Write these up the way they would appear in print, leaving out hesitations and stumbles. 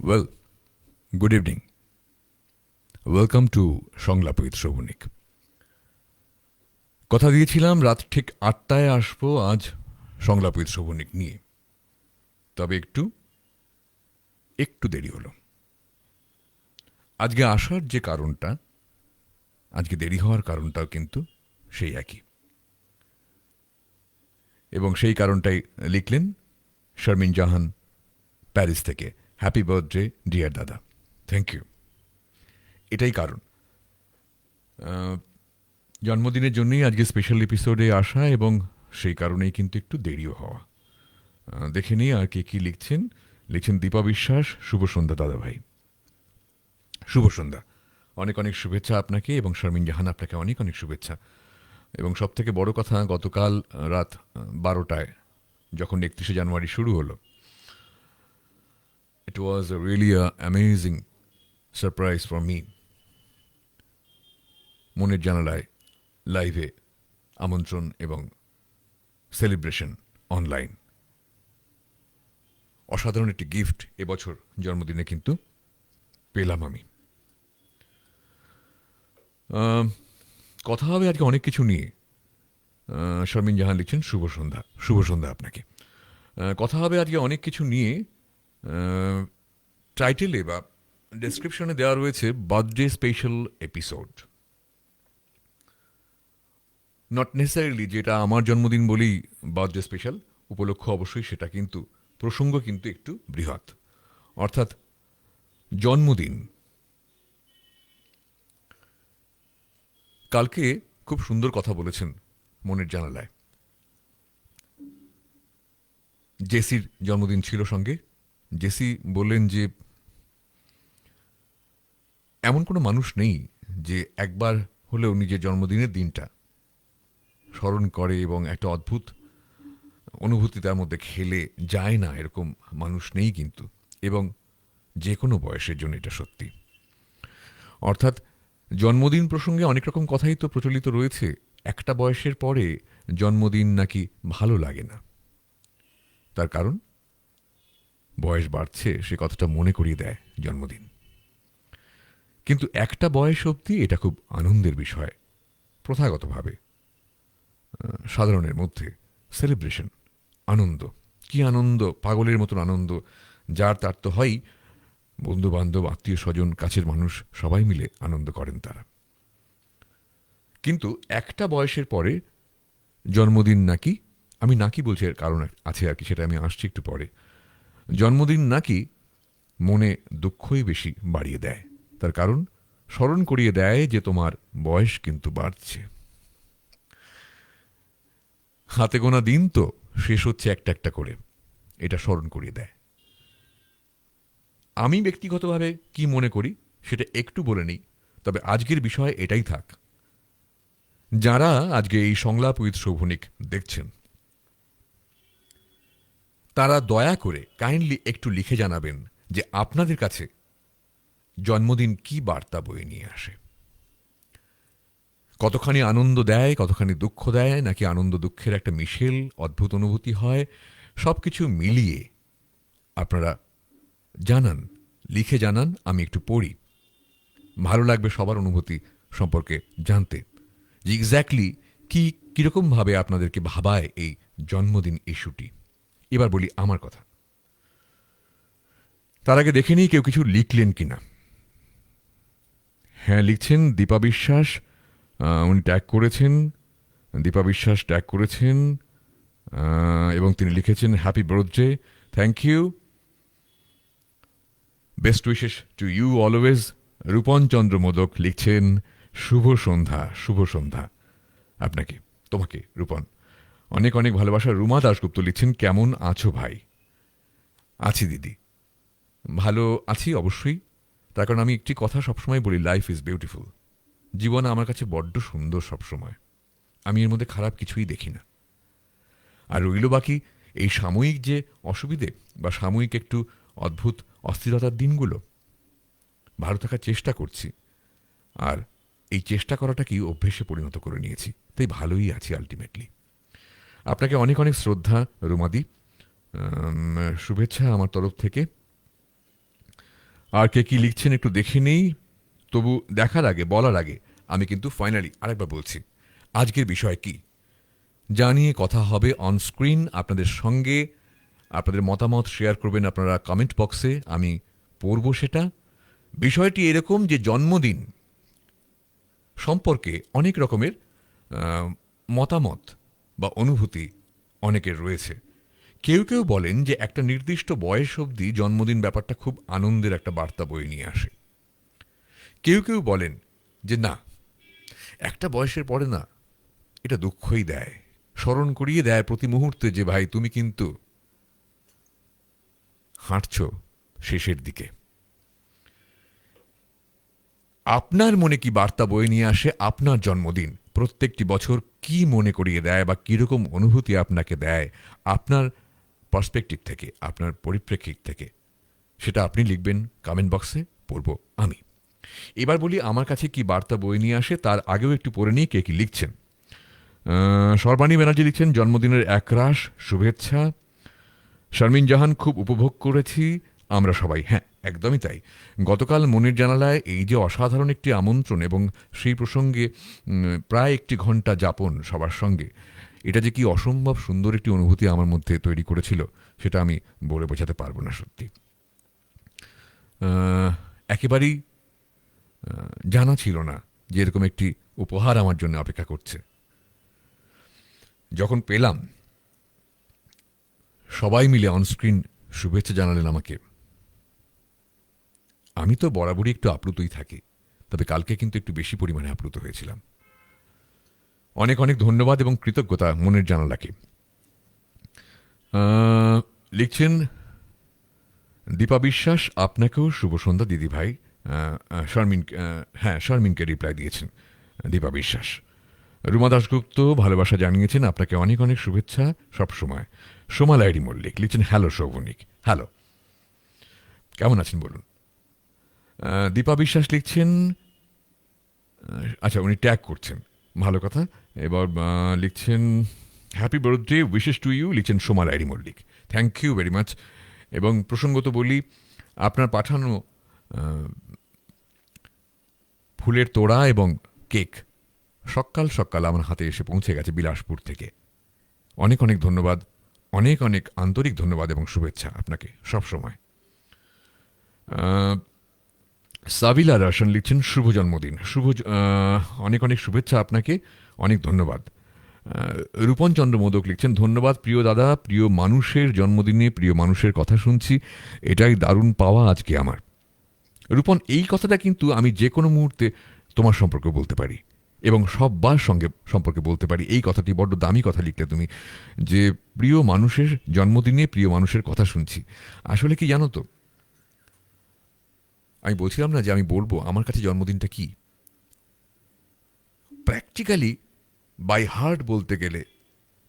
Well, good evening. Welcome to সংলাপ with শ্রবণিক। কথা দিয়েছিলাম রাত ঠিক ৮টায় আসবো আজ সংলাপ উইথ শ্রবণিক নিয়ে, তবে একটু দেরি হলো। আজকে আসার যে কারণটা, আজকে দেরি হওয়ার কারণটাও কিন্তু সেই একই, এবং সেই কারণটাই লিখলেন শারমিন জাহান প্যারিস থেকে। হ্যাপি বার্থডে ডিয়ার দাদা, থ্যাংক ইউ। এটাই কারণ, জন্মদিনের জন্যই আজকে স্পেশাল এপিসোডে আসা, এবং সেই কারণেই কিন্তু একটু দেরিও হওয়া। দেখে নিই আর কে কি লিখছেন। লিখছেন দীপা বিশ্বাস, শুভ সন্ধ্যা দাদা ভাই। শুভ সন্ধ্যা, অনেক অনেক শুভেচ্ছা আপনাকে, এবং শারমিন জাহান আপনাকে অনেক অনেক শুভেচ্ছা। এবং সব থেকে বড় কথা, গতকাল রাত 12টায় যখন 31শে জানুয়ারি শুরু হলো, it was really amazing surprise for me. মনের জানালায় লাইভে আমন্ত্রণ এবং সেলিব্রেশন অনলাইন, অসাধারণ একটি গিফট এবছর জন্মদিনে কিন্তু পেলাম আমি। কথা হবে আজকে অনেক কিছু নিয়ে। শারমিন জাহান লিখছেন শুভ সন্ধ্যা। শুভ সন্ধ্যা আপনাকে। কথা হবে আজকে অনেক কিছু নিয়ে। টাইটেলে বা ডেসক্রিপশনে দেওয়া রয়েছে birthday special episode. Not necessarily যেটা আমার জন্মদিন বলেই বার্থডে স্পেশাল, উপলক্ষ অবশ্যই সেটা, কিন্তু প্রসঙ্গ কিন্তু একটু বৃহৎ, অর্থাৎ জন্মদিন। কালকে খুব সুন্দর কথা বলেছেন মনের জানালায়। জেসির জন্মদিন ছিল সঙ্গে। জেসি বললেন যে এমন কোনো মানুষ নেই যে একবার হলেও নিজের জন্মদিনের দিনটা স্মরণ করে এবং একটা অদ্ভুত অনুভূতি তার মধ্যে খেলে যায় না, এরকম মানুষ নেই কিন্তু, এবং যে কোনো বয়সের জন্য এটা সত্যি। অর্থাৎ জন্মদিন প্রসঙ্গে অনেক রকম কথাই তো প্রচলিত রয়েছে। একটা বয়সের পরে জন্মদিন নাকি ভালো লাগে না, তার কারণ বয়স বাড়ছে, সে কথাটা মনে করিয়ে দেয় জন্মদিন। কিন্তু একটা বয়স অবধি এটা খুব আনন্দের বিষয়, প্রথাগতভাবে সাধারণের মধ্যে সেলিব্রেশন, আনন্দ। কি আনন্দ, পাগলের মতন আনন্দ, যার তার তো হয়ই। বন্ধু বান্ধব, আত্মীয় স্বজন, কাছের মানুষ সবাই মিলে আনন্দ করেন তারা। কিন্তু একটা বয়সের পরে জন্মদিন নাকি, আমি নাকি বলছি এর কারণ আছে আর কি, সেটা আমি আসছি একটু পরে। জন্মদিন নাকি মনে দুঃখই বেশি বাড়িয়ে দেয়, তার কারণ স্মরণ করিয়ে দেয় যে তোমার বয়স কিন্তু বাড়ছে। হাতে গোনা দিন তো শেষ হচ্ছে একটা একটা করে, এটা স্মরণ করিয়ে দেয়। আমি ব্যক্তিগতভাবে কি মনে করি সেটা একটু বলে নিই, তবে আজকের বিষয় এটাই থাক। যারা আজকে এই সংলাপ উইথ শোভনিক দেখছেন, তারা দয়া করে কাইন্ডলি একটু লিখে জানাবেন যে আপনাদের কাছে জন্মদিন কি বার্তা বয়ে নিয়ে আসে। কতখানি আনন্দ দেয়, কতখানি দুঃখ দেয়, নাকি আনন্দ দুঃখের একটা মিশেল অদ্ভুত অনুভূতি হয়, সব কিছু মিলিয়ে আপনারা জানান, লিখে জানান, আমি একটু পড়ি। ভালো লাগবে সবার অনুভূতি সম্পর্কে জানতে, যে এক্স্যাক্টলি কিরকমভাবে আপনাদেরকে ভাবায় এই জন্মদিন ইস্যুটি। এবার বলি আমার কথা, তার আগে দেখে নিই কেউ কিছু লিখলেন কিনা। হ্যাঁ, লিখছেন দীপা বিশ্বাস, উনি ট্যাগ করেছেন, দীপা বিশ্বাস ট্যাগ করেছেন, এবং তিনি লিখেছেন happy birthday, thank you, best wishes to you always. Rupan Chandra Modak লিখছেন শুভ সন্ধ্যা। শুভ সন্ধ্যা আপনাকে, তোমাকে রূপন, অনেক অনেক ভালোবাসা। রুমা দাশগুপ্ত লিখছেন কেমন আছো ভাই। আছি দিদি, ভালো আছি অবশ্যই, তার কারণ আমি একটি কথা সবসময় বলি, লাইফ ইজ বিউটিফুল। জীবন আমার কাছে বড্ড সুন্দর সবসময়, আমি এর মধ্যে খারাপ কিছুই দেখি না। আর রইল বাকি এই সাময়িক যে অসুবিধে বা সাময়িক একটু অদ্ভুত অস্থিরতার দিনগুলো, ভালো থাকার চেষ্টা করছি, আর এই চেষ্টা করাটাকেই অভ্যেসে পরিণত করে নিয়েছি, তাই ভালোই আছি আলটিমেটলি। আপনাকে অনেক অনেক শ্রদ্ধা রুমাদি, শুভেচ্ছা আমার তরফ থেকে। আর কে কি লিখছেন একটু দেখে নেই। তবু দেখার আগে, বলার আগে আমি কিন্তু ফাইনালি আরেকবার বলছি, আজকের বিষয় কি জানিয়ে কথা হবে অন স্ক্রিন আপনাদের সঙ্গে। আপনাদের মতামত শেয়ার করবেন আপনারা কমেন্ট বক্সে, আমি পড়ব সেটা। বিষয়টি এরকম যে জন্মদিন সম্পর্কে অনেক রকমের আহ, মতামত বা অনুভূতি অনেকের রয়েছে। কেউ কেউ বলেন যে একটা নির্দিষ্ট বয়স অবধি জন্মদিন ব্যাপারটা খুব আনন্দের একটা বার্তা বয়ে নিয়ে আসে। কেউ কেউ বলেন যে না, একটা বয়সের পরে না, এটা দুঃখই দেয়, স্মরণ করিয়ে দেয় প্রতি মুহূর্তে যে ভাই তুমি কিন্তু হাঁটছ শেষের দিকে। আপনার মনে কি বার্তা বয়ে নিয়ে আসে আপনার জন্মদিন? প্রত্যেকটি বছর কি মনে করিয়ে দেয় বা কীরকম অনুভূতি আপনাকে দেয় আপনার পার্সপেক্টিভ থেকে, আপনার পরিপ্রেক্ষিত থেকে, সেটা আপনি লিখবেন কমেন্ট বক্সে, পড়ব আমি। এবার বলি আমার কাছে কি বার্তা বয়ে নিয়ে আসে, তার আগেও একটু পড়ে নিই কে কি লিখছেন। সর্বাণী ব্যানার্জি লিখছেন জন্মদিনের একরাশ শুভেচ্ছা। শারমিন জাহান খুব উপভোগ করেছি আমরা সবাই। হ্যাঁ, একদমই তাই। গতকাল মনের জানালায় এই যে অসাধারণ একটি আমন্ত্রণ এবং সেই প্রসঙ্গে প্রায় 1 ঘন্টা যাপন সবার সঙ্গে, এটা যে কি অসম্ভব সুন্দর একটি অনুভূতি আমার মধ্যে তৈরি করেছিল সেটা আমি বলে বোঝাতে পারবো না সত্যি। একেবারেই জানা ছিল না যে এরকম একটি উপহার আমার জন্য অপেক্ষা করছে। যখন পেলাম, সবাই মিলে অনস্ক্রিন শুভেচ্ছা জানালেন আমাকে, আমি তো বরাবরই একটু আপ্লুতই থাকি, তবে কালকে কিন্তু একটু বেশি পরিমাণে আপ্লুত হয়েছিলাম। অনেক অনেক ধন্যবাদ এবং কৃতজ্ঞতা মনের জানালাকে। লিখছেন দীপা বিশ্বাস, আপনাকেও শুভ সন্ধ্যা দিদি ভাই। শারমিন, হ্যাঁ শারমিনকে রিপ্লাই দিয়েছেন দীপা বিশ্বাস। রুমা দাশগুপ্ত ভালোবাসা জানিয়েছেন, আপনাকে অনেক অনেক শুভেচ্ছা সবসময়। সোমা লাইরি মল্লিক লিখছেন হ্যালো শৌভনিক, হ্যালো, কেমন আছেন বলুন। দীপা বিশ্বাস লিখছেন, আচ্ছা উনি ট্যাগ করছেন, ভালো কথা। এবার লিখছেন happy birthday wishes to you, লিখছেন Soma Lairi Mallick, thank you very much. এবং প্রসঙ্গত বলি, আপনার পাঠানো ফুলের তোড়া এবং কেক সকাল সকাল আমার হাতে এসে পৌঁছে গেছে বিলাসপুর থেকে। অনেক অনেক ধন্যবাদ, অনেক অনেক আন্তরিক ধন্যবাদ এবং শুভেচ্ছা আপনাকে সবসময়। সাবিলা রশন লিখছেন শুভ জন্মদিন, অনেক অনেক শুভেচ্ছা আপনাকে, অনেক ধন্যবাদ। রূপন চন্দ্র মোদক লিখছেন ধন্যবাদ প্রিয় দাদা, প্রিয় মানুষের জন্মদিনে প্রিয় মানুষের কথা শুনছি, এটাই দারুণ পাওয়া আজকে আমার। রূপন, এই কথাটা কিন্তু আমি যে কোনো মুহূর্তে তোমার সম্পর্কে বলতে পারি এবং সববার সঙ্গে সম্পর্কে বলতে পারি। এই কথাটি বড্ড দামি কথা লিখলে তুমি, যে প্রিয় মানুষের জন্মদিনে প্রিয় মানুষের কথা শুনছি। আসলে কি জানো তো, আমি বলছিলাম না যে আমি বলবো আমার কাছে জন্মদিনটা কি, প্র্যাকটিক্যালি বাই হার্ট বলতে গেলে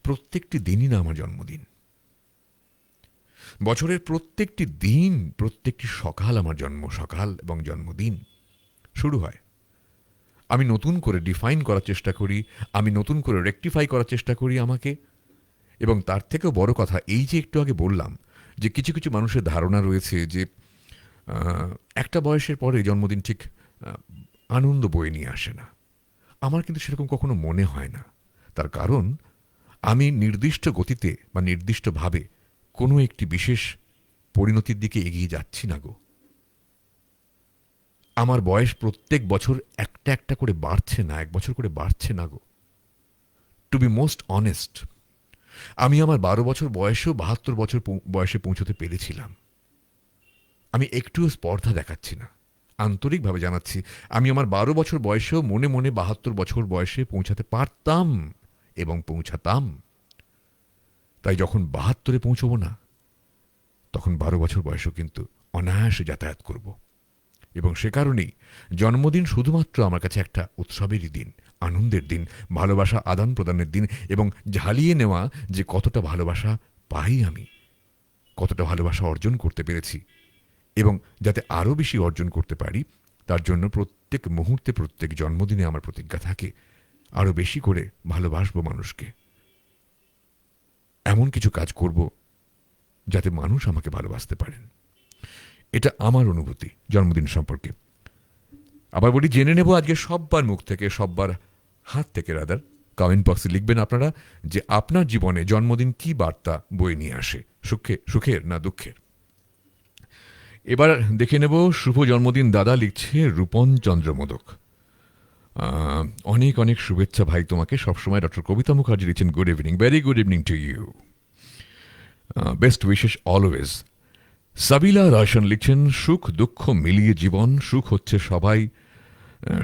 প্রত্যেকটি দিনই না আমার জন্মদিন। বছরের প্রত্যেকটি দিন, প্রত্যেকটি সকাল আমার সকাল এবং জন্মদিন শুরু হয়। আমি নতুন করে ডিফাইন করার চেষ্টা করি, আমি নতুন করে রেকটিফাই করার চেষ্টা করি আমাকে। এবং তার থেকেও বড় কথা, এই যে একটু আগে বললাম যে কিছু কিছু মানুষের ধারণা রয়েছে যে একটা বয়সের পরে জন্মদিন ঠিক আনন্দ বয়ে নিয়ে আসে না। আমার কিন্তু সেরকম কখনো মনে হয় না। তার কারণ আমি নির্দিষ্ট গতিতে বা নির্দিষ্টভাবে কোনো একটি বিশেষ পরিণতির দিকে এগিয়ে যাচ্ছি না গো। আমার বয়স প্রত্যেক বছর একটা একটা করে বাড়ছে না, 1 বছর করে বাড়ছে না গো। টু বি মোস্ট অনেস্ট, আমি আমার 12 বছর বয়সেও 72 বছর বয়সে পৌঁছতে পেরেছিলাম। আমি একটুও স্পর্ধা দেখাচ্ছি না, আন্তরিকভাবে জানাচ্ছি। আমি আমার 12 বছর বয়সেও মনে মনে 72 বছর বয়সে পৌঁছাতে পারতাম এবং পৌঁছাতাম। তাই যখন 72-এ পৌঁছবো না, তখন 12 বছর বয়সেও কিন্তু অনায়াসে যাতায়াত করব। এবং সে কারণেই জন্মদিন শুধুমাত্র আমার কাছে একটা উৎসবেরই দিন, আনন্দের দিন, ভালোবাসা আদান প্রদানের দিন এবং ঝালিয়ে নেওয়া যে কতটা ভালোবাসা পাই আমি, কতটা ভালোবাসা অর্জন করতে পেরেছি এবং যাতে আরও বেশি অর্জন করতে পারি, তার জন্য প্রত্যেক মুহূর্তে প্রত্যেক জন্মদিনে আমার প্রতিজ্ঞা থাকে আরও বেশি করে ভালোবাসবো মানুষকে। এমন কিছু কাজ করব যাতে মানুষ আমাকে ভালোবাসতে পারেন। এটা আমার অনুভূতি জন্মদিন সম্পর্কে। আবার বলি, জেনে নেব আজকে সব্বার মুখ থেকে, সব্বার হাত থেকে রাদার, কমেন্ট বক্সে লিখবেন আপনারা যে আপনার জীবনে জন্মদিন কি বার্তা বয়ে নিয়ে আসে, সুখের না দুঃখের। এবার দেখে নেব শুভ জন্মদিন দাদা, লিখছে রূপন চন্দ্র মোদক। অনেক অনেক শুভেচ্ছা ভাই তোমাকে সবসময়। ডক্টর কবিতা মুখার্জি লিখছেন good evening, very good evening to you, best wishes always. Sabila Roshan লিখছেন সুখ দুঃখ মিলিয়ে জীবন, সুখ হচ্ছে সবাই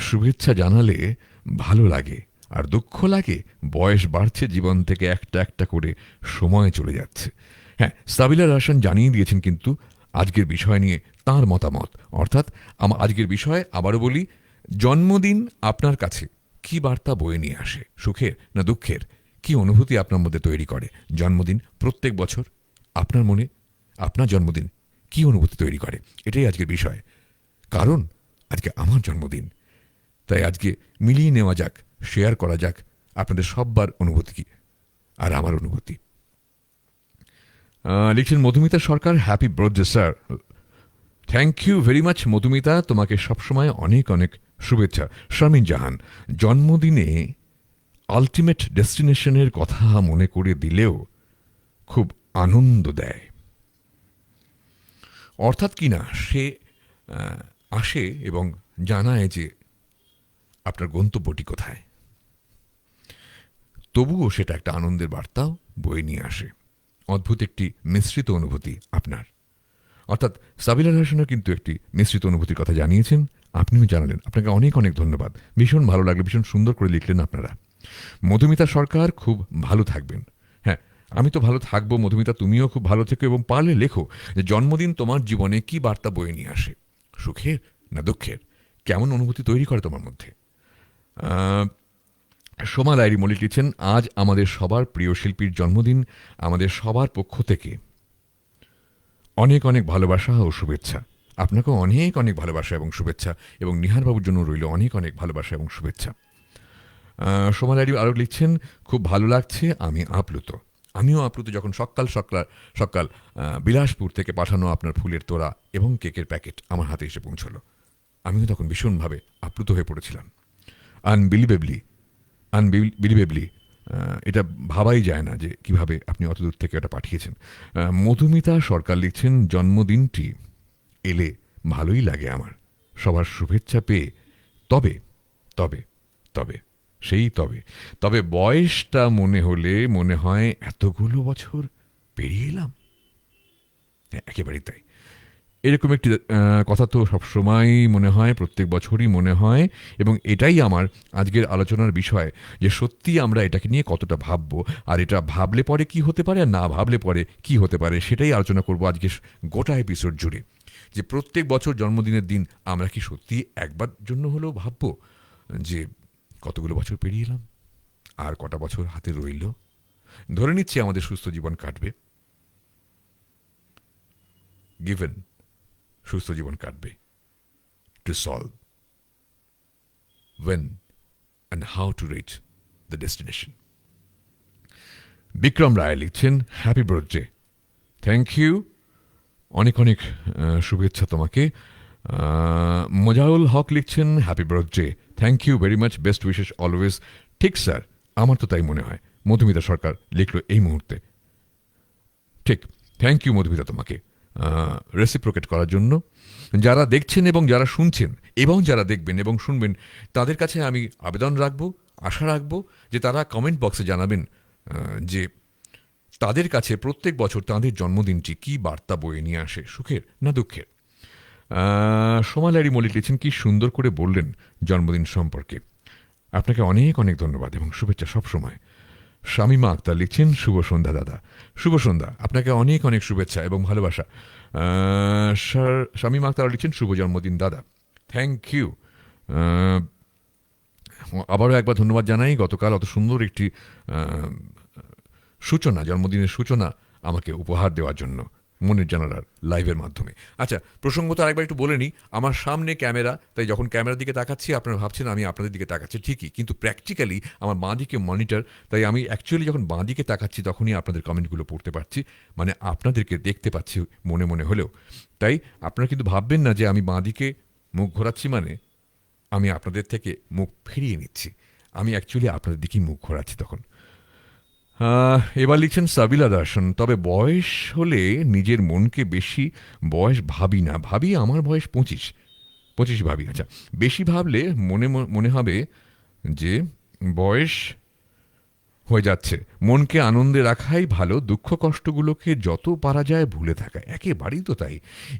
শুভেচ্ছা জানালে ভালো লাগে, আর দুঃখ লাগে বয়স বাড়ছে, জীবন থেকে একটা একটা করে সময় চলে যাচ্ছে। হ্যাঁ, সাবিলা রয়শন জানিয়ে দিয়েছেন কিন্তু আজকের বিষয় নিয়ে তার মতামত, অর্থাৎ আজকের বিষয় আবারও বলি, জন্মদিন আপনার কাছে কি বার্তা বয়ে নিয়ে আসে, সুখের না দুঃখের? কি অনুভূতি আপনার মধ্যে তৈরি করে জন্মদিন? প্রত্যেক বছর আপনার মনে আপনার জন্মদিন কি অনুভূতি তৈরি করে, এটাই আজকের বিষয়। কারণ আজকে আমার জন্মদিন, তাই আজকে মিলিয়ে নেওয়া যাক, শেয়ার করা যাক আপনাদের সববার অনুভূতি কি আর আমার অনুভূতি। লিখছেন Madhumita Sarkar, happy birthday sir. Thank you very much Madhumita, তোমাকে সবসময় অনেক অনেক শুভেচ্ছা। শারমিন জাহান, জন্মদিনে আলটিমেট ডেস্টিনেশনের কথা মনে করে দিলেও খুব আনন্দ দেয়। অর্থাৎ কিনা সে আসে এবং জানায় যে আপনার গন্তব্যটি কোথায়, তবুও সেটা একটা আনন্দের বার্তাও বয়ে নিয়ে আসে। অদ্ভুত একটি মিশ্রিত অনুভূতি আপনার। অর্থাৎ সাবিলা রহসনের কিন্তু একটি মিশ্রিত অনুভূতির কথা জানিয়েছেন, আপনিও জানালেন। আপনাকে অনেক অনেক ধন্যবাদ, ভীষণ ভালো লাগলো, ভীষণ সুন্দর করে লিখলেন আপনারা। মধুমিতা সরকার, খুব ভালো থাকবেন। হ্যাঁ, আমি তো ভালো থাকবো মধুমিতা, তুমিও খুব ভালো থেকো এবং পারলে লেখো যে জন্মদিন তোমার জীবনে কি বার্তা বয়ে নিয়ে আসে, সুখের না দুঃখের, কেমন অনুভূতি তৈরি করে তোমার মধ্যে। সোমা লাইরি মল্লিক লিখছেন আজ আমাদের সবার প্রিয় শিল্পীর জন্মদিন, আমাদের সবার পক্ষ থেকে অনেক অনেক ভালোবাসা ও শুভেচ্ছা। আপনাকেও অনেক অনেক ভালোবাসা এবং শুভেচ্ছা, এবং নিহারবাবুর জন্য রইল অনেক অনেক ভালোবাসা এবং শুভেচ্ছা। সোমা লাইরি আরও লিখছেন খুব ভালো লাগছে, আমিও আপ্লুত যখন সকাল সকাল সকাল বিলাসপুর থেকে পাঠানো আপনার ফুলের তোড়া এবং কেকের প্যাকেট আমার হাতে এসে পৌঁছলো। আমিও তখন ভীষণভাবে আপ্লুত হয়ে পড়েছিলাম। আনবিলিভেবলি, এটা ভাবাই যায় না যে কিভাবে আপনি অত দূর থেকে ওটা পাঠিয়েছেন। মধুমিতা সরকার লিখছেন জন্মদিনটি এলে ভালোই লাগে আমার, সবার শুভেচ্ছা পেয়ে। তবে তবে তবে সেই তবে তবে বয়সটা মনে হলে মনে হয় এতগুলো বছর পেরিয়ে এলাম। একেবারেই তাই। এরকম একটি কথা তো সবসময়ই মনে হয়, প্রত্যেক বছরই মনে হয়, এবং এটাই আমার আজকের আলোচনার বিষয়, যে সত্যি আমরা এটাকে নিয়ে কতটা ভাববো, আর এটা ভাবলে পরে কি হতে পারে আর না ভাবলে পরে কি হতে পারে, সেটাই আলোচনা করব আজকে গোটা এপিসোড জুড়ে। যে প্রত্যেক বছর জন্মদিনের দিন আমরা কি সত্যি একবার জন্য হলেও ভাববো যে কতগুলো বছর পেরিয়ে এলাম, আর কটা বছর হাতে রইল। ধরে নিচ্ছি আমাদের সুস্থ জীবন কাটবে, গিভেন সুস্থ জীবন কাটবে, to solve when and how to reach the destination. Vikram রায় লিখছেন হ্যাপি বার্থডে, থ্যাংক ইউ, অনেক অনেক শুভেচ্ছা তোমাকে। মোজাউল হক লিখছেন happy birthday, thank you very much, best wishes always. ঠিক স্যার, আমার তো তাই মনে হয়। মধুমিতা সরকার লিখল এই মুহূর্তে। ঠিক, থ্যাংক ইউ মধুমিতা তোমাকে রেসিপ্রোকেট করার জন্য। যারা দেখছেন এবং যারা শুনছেন এবং যারা দেখবেন এবং শুনবেন, তাদের কাছে আমি আবেদন রাখবো, আশা রাখবো যে তারা কমেন্ট বক্সে জানাবেন যে তাদের কাছে প্রত্যেক বছর তাদের জন্মদিনটি কি বার্তা বয়ে নিয়ে আসে, সুখের না দুঃখের। সোমালারি মল্লিক লিখছেন কি সুন্দর করে বললেন জন্মদিন সম্পর্কে, আপনাকে অনেক অনেক ধন্যবাদ এবং শুভেচ্ছা সবসময়। শামিমা আক্তার লিখছেন শুভ সন্ধ্যা দাদা, শুভ সন্ধ্যা, আপনাকে অনেক অনেক শুভেচ্ছা এবং ভালোবাসা। শামিমা আক্তার লিখছেন শুভ জন্মদিন দাদা, থ্যাংক ইউ। আবারও একবার ধন্যবাদ জানাই, গতকাল অত সুন্দর একটি সূচনা, জন্মদিনের সূচনা আমাকে উপহার দেওয়ার জন্য। মনের জানালার লাইভের মাধ্যমে। আচ্ছা, প্রসঙ্গত আরেকবার একটু বলে নিই, আমার সামনে ক্যামেরা, তাই যখন ক্যামেরার দিকে তাকাচ্ছি আপনারা ভাবছেন আমি আপনাদের দিকে তাকাচ্ছি ঠিকই, কিন্তু প্র্যাকটিক্যালি আমার বাঁ দিকে মনিটর, তাই আমি অ্যাকচুয়ালি যখন বাঁ দিকে তাকাচ্ছি তখনই আপনাদের কমেন্টগুলো পড়তে পারছি, মানে আপনাদেরকে দেখতে পাচ্ছি মনে মনে হলেও। তাই আপনারা কিন্তু ভাববেন না যে আমি বাঁ দিকে মুখ ঘোরাচ্ছি মানে আমি আপনাদের থেকে মুখ ফিরিয়ে নিচ্ছি, আমি অ্যাকচুয়ালি আপনাদের দিকেই মুখ ঘোরাচ্ছি তখন। এবার লিখছেন সাবিলা দর্শন, তবে বয়স হলে নিজের মনকে বেশি বয়স ভাবি না, ভাবি আমার বয়স 25, 25 ভাবি। আচ্ছা, বেশি ভাবলে মনে মনে হবে যে বয়স হয়ে যাচ্ছে। মনকে আনন্দে রাখাই ভালো, দুঃখ কষ্টগুলোকে যত পারা যায় ভুলে থাকা, একেবারেই তো তাই।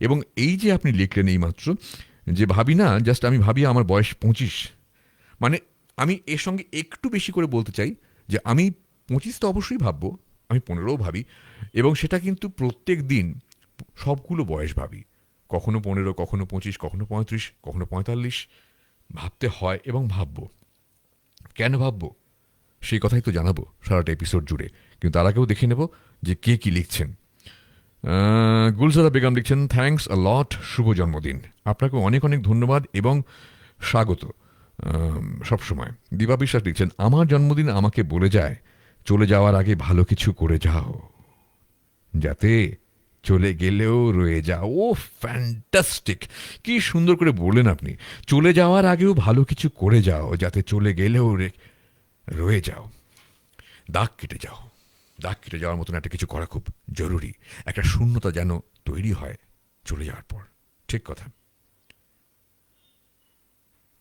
এবং এই যে আপনি লিখলেন এইমাত্র যে ভাবি না, জাস্ট আমি ভাবি আমার বয়স 25, মানে আমি এর সঙ্গে একটু বেশি করে বলতে চাই যে আমি 25 তো অবশ্যই ভাববো, আমি 15ও ভাবি, এবং সেটা কিন্তু প্রত্যেক দিন সবগুলো বয়স ভাবি, কখনো 15, কখনো 25, কখনো 35, কখনো 45 ভাবতে হয় এবং ভাববো। কেন ভাববো সেই কথাই তো জানাবো সারাটা এপিসোড জুড়ে, কিন্তু তার আগেও দেখে নেব যে কে কি লিখছেন। গুলজারা বেগম লিখছেন, থ্যাঙ্কস আ লট, শুভ জন্মদিন। আপনাকে অনেক অনেক ধন্যবাদ এবং স্বাগত সবসময়। দীপা বিশ্বাস লিখছেন, আমার জন্মদিন আমাকে বলে যায় চলে যাওয়ার আগে ভালো কিছু করে যাও, যাতে চলে গেলেও রয়ে যাও। ও ফ্যান্টাস্টিক, কি সুন্দর করে বললেন আপনি, চলে যাওয়ার আগেও ভালো কিছু করে যাও, যাতে চলে গেলেও রয়ে যাও, দাগ কেটে যাও। দাগ কেটে যাওয়ার মতন একটা কিছু করা খুব জরুরি, একটা শূন্যতা যেন তৈরি হয় চলে যাওয়ার পর। ঠিক কথা,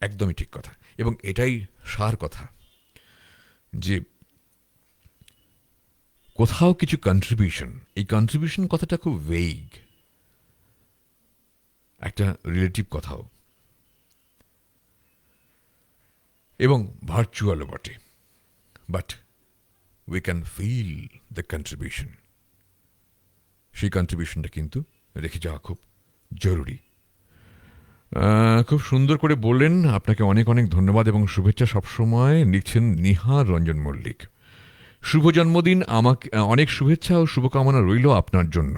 একদমই ঠিক কথা, এবং এটাই সার কথা যে কোথাও কিছু কন্ট্রিবিউশন, এই কন্ট্রিবিউশন কথাটা খুব ভেইগ, একটা রিলেটিভ কথাও, এবং ভার্চুয়ালও বটে, but we can feel the contribution. সেই কন্ট্রিবিউশনটা কিন্তু রেখে যাওয়া খুব জরুরি। খুব সুন্দর করে বললেন, আপনাকে অনেক অনেক ধন্যবাদ এবং শুভেচ্ছা সবসময়। লিখছেন নিহার রঞ্জন মল্লিক, শুভ জন্মদিন, আমাকে অনেক শুভেচ্ছা ও শুভকামনা রইল আপনার জন্য।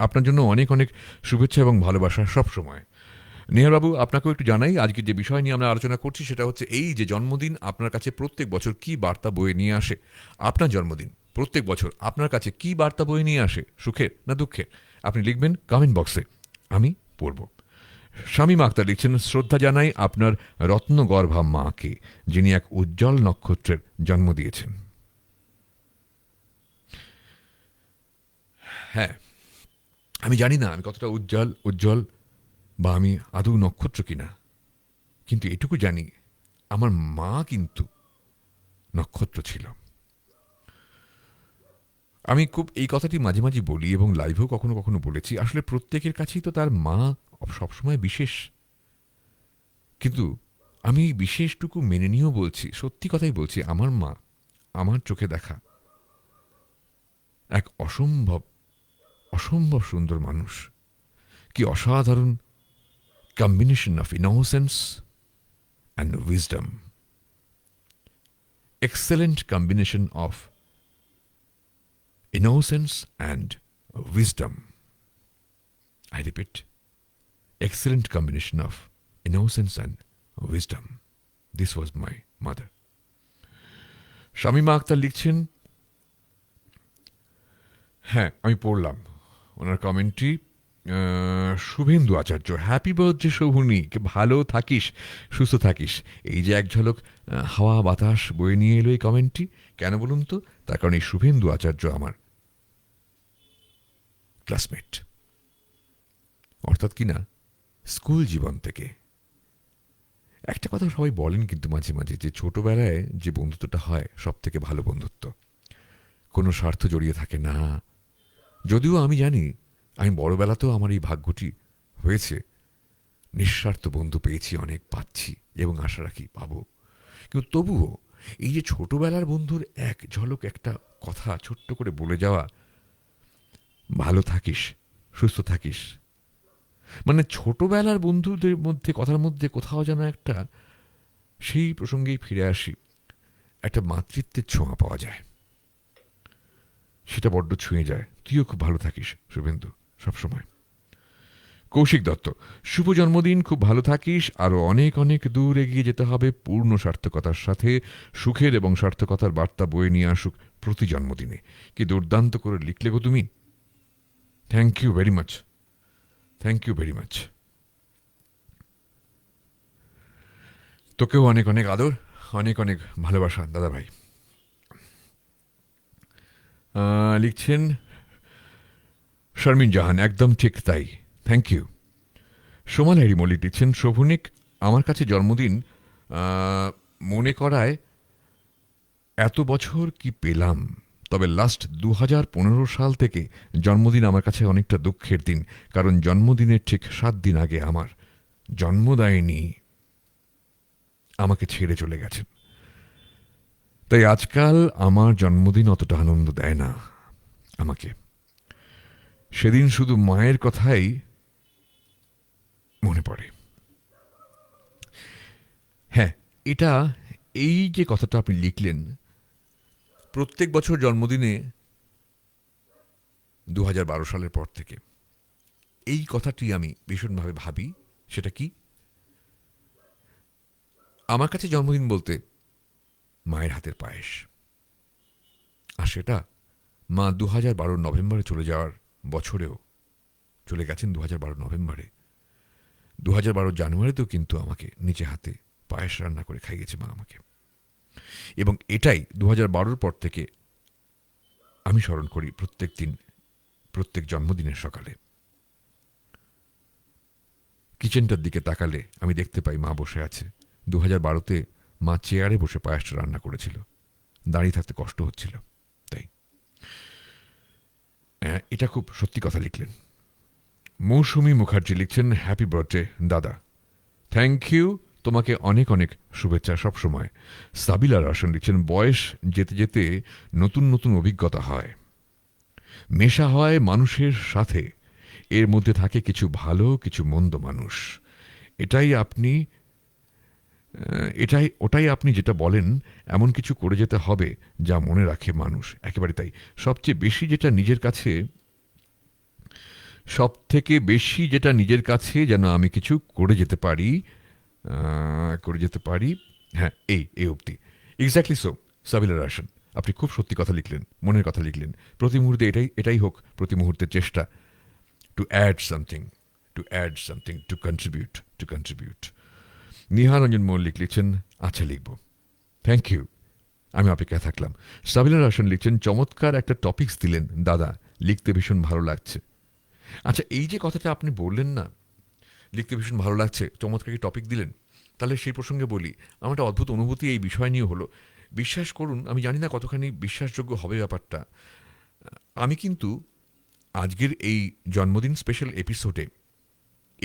আপনার জন্য অনেক অনেক শুভেচ্ছা এবং ভালোবাসা সবসময়। নিহারবাবু, আপনাকেও একটু জানাই, আজকে যে বিষয় নিয়ে আমরা আলোচনা করছি সেটা হচ্ছে এই যে জন্মদিন আপনার কাছে প্রত্যেক বছর কি বার্তা বয়ে নিয়ে আসে। আপনার জন্মদিন প্রত্যেক বছর আপনার কাছে কি বার্তা বয়ে নিয়ে আসে, সুখের না দুঃখের? আপনি লিখবেন কমেন্ট বক্সে, আমি পড়ব। শামীম আক্তার লিখছেন, শ্রদ্ধা জানাই আপনার রত্নগর্ভা মাকে, যিনি এক উজ্জ্বল নক্ষত্রের জন্ম দিয়েছেন। হ্যাঁ, আমি জানি না আমি কতটা উজ্জ্বল উজ্জ্বল বা আমি আদৌ নক্ষত্র কিনা, কিন্তু এটুকু জানি আমার মা কিন্তু নক্ষত্র ছিল। আমি খুব এই কথাটি মাঝে মাঝে বলি এবং লাইভেও কখনো কখনো বলেছি, আসলে প্রত্যেকের কাছেই তো তার মা সবসময় বিশেষ, কিন্তু আমি বিশেষটুকু মেনে নিয়েও বলছি, সত্যি কথাই বলছি, আমার মা আমার চোখে দেখা এক অসম্ভব অসম্ভব সুন্দর মানুষ। কি অসাধারণ combination of innocence and wisdom, excellent combination of innocence and wisdom. I repeat, excellent combination of innocence and wisdom. This was my mother. Shamima Akhtar লিখছেন, হ্যাঁ আমি পড়লাম ওনার কমেন্টটি। শুভেন্দু আচার্য, হ্যাপি বার্থডে শোভনী, ভালো থাকিস, সুস্থ থাকিস। এই যে এক ঝলক হাওয়া বাতাস বয়ে নিয়ে এলো এই কমেন্টটি, কেন বলুন তো? তার কারণ এই শুভেন্দু আচার্য আমার ক্লাসমেট, অর্থাৎ কিনা স্কুল জীবন থেকে। একটা কথা সবাই বলেন কিন্তু মাঝে মাঝে, যে ছোটবেলায় যে বন্ধুত্বটা হয় সব থেকে ভালো বন্ধুত্ব, কোনো স্বার্থ জড়িয়ে থাকে না। যদিও আমি জানি আমি বড়বেলাতেও আমার এই ভাগ্যটি হয়েছে, নিঃস্বার্থ বন্ধু পেয়েছি, অনেক পাচ্ছি এবং আশা রাখি পাবো, কিন্তু তবুও এই যে ছোটবেলার বন্ধুর এক ঝলক একটা কথা ছোট্ট করে বলে যাওয়া, ভালো থাকিস, সুস্থ থাকিস, মানে ছোটবেলার বন্ধুদের মধ্যে কথার মধ্যে কোথাও যেন একটা, সেই প্রসঙ্গেই ফিরে আসি, একটা মাতৃত্বের ছোঁয়া পাওয়া যায়, সেটা বড্ড ছুঁয়ে যায়। তুইও খুব ভালো থাকিস শুভেন্দু, সবসময়। কৌশিক দত্ত, শুভ জন্মদিন, খুব ভালো থাকিস, আরো অনেক অনেক দূর এগিয়ে যেতে হবে, পূর্ণ সার্থকতার সাথে সুখের এবং সার্থকতার বার্তা বয়ে নিয়ে আসুক প্রতি জন্মদিনে। কি দুর্দান্ত করে লিখলে গো তুমি। Thank you very much, thank you very much. তোকেও অনেক অনেক আদর, অনেক অনেক ভালোবাসা দাদা ভাই। লিখছেন শারমিন জাহান, একদম ঠিক তাই, থ্যাংক ইউ। সোমাল হ্যারি মল্লিক লিখছেন, শোভনিক, আমার কাছে জন্মদিন মনে করায় এত বছর কি পেলাম। তবে লাস্ট 2015 সাল থেকে জন্মদিন আমার কাছে অনেকটা দুঃখের দিন, কারণ জন্মদিনের ঠিক 7 দিন আগে আমার জন্মদায়িনী আমাকে ছেড়ে চলে গেছেন। তাই আজকাল আমার জন্মদিন অতটা আনন্দ দেয় না আমাকে। সেদিন শুধু মায়ের কথাই মনে পড়ে। হ্যাঁ, এটা, এই যে কথাটা আপনি লিখলেন, প্রত্যেক বছর জন্মদিনে 2012 সালের পর থেকে এই কথাটি আমি ভীষণভাবে ভাবি। সেটা কি, আমার কাছে জন্মদিন বলতে মায়ের হাতের পায়েস। আর সেটা মা 2012 নভেম্বরে চলে যাওয়ার বছরেও, চলে গেছেন 2012 নভেম্বরে, 2012 জানুয়ারিতেও কিন্তু আমাকে নিজে হাতে পায়েস রান্না করে খাইয়েছে মা আমাকে। এবং এটাই 2012 পর থেকে আমি স্মরণ করি প্রত্যেক দিন, প্রত্যেক জন্মদিনের সকালে। কিচেনটার দিকে তাকালে আমি দেখতে পাই মা বসে আছে। 2012তে মা চেয়ারে বসে পায়েসটা রান্না করেছিল, দাঁড়িয়ে থাকতে কষ্ট হচ্ছিল। তাই এটা খুব সত্যি কথা লিখলেন। মৌসুমী মুখার্জি লিখছেন, হ্যাপি বার্থডে দাদা, থ্যাংক ইউ, তোমাকে অনেক অনেক শুভেচ্ছা সবসময়। সাবিলা রশন লিখছেন, বয়স যেতে যেতে নতুন নতুন অভিজ্ঞতা হয়, মেশা হয় মানুষের সাথে, এর মধ্যে থাকে কিছু ভালো কিছু মন্দ মানুষ। এটাই আপনি ওটাই আপনি যেটা বলেন, এমন কিছু করে যেতে হবে যা মনে রাখে মানুষ। একেবারে তাই। সবচেয়ে বেশি যেটা নিজের কাছে, সব থেকে বেশি যেটা নিজের কাছে যেন আমি কিছু করে যেতে পারি, হ্যাঁ, এই অবধি। এক্স্যাক্টলি সো, সাবিলা রাশন, আপনি খুব সত্যি কথা লিখলেন, মনের কথা লিখলেন। প্রতি মুহূর্তে এটাই হোক প্রতি মুহূর্তের চেষ্টা, to add something, to contribute. Niharanjan Mallick লিখছেন, আচ্ছা লিখব, থ্যাংক ইউ, আমি অপেক্ষায় থাকলাম। সাবিলা রশন লিখছেন, চমৎকার একটা টপিকস দিলেন দাদা, লিখতে ভীষণ ভালো লাগছে। আচ্ছা, এই যে কথাটা আপনি বললেন না, লিখতে ভীষণ ভালো লাগছে, চমৎকার কি টপিক দিলেন, তাহলে সেই প্রসঙ্গে বলি, আমার একটা অদ্ভুত অনুভূতি এই বিষয় নিয়ে হলো। বিশ্বাস করুন, আমি জানি না কতখানি বিশ্বাসযোগ্য হবে ব্যাপারটা, আমি কিন্তু আজকের এই জন্মদিন স্পেশাল এপিসোডে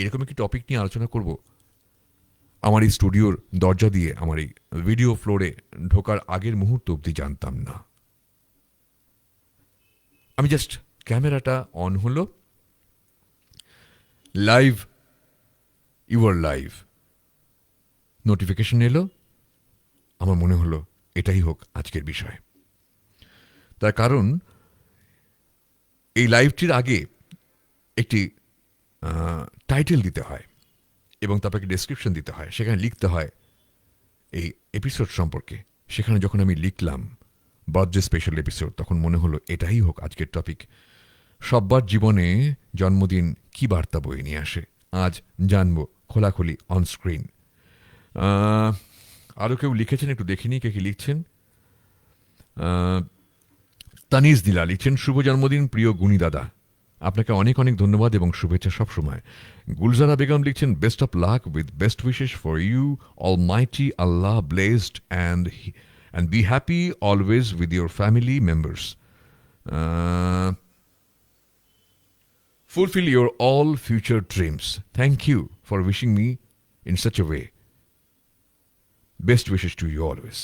এরকম একটি টপিক নিয়ে আলোচনা করব আমার এই স্টুডিওর দরজা দিয়ে, আমার এই ভিডিও ফ্লোরে ঢোকার আগের মুহূর্ত অবধি জানতাম না। আমি জাস্ট ক্যামেরাটা অন হলো, লাইভ, ইউর লাইভ নোটিফিকেশন এলো, আমার মনে হলো এটাই হোক আজকের বিষয়। তার কারণ এই লাইভটির আগে একটি টাইটেল দিতে হয় এবং তারপরে ডেসক্রিপশন দিতে হয়, সেখানে লিখতে হয় এই এপিসোড সম্পর্কে। সেখানে যখন আমি লিখলাম বার্থডে স্পেশাল এপিসোড, তখন মনে হলো এটাই হোক আজকের টপিক। সব্বার জীবনে জন্মদিন কি বার্তা বয়ে নিয়ে আসে, আজ জানবো খোলাখুলি অন স্ক্রিন। আরও কেউ লিখেছেন, একটু দেখিনি কে কি লিখছেন। তানিজ দিলা লিখছেন, শুভ জন্মদিন প্রিয় গুণী দাদা, আপনাকে অনেক অনেক ধন্যবাদ এবং শুভেচ্ছা সবসময়। গুলজারা বেগম লিখছেন, best of luck with best wishes for you, almighty Allah blessed and be happy always with your family members. Fulfill your all future dreams. Thank you for wishing me in such a way. Best wishes to you always.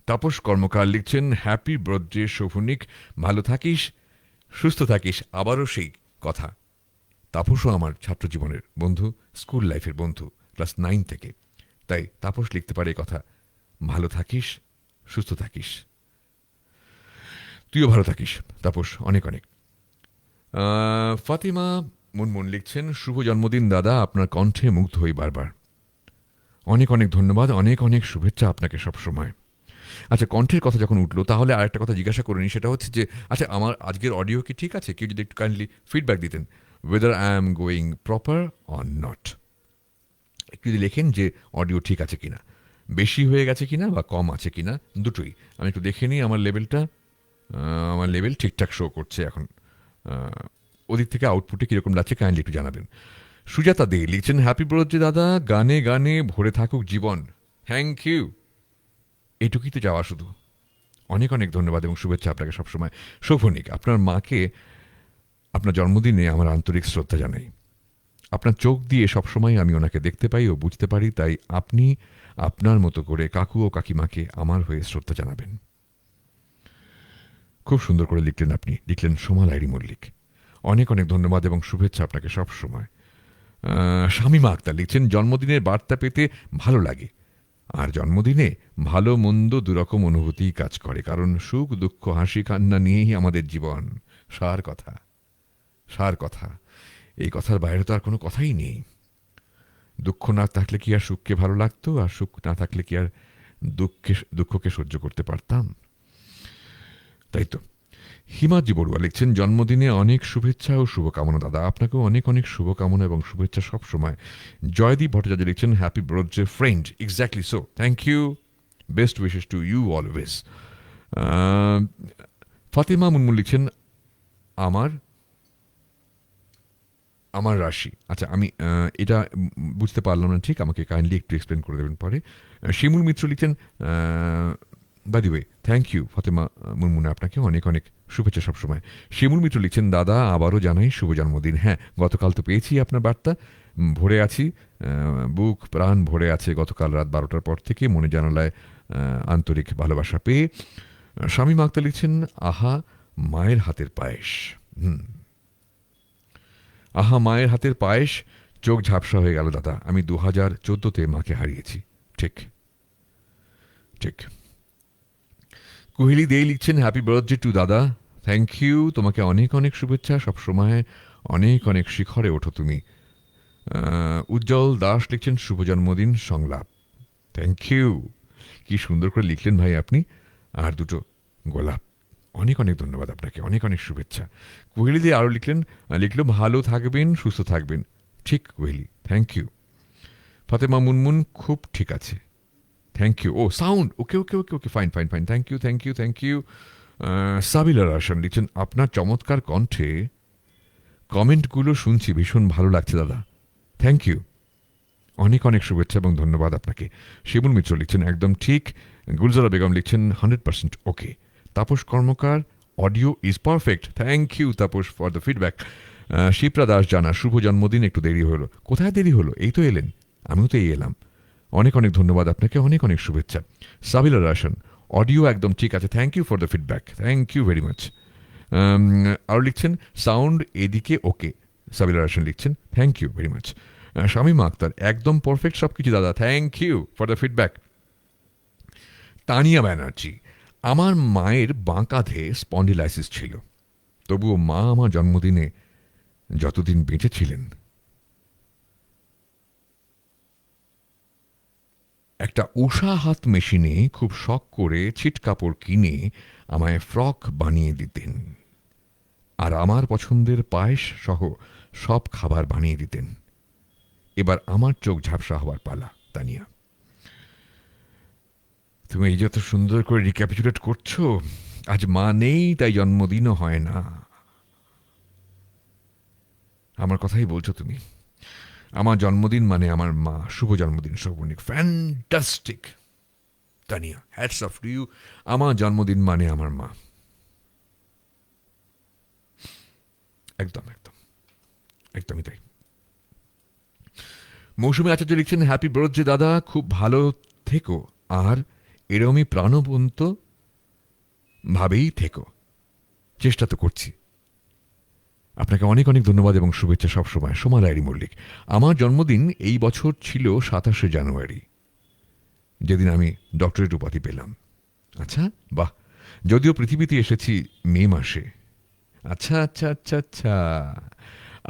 Tapas Karmakar লিখছেন, happy birthday Shovonik, ভালো থাকিস, সুস্থ থাকিস। আবারও সেই কথা, তাপসও আমার ছাত্র জীবনের বন্ধু, স্কুল লাইফের বন্ধু, ক্লাস 9 থেকে। তাই তাপস লিখতে পারে কথা, ভালো থাকিস, সুস্থ থাকিস। তুইও ভালো থাকিস তাপস, অনেক অনেক। ফাতিমা মুনমুন লিখছেন, শুভ জন্মদিন দাদা, আপনার কণ্ঠে মুগ্ধ হই বারবার। অনেক অনেক ধন্যবাদ, অনেক অনেক শুভেচ্ছা আপনাকে সবসময়। আচ্ছা, কণ্ঠের কথা যখন উঠলো তাহলে আরেকটা কথা জিজ্ঞাসা করে নিই, সেটা হচ্ছে যে আচ্ছা, আমার আজকের অডিও কি ঠিক আছে? কেউ যদি একটু কাইন্ডলি ফিডব্যাক দিতেন, weather I am going proper or not. একটু যদি লেখেন যে অডিও ঠিক আছে কিনা, বেশি হয়ে গেছে কিনা বা কম আছে কিনা, দুটোই। আমি একটু দেখে নিই আমার লেভেলটা। আমার লেভেল ঠিকঠাক শো করছে এখন। ওদিক থেকে আউটপুটে কীরকম লাগছে কাইন্ডলি একটু জানাবেন। সুজাতা দে লিখছেন, হ্যাপি বার্থডে দাদা, গানে গানে ভরে থাকুক জীবন। Thank you. এটুকুই তো যাওয়া শুধু। অনেক অনেক ধন্যবাদ এবং শুভেচ্ছা আপনাকে সবসময়। শোভনিক, আপনার মাকে আপনার জন্মদিনে আমার আন্তরিক শ্রদ্ধা জানাই। আপনার চোখ দিয়ে সবসময় আমি ওনাকে দেখতে পাই ও বুঝতে পারি, তাই আপনি আপনার মতো করে কাকু ও কাকিমাকে আমার হয়ে শ্রদ্ধা জানাবেন। খুব সুন্দর করে লিখলেন আপনি, লিখলেন সোমা লাইরি মল্লিক। অনেক অনেক ধন্যবাদ এবং শুভেচ্ছা আপনাকে সবসময়। শামীমা আক্তার লিখছেন, জন্মদিনের বার্তা পেতে ভালো লাগে। আর জন্মদিনে ভালো মন্দ দুরকম অনুভূতিই কাজ করে, কারণ সুখ দুঃখ হাসি কান্না নিয়েই আমাদের জীবন। সার কথা, সার কথা। এই কথার বাইরে তো আর কোনো কথাই নেই। দুঃখ না থাকলে কি আর সুখকে ভালো লাগতো? আর সুখ না থাকলে কি আর দুঃখকে সহ্য করতে পারতাম? তাই তো। হিমাদ্রি বড়ুয়া লিখছেন, জন্মদিনে অনেক শুভেচ্ছা ও শুভকামনা দাদা। আপনাকেও অনেক অনেক শুভকামনা এবং শুভেচ্ছা সবসময়। জয়দীপ ভট্টাচার্য লিখছেন, happy birthday friend. Exactly so, thank you, best wishes to you always. Fatima Munmun লিখছেন, আমার আমার রাশি। আচ্ছা, আমি এটা বুঝতে পারলাম না ঠিক, আমাকে কাইন্ডলি একটু এক্সপ্লেন করে দেবেন পরে। শিমুল মিত্র লিখছেন, by the way thank you Fatema Munmun, আপনাকে অনেক অনেক শুভেচ্ছা সবসময়। শিমুল মিত্র লিখছেন, দাদা আবারও জানাই শুভ জন্মদিন। হ্যাঁ, গতকাল তো পেয়েছি আপনার বার্তা, ভরে আছি, বুক প্রাণ ভরে আছে গতকাল রাত 12টার পর থেকে মনে জানালায় আন্তরিক ভালোবাসা পেয়ে। শামীম আক্তার লিখছেন, আহা মায়ের হাতের পায়েস। আহা মায়ের হাতের পায়েস, চোখ ঝাপসা হয়ে গেল দাদা। আমি 2014-তে মাকে হারিয়েছি। ঠিক ঠিক। কোহেলি দে লিখছেন, হ্যাপি বার্থডে টু দাদা। থ্যাংক ইউ, তোমাকে অনেক অনেক শুভেচ্ছা, সবসময় অনেক অনেক শিখরে ওঠো তুমি। উজ্জ্বল দাস লিখছেন, শুভ জন্মদিন সংলাপ। থ্যাংক ইউ, কি সুন্দর করে লিখলেন ভাই আপনি। আর দুটো গোলাপ। অনেক অনেক ধন্যবাদ আপনাকে, অনেক অনেক শুভেচ্ছা। কোহেলি দিয়ে আরও লিখলো ভালো থাকবেন, সুস্থ থাকবেন। ঠিক কোহেলি, থ্যাংক ইউ। ফাতেমা মুনমুন, খুব ঠিক আছে, thank you. Oh sound, okay okay okay okay, fine fine fine, thank you thank you thank you. Sabila ration লিখছেন, আপনার চমৎকার কণ্ঠে কমেন্টগুলো শুনছি, ভীষণ ভালো লাগছে দাদা। থ্যাংক ইউ, অনেক অনেক শুভেচ্ছা এবং ধন্যবাদ আপনাকে। শিবুল মিত্র লিখছেন, একদম ঠিক। গুলজারা বেগম লিখছেন, 100% okay. Tapas Karmakar, audio is perfect. Thank you Tapas for the feedback. Shipra Das Jana, শুভ জন্মদিন, একটু দেরি হলো। কোথায় দেরি হলো? এই তো এলেন, আমিও তো এই এলাম। অনেক অনেক ধন্যবাদ আপনাকে, অনেক অনেক শুভেচ্ছা। সাবিলা রাশন, অডিও একদম ঠিক আছে, thank you for the feedback, thank you very much. আরও লিখছেন, সাউন্ড এদিকে ওকে। সাবিলা রাশন লিখছেন, thank you very much. Shamima Akhtar, একদম পারফেক্ট সব কিছু দাদা, thank you for the feedback. Tania Banerjee, আমার মায়ের বাঁ কাঁধে স্পন্ডিলাইসিস ছিল, তবুও মা আমার জন্মদিনে যতদিন বেঁচে ছিলেন একটা উষা হাত মেশিনে খুব শখ করে ছিট কাপড় কিনে আমায় ফ্রক বানিয়ে দিতেন, আর আমার পছন্দের পায়েস সহ সব খাবার বানিয়ে দিতেন। এবার আমার চোখ ঝাপসা হওয়ার পালা। তানিয়া, তুমি এই যত সুন্দর করে রিক্যাপিচুলেট করছো, আজ মা নেই তাই জন্মদিনও হয় না, আমার কথাই বলছো তুমি। আমার জন্মদিন মানে আমার মা। শুভ জন্মদিন Shovonik, fantastic. Tania, hats off to you. আমার জন্মদিন মানে আমার মা। একদম একদম, একদমই তাই। মৌসুমী আচার্য লিখছেন, হ্যাপি বার্থডে দাদা, খুব ভালো থেকো, আর এরমই প্রাণবন্ত ভাবেই থেকো। চেষ্টা তো করছি। আপনাকে অনেক অনেক ধন্যবাদ এবং শুভেচ্ছা সবসময়। সোমা লাইরি মল্লিক, আমার জন্মদিন এই বছর ছিল 27শে জানুয়ারি, যেদিন আমি ডক্টরেট উপাধি পেলাম। আচ্ছা, বাহ। যদিও পৃথিবীতে এসেছি মে মাসে, আচ্ছা আচ্ছা আচ্ছা আচ্ছা,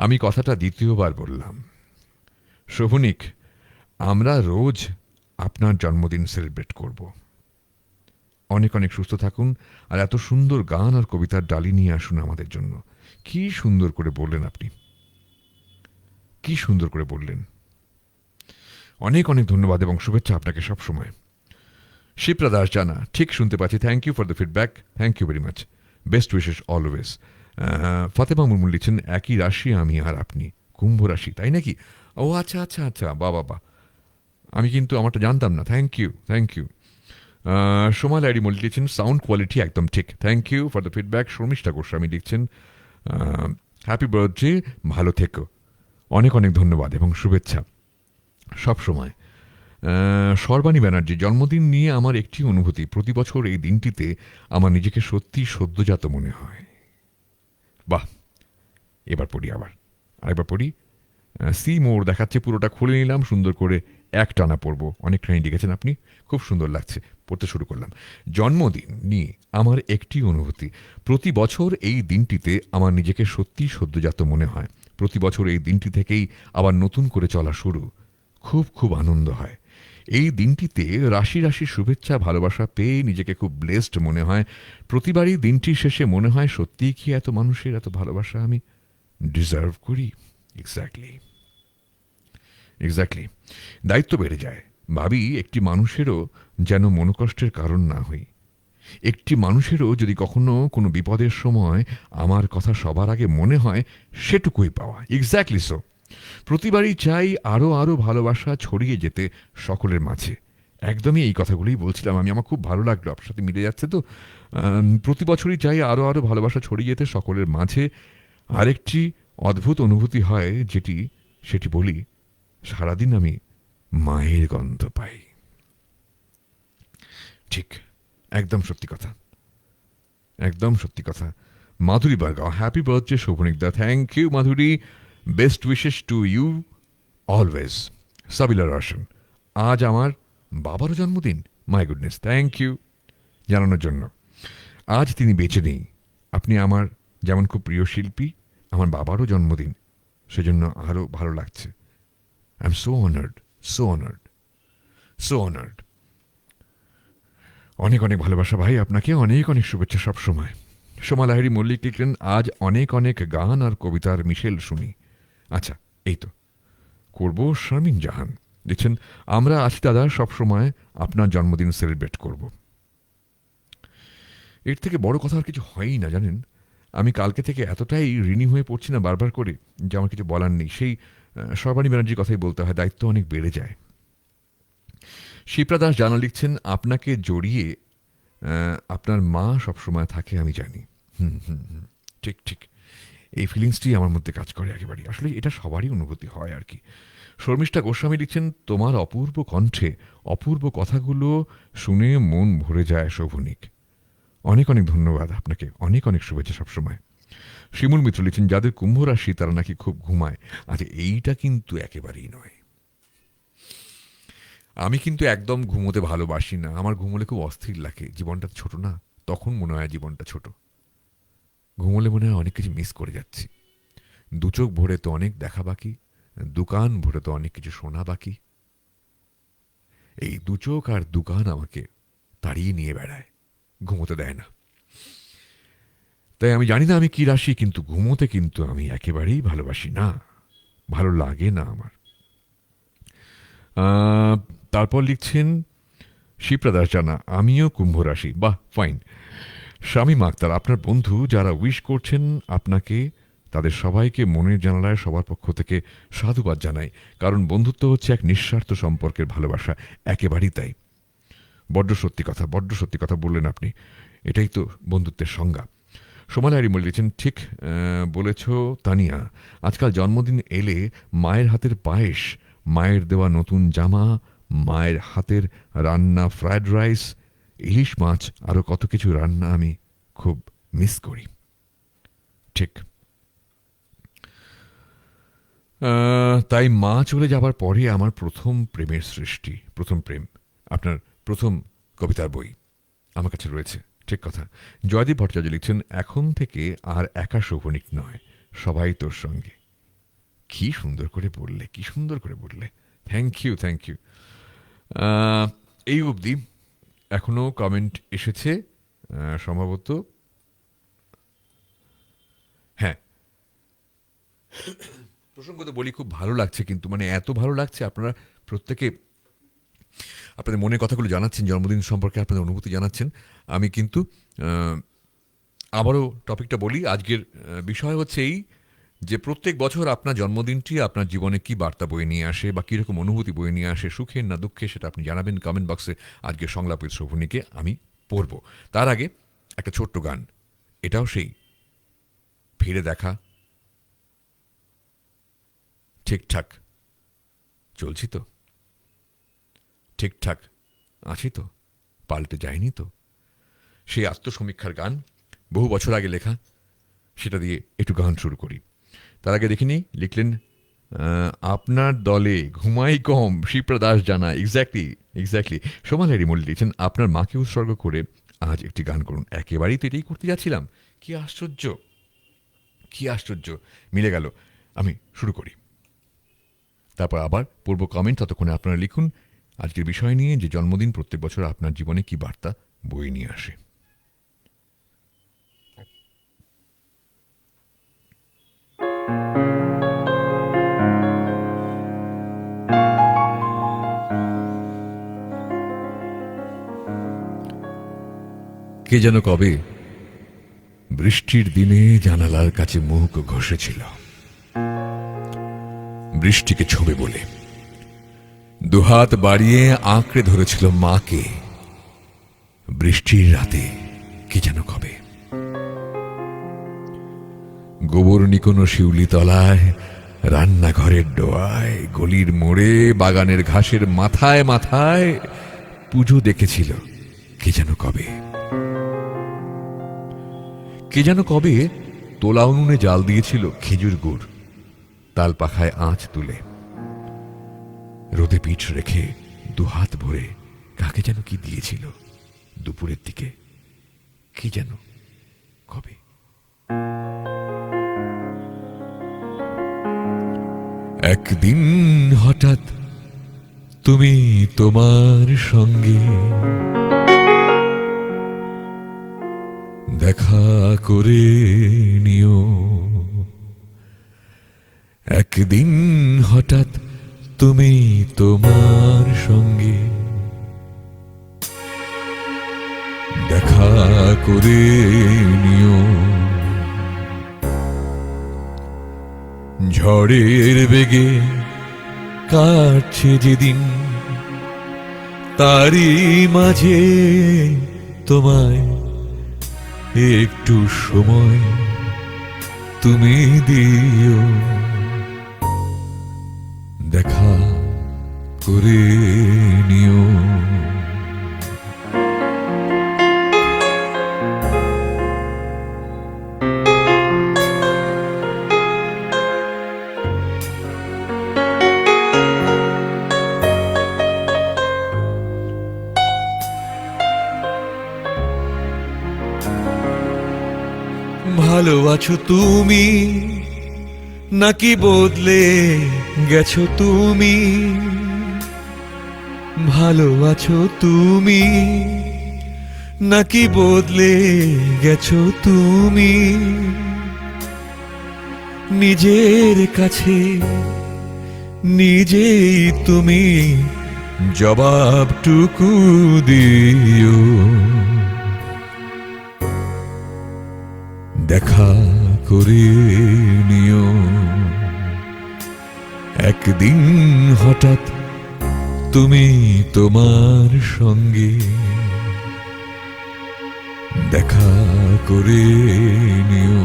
আমি কথাটা দ্বিতীয়বার বললাম। শোভনিক, আমরা রোজ আপনার জন্মদিন সেলিব্রেট করব। অনেক অনেক সুস্থ থাকুন, আর এত সুন্দর গান আর কবিতার ডালি নিয়ে আসুন আমাদের জন্য। কি সুন্দর করে বললেন আপনি, কি সুন্দর করে বললেন। অনেক অনেক ধন্যবাদ এবং শুভেচ্ছা আপনাকে সবসময়। শিপ্রা দাস জানা, ঠিক শুনতে পাচ্ছি। Thank you for the feedback, thank you very much. Best wishes always. Fatema Murmu লিখছেন, একই রাশি আমি আর আপনি, কুম্ভ রাশি, তাই নাকি? ও আচ্ছা আচ্ছা আচ্ছা, বা বাবা, আমি কিন্তু আমারটা জানতাম না। Thank you, thank you. Soma Lairi Mallick লিখছেন, সাউন্ড কোয়ালিটি একদম ঠিক। Thank you for the feedback. Sharmistha Goswami লিখছেন, হ্যাপি বার্থডে, ভালো থেকো। অনেক অনেক ধন্যবাদ এবং শুভেচ্ছা সব সময়। সর্বাণী ব্যানার্জি, জন্মদিন নিয়ে আমার একটি অনুভূতি, প্রতি বছর এই দিনটিতে আমার নিজেকে সত্যি সদ্যজাত মনে হয়। বাহ, এবার পড়ি, আরেকবার পড়ি। সি মোর দেখাচ্ছে, পুরোটা খুলে নিলাম, সুন্দর করে এক টানা পড়বো। অনেকখানি লিখেছেন আপনি, খুব সুন্দর লাগছে। পড়তে শুরু করলাম। জন্মদিন নিয়ে আমার একটি অনুভূতি, প্রতি বছর এই দিনটিতে আমার নিজেকে সত্যি সদ্যজাত মনে হয়। প্রতি বছর এই দিনটি থেকেই আবার নতুন করে চলা শুরু। খুব খুব আনন্দ হয় এই দিনটিতে। রাশি রাশি শুভেচ্ছা ভালোবাসা পেয়ে নিজেকে খুব ব্লেসড মনে হয়। প্রতিবারই দিনটির শেষে মনে হয়, সত্যিই কি এত মানুষের এত ভালোবাসা আমি ডিজার্ভ করি? Exactly, exactly. দায়িত্ব বেড়ে যায়। ভাবি, একটি মানুষেরও যেন মনোকষ্টের কারণ না হই। একটি মানুষেরও যদি কখনো কোনো বিপদের সময় আমার কথা সবার আগে মনে হয়, সেটুকুই পাওয়া। Exactly so. প্রতিবারই চাই আরো আরো ভালোবাসা ছড়িয়ে যেতে সকলের মাঝে। একদমই এই কথাগুলোই বলছিলাম আমি। আমার খুব ভালো লাগলো, আপনার সাথে মিলে যাচ্ছে তো। প্রতি বছরই চাই আরো আরো ভালোবাসা ছড়িয়ে যেতে সকলের মাঝে। আরেকটি অদ্ভুত অনুভূতি হয়, সেটি বলি, সারাদিন আমি মায়ের গন্ধ পাই। ঠিক, একদম সত্যি কথা, একদম সত্যি কথা। Madhuri Bargao, happy birthday Shovonik da. Thank you Madhuri, best wishes to you always. Sabila Roshan, আজ আমার বাবারও জন্মদিন। মাই গুডনেস, থ্যাংক ইউ জানানোর জন্য। আজ তিনি বেঁচে নেই। আপনি আমার যেমন খুব প্রিয় শিল্পী, আমার বাবারও জন্মদিন, সেজন্য আরও ভালো লাগছে। I am so honoured, so honoured, so honoured. অনেক অনেক ভালোবাসা ভাই আপনাকে, অনেক অনেক শুভেচ্ছা সবসময়। সোমা লাহিড়ী মল্লিক লিখলেন, আজ অনেক অনেক গান আর কবিতার মিশেল শুনি। আচ্ছা, এই তো করব। শারমিন জাহান লিখছেন, আমরা আছি দাদা, সবসময় আপনার জন্মদিন সেলিব্রেট করব। এর থেকে বড় কথা আর কিছু হয়ই না, জানেন। আমি কালকে থেকে এতটাই ঋণী হয়ে পড়ছি না বারবার করে, যে আমার কিছু বলার নেই। সেই সর্বাণী ব্যানার্জির কথাই বলতে হয়, দায়িত্ব অনেক বেড়ে যায়। শিপ্রা দাস জানা লিখছেন, আপনাকে জড়িয়ে আপনার মা সবসময় থাকে আমি জানি। হুম হুম হুম, ঠিক ঠিক। এই ফিলিংসটি আমার মধ্যে কাজ করে একেবারেই। আসলে এটা সবারই অনুভূতি হয় আর কি। শর্মিষ্ঠা গোস্বামী লিখছেন, তোমার অপূর্ব কণ্ঠে অপূর্ব কথাগুলো শুনে মন ভরে যায় শোভনিক। অনেক অনেক ধন্যবাদ আপনাকে, অনেক অনেক শুভেচ্ছা সবসময়। শিমুল মিত্র লিখছেন, যাদের কুম্ভ রাশি তারা নাকি খুব ঘুমায়। আচ্ছা, এইটা কিন্তু একেবারেই নয়। আমি কিন্তু একদম ঘুমোতে ভালোবাসি না। আমার ঘুমোলে খুব অস্থির লাগে। জীবনটা ছোট না, তখন মনে হয় জীবনটা ছোট। ঘুমোলে মনে হয় অনেক কিছু মিস করে যাচ্ছি। দু চোখ ভরে তো অনেক দেখা বাকি, দুকান ভরে তো অনেক কিছু শোনা বাকি। এই দু চোখ আর দুকান আমাকে তাড়িয়ে নিয়ে বেড়ায়, ঘুমোতে দেয় না। তাই আমি জানি না আমি কি রাশি, কিন্তু ঘুমোতে কিন্তু আমি একেবারেই ভালোবাসি না, ভালো লাগে না আমার। তারপর লিখছেন শিপ্রা দাস জানা, আমিও কুম্ভ রাশি। বাহ, ফাইন। শামীম আক্তার, আপনার বন্ধু যারা উইশ করছেন আপনাকে, তাদের সবাইকে মনের জানালায় সবার পক্ষ থেকে সাধুবাদ জানাই। কারণ বন্ধুত্ব হচ্ছে এক নিঃস্বার্থ সম্পর্কের ভালোবাসা। একেবারেই তাই। বড্ড সত্যি কথা, বড্ড সত্যি কথা বললেন আপনি। এটাই তো বন্ধুত্বের সংজ্ঞা। সোমালারি বলেছেন, ঠিক বলেছ তানিয়া। আজকাল জন্মদিন এলে মায়ের হাতের পায়েস, মায়ের দেওয়া নতুন জামা, মায়ের হাতের রান্না ফ্রায়েড রাইস, ইলিশ মাছ, আরো কত কিছু রান্না আমি খুব মিস করি। ঠিক। তাই মা চলে যাবার পরে আমার প্রথম প্রেমের সৃষ্টি, প্রথম প্রেম, আপনার প্রথম কবিতার বই আমার কাছে রয়েছে। ঠিক কথা। জয়দীপ ভট্টাচার্য লিখছেন, এখন থেকে আর একা শোভনিক নয়, সবাই তোর সঙ্গে। কি সুন্দর করে বললে, কি সুন্দর করে বললে। Thank you, thank you. এই অবধি এখনো কমেন্ট এসেছে সম্ভবত, হ্যাঁ, প্রসঙ্গত বলি, খুব ভালো লাগছে, কিন্তু মানে এত ভালো লাগছে, আপনারা প্রত্যেকে আপনাদের মনের কথাগুলো জানাচ্ছেন, জন্মদিন সম্পর্কে আপনাদের অনুভূতি জানাচ্ছেন। আমি কিন্তু আবারও টপিকটা বলি। আজকের বিষয় হচ্ছে এই যে প্রত্যেক বছর আপনার জন্মদিনটি আপনার জীবনে কি বার্তা বয়ে নিয়ে আসে বা কীরকম অনুভূতি বয়ে নিয়ে আসে, সুখের না দুঃখে, সেটা আপনি জানাবেন কমেন্ট বক্সে। আজকের সংলাপ উইথ শোভনীকে আমি পড়ব। তার আগে একটা ছোট্ট গান, এটাও সেই ফিরে দেখা। ঠিকঠাক চলছি তো, ঠিকঠাক আছি তো, পাল্টে যায়নি তো, সেই আত্মসমীক্ষার গান, বহু বছর আগে লেখা, সেটা দিয়ে একটু গান শুরু করি। তার আগে দেখিনি লিখলেন, আপনার দলে ঘুমাই কম, Shipra Das Jana. Exactly, exactly. Soma lady Mallick লিখছেন, আপনার মাকে উৎসর্গ করে আজ একটি গান করুন। একেবারেই তো এটাই করতে যাচ্ছিলাম। কি আশ্চর্য, কি আশ্চর্য, মিলে গেল। আমি শুরু করি, তারপর আবার পূর্ব কমেন্ট। ততক্ষণে আপনারা লিখুন আজকের বিষয় নিয়ে, যে জন্মদিন প্রত্যেক বছর আপনার জীবনে কি বার্তা বয়ে নিয়ে আসে। কে যেন কবে বৃষ্টির দিনে জানালার কাছে মুখ ঘষেছিল, বৃষ্টিকে ছোবে বলে দুহাত বাড়িয়ে আঁকড়ে ধরেছিল মাকে। বৃষ্টির রাতে কে যেন কবে গোবর নিকোনো শিউলি তলায়, রান্নাঘরের ডোয়ায়, গলির মোড়ে, বাগানের ঘাসের মাথায় মাথায় পুজো দেখেছিল। কে যেন কবে, কে যেন কবে তোলা উনুনে জাল দিয়েছিল খেজুর গুড়, তাল পাখায় আঁচ তুলে, রোদে পিঠ রেখে দুহাত ভরে কাকে যেন কি দিয়েছিল দুপুরের দিকে। কি যেন কবে। একদিন হঠাৎ তুমি তোমার সঙ্গে দেখা করে নিও। একদিন হঠাৎ তুমি তোমার সঙ্গে দেখা করে নিও। ঝড়ের বেগে কাটছে যেদিন, তারই মাঝে তোমায় একটু সময় তুমি দিও। দেখা করে নিও। ভালো আছো তুমি নাকি বদলে গেছো তুমি? ভালো আছো তুমি নাকি বদলে গেছো তুমি? নিজের কাছে নিজেই তুমি জবাবটুকু দিও। দেখা করে নিও। একদিন হঠাৎ তুমি তোমার সঙ্গে দেখা করে নিও।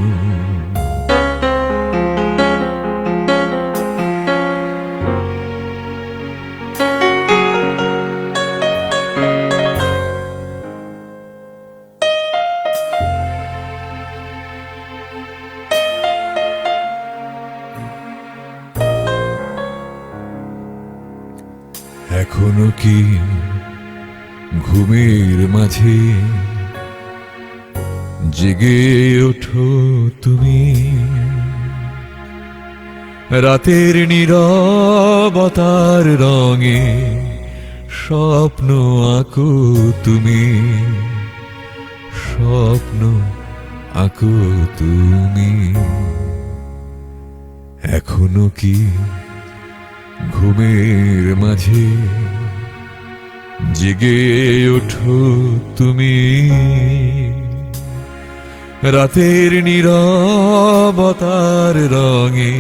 এখনো কি ঘুমের মাঝে জেগে ওঠো তুমি, রাতের নীরবতার রঙে স্বপ্ন আঁকো তুমি, স্বপ্ন আঁকো তুমি। এখনো কি ঘুমের মাঝে জেগে ওঠো তুমি, রাতের নীরবতার রঙে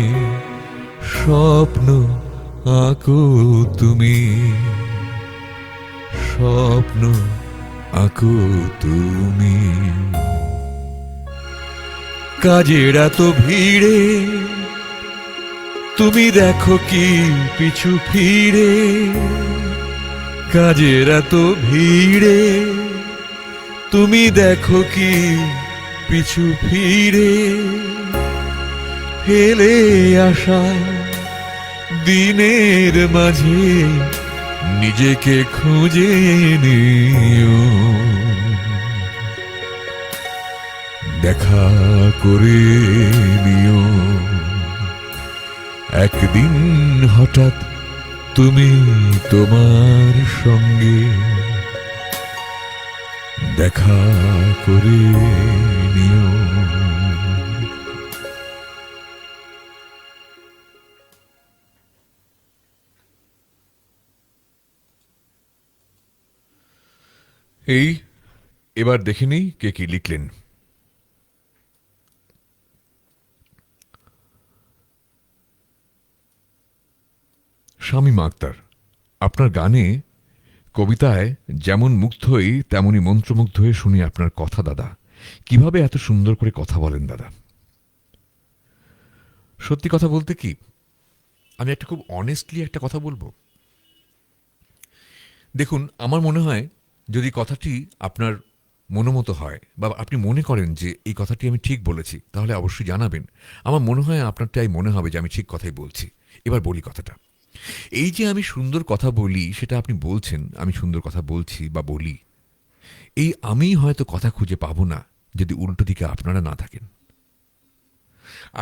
স্বপ্ন আঁকো তুমি, স্বপ্ন আঁকো তুমি। কাজের এত ভিড়ে তুমি দেখো কি পিছু ফিরে, কাজের এত ভিড়ে তুমি দেখো কি পিছু ফিরে, ফেলে আসা দিনের মাঝে নিজেকে খুঁজে নিও, দেখা করে নিও। একদিন হঠাৎ তুমি তোমার সঙ্গে দেখা করে নিও। এই এবার দেখে নিই কে কি লিখলেন। শামীম আক্তার, আপনার গানে কবিতায় যেমন মুগ্ধ হই তেমনি মন্ত্রমুগ্ধ হয়ে শুনি আপনার কথা দাদা। কিভাবে এত সুন্দর করে কথা বলেন দাদা? সত্যি কথা বলতে কি, আমি একটা খুব অনেস্টলি একটা কথা বলবো। দেখুন, আমার মনে হয় যদি কথাটি আপনার মনোমতো হয় বা আপনি মনে করেন যে এই কথাটি আমি ঠিক বলেছি, তাহলে অবশ্যই জানাবেন। আমার মনে হয় আপনারটাই মনে হবে যে আমি ঠিক কথাই বলছি। এবার বলি কথাটা। এই যে আমি সুন্দর কথা বলি, সেটা আপনি বলছেন আমি সুন্দর কথা বলছি বা বলি, এই আমি হয়তো কথা খুঁজে পাবো না যদি উল্টো দিকে আপনারা না থাকেন।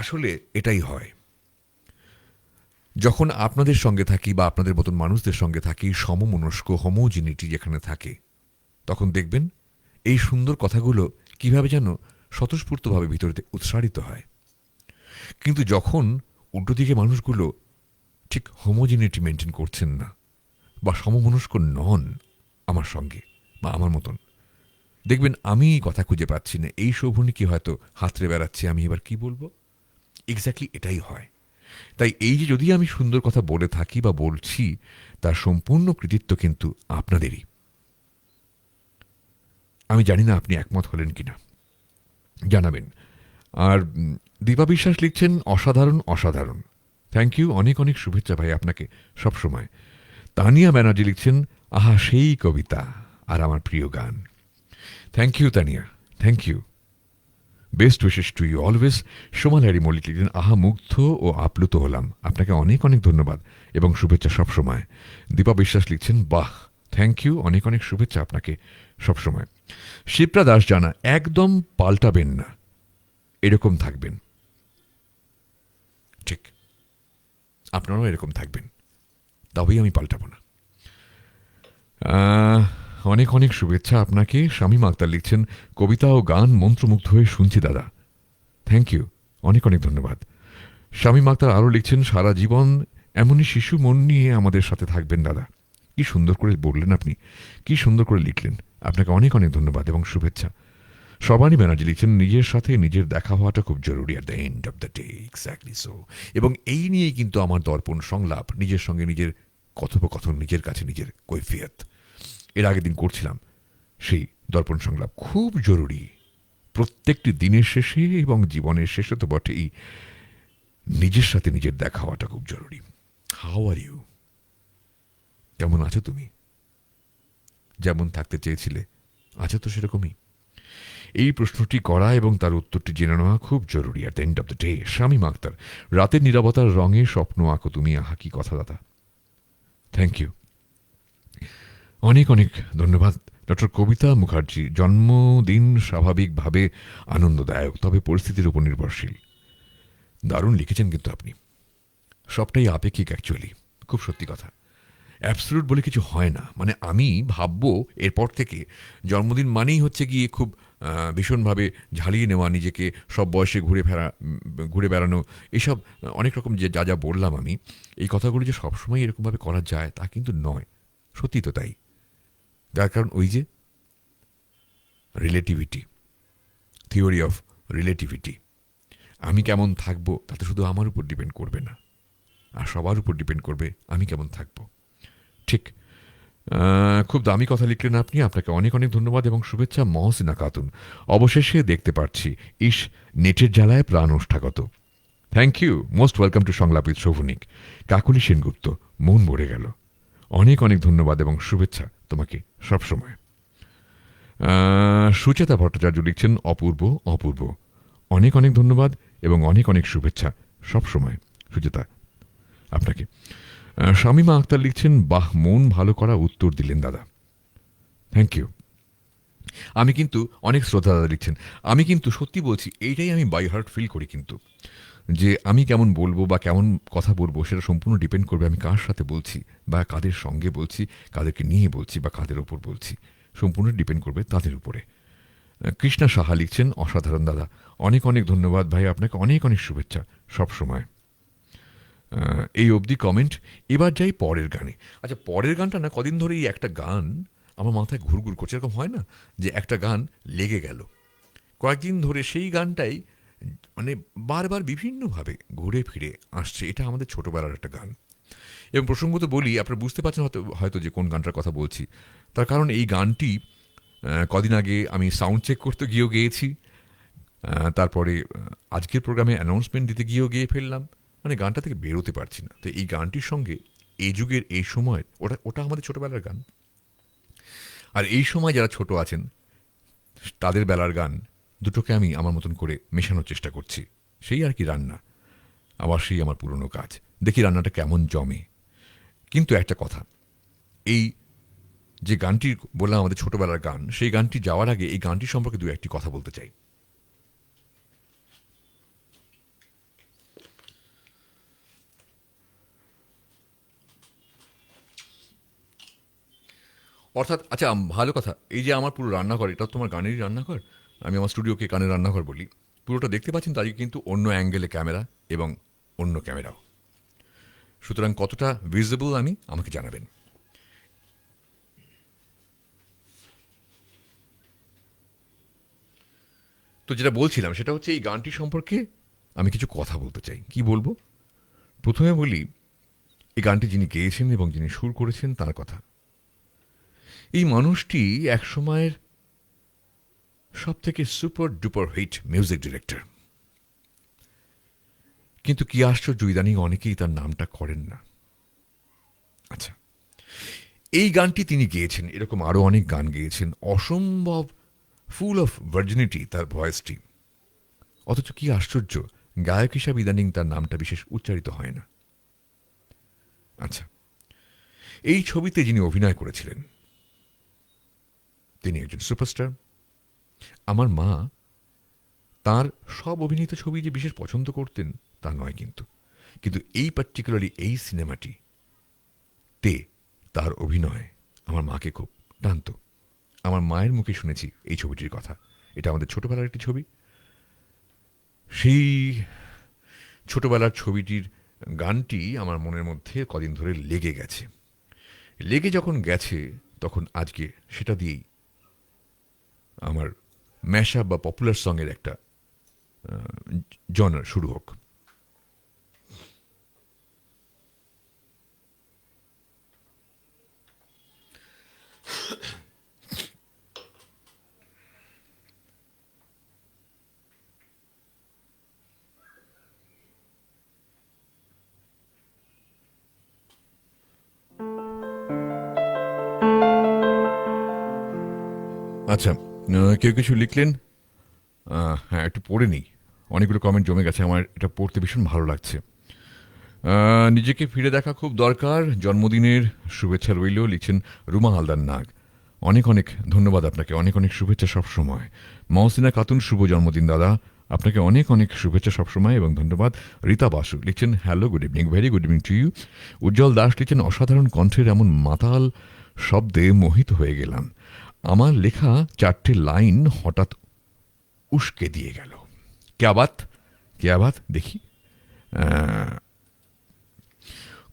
আসলে এটাই হয়, যখন আপনাদের সঙ্গে থাকি বা আপনাদের মতন মানুষদের সঙ্গে থাকি, সমমনস্ক হোমোজিনিটি যেখানে থাকে, তখন দেখবেন এই সুন্দর কথাগুলো কিভাবে যেন স্বতঃস্ফূর্তভাবে ভিতরে উৎসারিত হয়। কিন্তু যখন উল্টো দিকে মানুষগুলো ঠিক হোমোজিনিটি মেনটেন করছেন না বা সমমনস্ক নন আমার সঙ্গে বা আমার মতন, দেখবেন আমি কথা খুঁজে পাচ্ছি না, এই শোভনীকে হয়তো হাতড়ে বেড়াচ্ছি, আমি এবার কি বলবো। এক্স্যাক্টলি এটাই হয়। তাই এই যে যদি আমি সুন্দর কথা বলে থাকি বা বলছি, তার সম্পূর্ণ কৃতিত্ব কিন্তু আপনাদেরই। আমি জানি না আপনি একমত হলেন কিনা, জানাবেন। আর দীপা বিশ্বাস লিখছেন অসাধারণ অসাধারণ। থ্যাংক ইউ, অনেক অনেক শুভেচ্ছা ভাই আপনাকে সবসময়। তানিয়া ব্যানার্জি লিখছেন আহা সেই কবিতা আর আমার প্রিয় গান। Thank you Tania, thank you. Best wishes to you always. সোমাল হ্যারি মল্লিক লিখলেন আহা মুগ্ধ ও আপ্লুত হলাম। আপনাকে অনেক অনেক ধন্যবাদ এবং শুভেচ্ছা সবসময়। দীপা বিশ্বাস লিখছেন বাহ, থ্যাংক ইউ, অনেক অনেক শুভেচ্ছা আপনাকে সবসময়। শিপ্রা দাস জানা একদম পাল্টাবেন না, এরকম থাকবেন। ঠিক, আপনারাও এরকম থাকবেন, তবেই আমি পাল্টাবো না। অনেক অনেক শুভেচ্ছা আপনাকে। শামীম আক্তার লিখছেন কবিতা ও গান মন্ত্রমুগ্ধ হয়ে শুনছি দাদা। থ্যাংক ইউ, অনেক অনেক ধন্যবাদ। শামীম আক্তার আরও লিখছেন সারা জীবন এমনই শিশু মন নিয়ে আমাদের সাথে থাকবেন দাদা। কি সুন্দর করে বললেন আপনি, কি সুন্দর করে লিখলেন। আপনাকে অনেক অনেক ধন্যবাদ এবং শুভেচ্ছা। সবারই ব্যানার্জি লিখছেন নিজের সাথে নিজের দেখা হওয়াটা খুব জরুরি at the end of the day. Exactly so. এবং এই নিয়েই কিন্তু আমার দর্পণ সংলাপ, নিজের সঙ্গে নিজের কথোপকথন, নিজের কাছে নিজের কৈফিয়ত, এর আগের দিন করছিলাম। সেই দর্পণ সংলাপ খুব জরুরি প্রত্যেকটি দিনের শেষে এবং জীবনের শেষে তো বটেই। নিজের সাথে নিজের দেখা হওয়াটা খুব জরুরি। How are you? কেমন আছো তুমি? যেমন থাকতে চেয়েছিলে আছো তো সেরকমই? এই প্রশ্নটি করা এবং তার উত্তরটি জেনে নেওয়া খুব জরুরি at the end of the day. Shamim Akhtar, রাতের নীরবতার রঙে স্বপ্ন আঁকো তুমি, আহা কি কথা দাদা। থ্যাংক ইউ, অনেক অনেক ধন্যবাদ ডক্টর কবিতা মুখার্জি, জন্মদিন স্বাভাবিকভাবে আনন্দদায়ক, তবে পরিস্থিতির উপর নির্ভরশীল। দারুণ লিখেছেন কিন্তু আপনি। সবটাই আপেক্ষিক অ্যাকচুয়ালি, খুব সত্যি কথা। অ্যাবসলিউট বলে কিছু হয় না। মানে আমি ভাববো এরপর থেকে জন্মদিন মানেই হচ্ছে গিয়ে খুব ভীষণভাবে ঝালিয়ে নেওয়া নিজেকে, সব বয়সে ঘুরে বেড়ানো, এসব অনেক রকম যে যা যা বললাম আমি, এই কথাগুলো যে সবসময় এরকমভাবে করা যায় তা কিন্তু নয়। সত্যি তো তাই। তার কারণ ওই যে রিলেটিভিটি, থিওরি অফ রিলেটিভিটি। আমি কেমন থাকবো তাতে শুধু আমার উপর ডিপেন্ড করবে না, আর সবার উপর ডিপেন্ড করবে আমি কেমন থাকবো। ঠিক। খুব দামি কথা লিখলেন আপনি, আপনাকে অনেক অনেক ধন্যবাদ এবং শুভেচ্ছা। মহসিনা খাতুন, অবশেষে দেখতে পাচ্ছি, ইস, নেটের জ্বালায় প্রাণ ওষ্ঠাগত। Thank you, most welcome to Sanglapita Shovonik. Kakuli Sengupta, মন ভরে গেল। অনেক অনেক ধন্যবাদ এবং শুভেচ্ছা তোমাকে সবসময়। সুচেতা ভট্টাচার্য লিখছেন, অপূর্ব অপূর্ব, অনেক অনেক ধন্যবাদ এবং অনেক অনেক শুভেচ্ছা সবসময় সুচেতা আপনাকে। শামিমা আক্তার লিখছেন, বাহ, মন ভালো করা উত্তর দিলেন দাদা, থ্যাংক ইউ। আমি কিন্তু অনেক শ্রদ্ধা দাদা লিখছেন, আমি কিন্তু সত্যি বলছি, এইটাই আমি বাই হার্ট ফিল করি কিন্তু, যে আমি কেমন বলবো বা কেমন কথা বলবো সেটা সম্পূর্ণ ডিপেন্ড করবে আমি কার সাথে বলছি বা কাদের সঙ্গে বলছি, কাদেরকে নিয়ে বলছি বা কাদের ওপর বলছি, সম্পূর্ণ ডিপেন্ড করবে তাদের উপরে। কৃষ্ণা সাহা লিখছেন, অসাধারণ দাদা, অনেক অনেক ধন্যবাদ ভাই, আপনাকে অনেক অনেক শুভেচ্ছা সব সময়। এই অবধি কমেন্ট। এবার যাই পরের গানে। আচ্ছা, পরের গানটা না, কদিন ধরে এই একটা গান আমার মাথায় ঘুরঘুর করছে। এরকম হয় না যে একটা গান লেগে গেল, কয়েকদিন ধরে সেই গানটাই মানে বারবার বিভিন্নভাবে ঘুরে ফিরে আসছে। এটা আমাদের ছোটবেলার একটা গান। এবং প্রসঙ্গত বলি, আপনারা বুঝতে পারছেন হয়তো হয়তো যে কোন গানটার কথা বলছি। তার কারণ এই গানটি কদিন আগে আমি সাউন্ড চেক করতে গিয়েও গেয়েছি, তারপরে আজকের প্রোগ্রামে অ্যানাউন্সমেন্ট দিতে গিয়েও গেয়ে ফেললাম। মানে গানটা থেকে বেরোতে পারছি না। তো এই গানটির সঙ্গে এই যুগের এই সময়, ওটা ওটা আমাদের ছোটবেলার গান, আর এই সময় যারা ছোট আছেন তাদের বেলার গান, দুটোকে আমি আমার মতন করে মেশানোর চেষ্টা করছি। সেই আর কি রান্না, আবার সেই আমার পুরনো কাজ, দেখি রান্নাটা কেমন জমে। কিন্তু একটা কথা, এই যে গানটি বললাম আমাদের ছোটবেলার গান, সেই গানটি যাওয়ার আগে এই গানটি সম্পর্কে দু একটি কথা বলতে চাই। অর্থাৎ আচ্ছা, ভালো কথা, এই যে আমার পুরো রান্নাঘর, এটা তোমার গানেরই রান্নাঘর, আমি আমার স্টুডিওকে গানের রান্নাঘর বলি, পুরোটা দেখতে পাচ্ছেন, তাই কিন্তু অন্য অ্যাঙ্গেলে ক্যামেরা এবং অন্য ক্যামেরাও। সুতরাং কতটা ভিজিবল আমি আমাকে জানাবেন। তো যেটা বলছিলাম সেটা হচ্ছে, এই গানটি সম্পর্কে আমি কিছু কথা বলতে চাই। কি বলবো? প্রথমে বলি, এই গানটি যিনি গেয়েছেন এবং যিনি সুর করেছেন তার কথা। এই মানুষটি এক সময়ের সব থেকে super duper hit music director. কিন্তু কি আশ্চর্য, ইদানিং অনেকেই তার নামটা করেন না। আচ্ছা, এই গানটি তিনি গেয়েছেন, এরকম আরো অনেক গান গেয়েছেন, অসম্ভব ফুল অফ ভার্জিনিটি তার ভয়েসটি। অথচ কি আশ্চর্য, গায়ক হিসাবে ইদানিং তার নামটা বিশেষ উচ্চারিত হয় না। আচ্ছা, এই ছবিতে যিনি অভিনয় করেছিলেন তিনি একজন সুপারস্টার। আমার মা তার সব অভিনীত ছবি যে বিশেষ পছন্দ করতেন তা নয়, কিন্তু কিন্তু এই পার্টিকুলারলি এই সিনেমাটি তে তার অভিনয় আমার মাকে খুব টানত। আমার মায়ের মুখে শুনেছি এই ছবিটির কথা। এটা আমাদের ছোটবেলার একটি ছবি। সেই ছোটবেলার ছবিটির গানটি আমার মনের মধ্যে কদিন ধরে লেগে গেছে। লেগে যখন গেছে তখন আজকে সেটা দিয়েই আমার ম্যাশআপ বা পপুলার সঙের একটা জনার শুরু হোক। আচ্ছা, কেউ কিছু লিখলেন, হ্যাঁ একটু পড়ে নিই। অনেকগুলো কমেন্ট জমে গেছে, আমার এটা পড়তে ভীষণ ভালো লাগছে। নিজেকে ফিরে দেখা খুব দরকার, জন্মদিনের শুভেচ্ছা রইল, লিখছেন রুমা হালদার নাগ। অনেক অনেক ধন্যবাদ আপনাকে, অনেক অনেক শুভেচ্ছা সবসময়। মহসিনা খাতুন, শুভ জন্মদিন দাদা, আপনাকে অনেক অনেক শুভেচ্ছা সবসময় এবং ধন্যবাদ। রীতা বাসু লিখছেন hello, good evening, very good evening to you. Ujjwal Das লিখছেন অসাধারণ কণ্ঠের এমন মাতাল শব্দে মোহিত হয়ে গেলাম। আমার লেখা 4টে লাইন হঠাৎ উস্কে দিয়ে গেল। ক্যা বাত দেখি।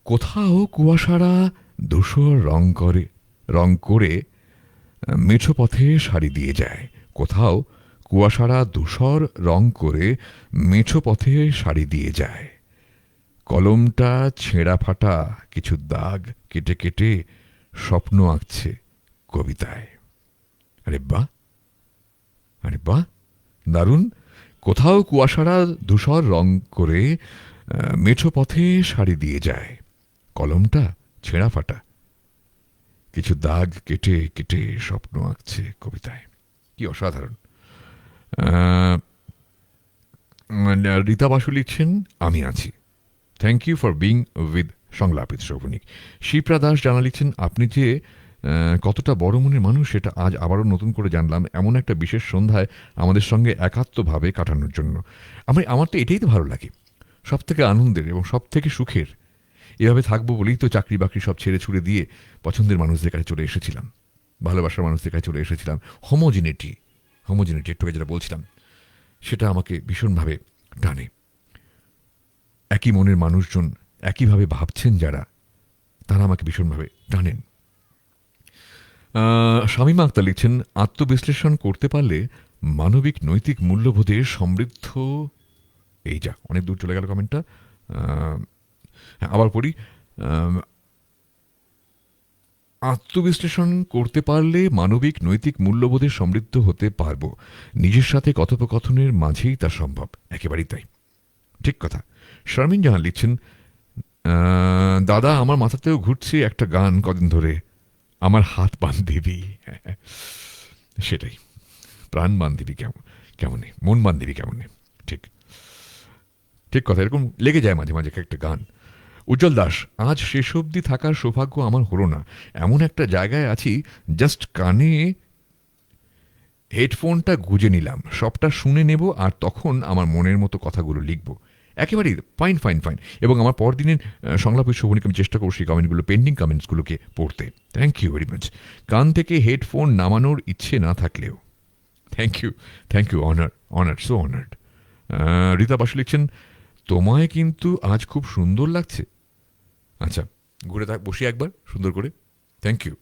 কোথাও কুয়াশারা ধূসর রং করে মেঠো পথে সারি দিয়ে যায়। কোথাও কুয়াশারা ধূসর রং করে মেঠো পথে সারি দিয়ে যায়। কলমটা ছেঁড়া ফাটা কিছু দাগ কেটে কেটে স্বপ্ন আঁকছে কবিতায়। আরে বাহ, আরে বাহ, দারুণ। কোথাও কুয়াশারা ধূসর রং করে মেঠো পথে সারি দিয়ে যায়। কলমটা ছেঁড়া ফাটা কিছু দাগ কেটে কেটে স্বপ্ন আঁকছে কবিতায়। কি অসাধারণ। রীতা বাসু লিখছেন আমি আছি, thank you for being with Sanglapita Shovonik. Shipra Das Jana লিখছেন আপনি যে কতটা বড় মনের মানুষ সেটা আজ আবারও নতুন করে জানলাম, এমন একটা বিশেষ সন্ধ্যায় আমাদের সঙ্গে একাত্মভাবে কাটানোর জন্য। আমার তো এটাই তো ভালো লাগে, সব থেকে আনন্দের এবং সব থেকে সুখের। এভাবে থাকবো বলেই তো চাকরি বাকরি সব ছেড়ে ছুড়ে দিয়ে পছন্দের মানুষদের কাছে চলে এসেছিলাম, ভালোবাসার মানুষদের কাছে চলে এসেছিলাম। হোমোজিনিটি একটু যেটা বলছিলাম, সেটা আমাকে ভীষণভাবে টানে। একই মনের মানুষজন, একইভাবে ভাবছেন যারা, তারা আমাকে ভীষণভাবে টানেন। শামীমা আক্তার লিখছেন আত্মবিশ্লেষণ করতে পারলে মানবিক নৈতিক মূল্যবোধে সমৃদ্ধ। এই যা অনেক দূর চলে গেল কমেন্টটা, আবার পড়ি। আত্মবিশ্লেষণ করতে পারলে মানবিক নৈতিক মূল্যবোধে সমৃদ্ধ হতে পারবো। নিজের সাথে কথোপকথনের মাঝেই তা সম্ভব। একেবারেই তাই, ঠিক কথা। শারমিন জাহান লিখছেন দাদা আমার মাথাতেও ঘুরছে একটা গান কদিন ধরে, আমার হাত বান্ধবী। সেটাই, প্রাণ বান্ধবী কেমনে, মন বান্ধবী কেমনে, ঠিক ঠিক কথা। এরকম লেগে যায় মাঝে মাঝে একটা গান। উজ্জ্বল দাস, আজ শেষ অবধি থাকার সৌভাগ্য আমার হলো না। এমন একটা জায়গায় আছি, জাস্ট কানে হেডফোনটা গুঁজে নিলাম, সবটা শুনে নেব আর তখন আমার মনের মতো কথাগুলো লিখব। একেবারেই ফাইন ফাইন ফাইন। এবং আমার পরদিনের সংলাপের শোভনিক আমি চেষ্টা করছি কমেন্টগুলো, পেন্ডিং কমেন্টসগুলোকে পড়তে। Thank you very much. কান থেকে হেডফোন নামানোর ইচ্ছে না থাকলেও thank you, honour, so honoured. Rita Basu লিখছেন তোমায় কিন্তু আজ খুব সুন্দর লাগছে। আচ্ছা, ঘুরে বসি একবার সুন্দর করে। Thank you.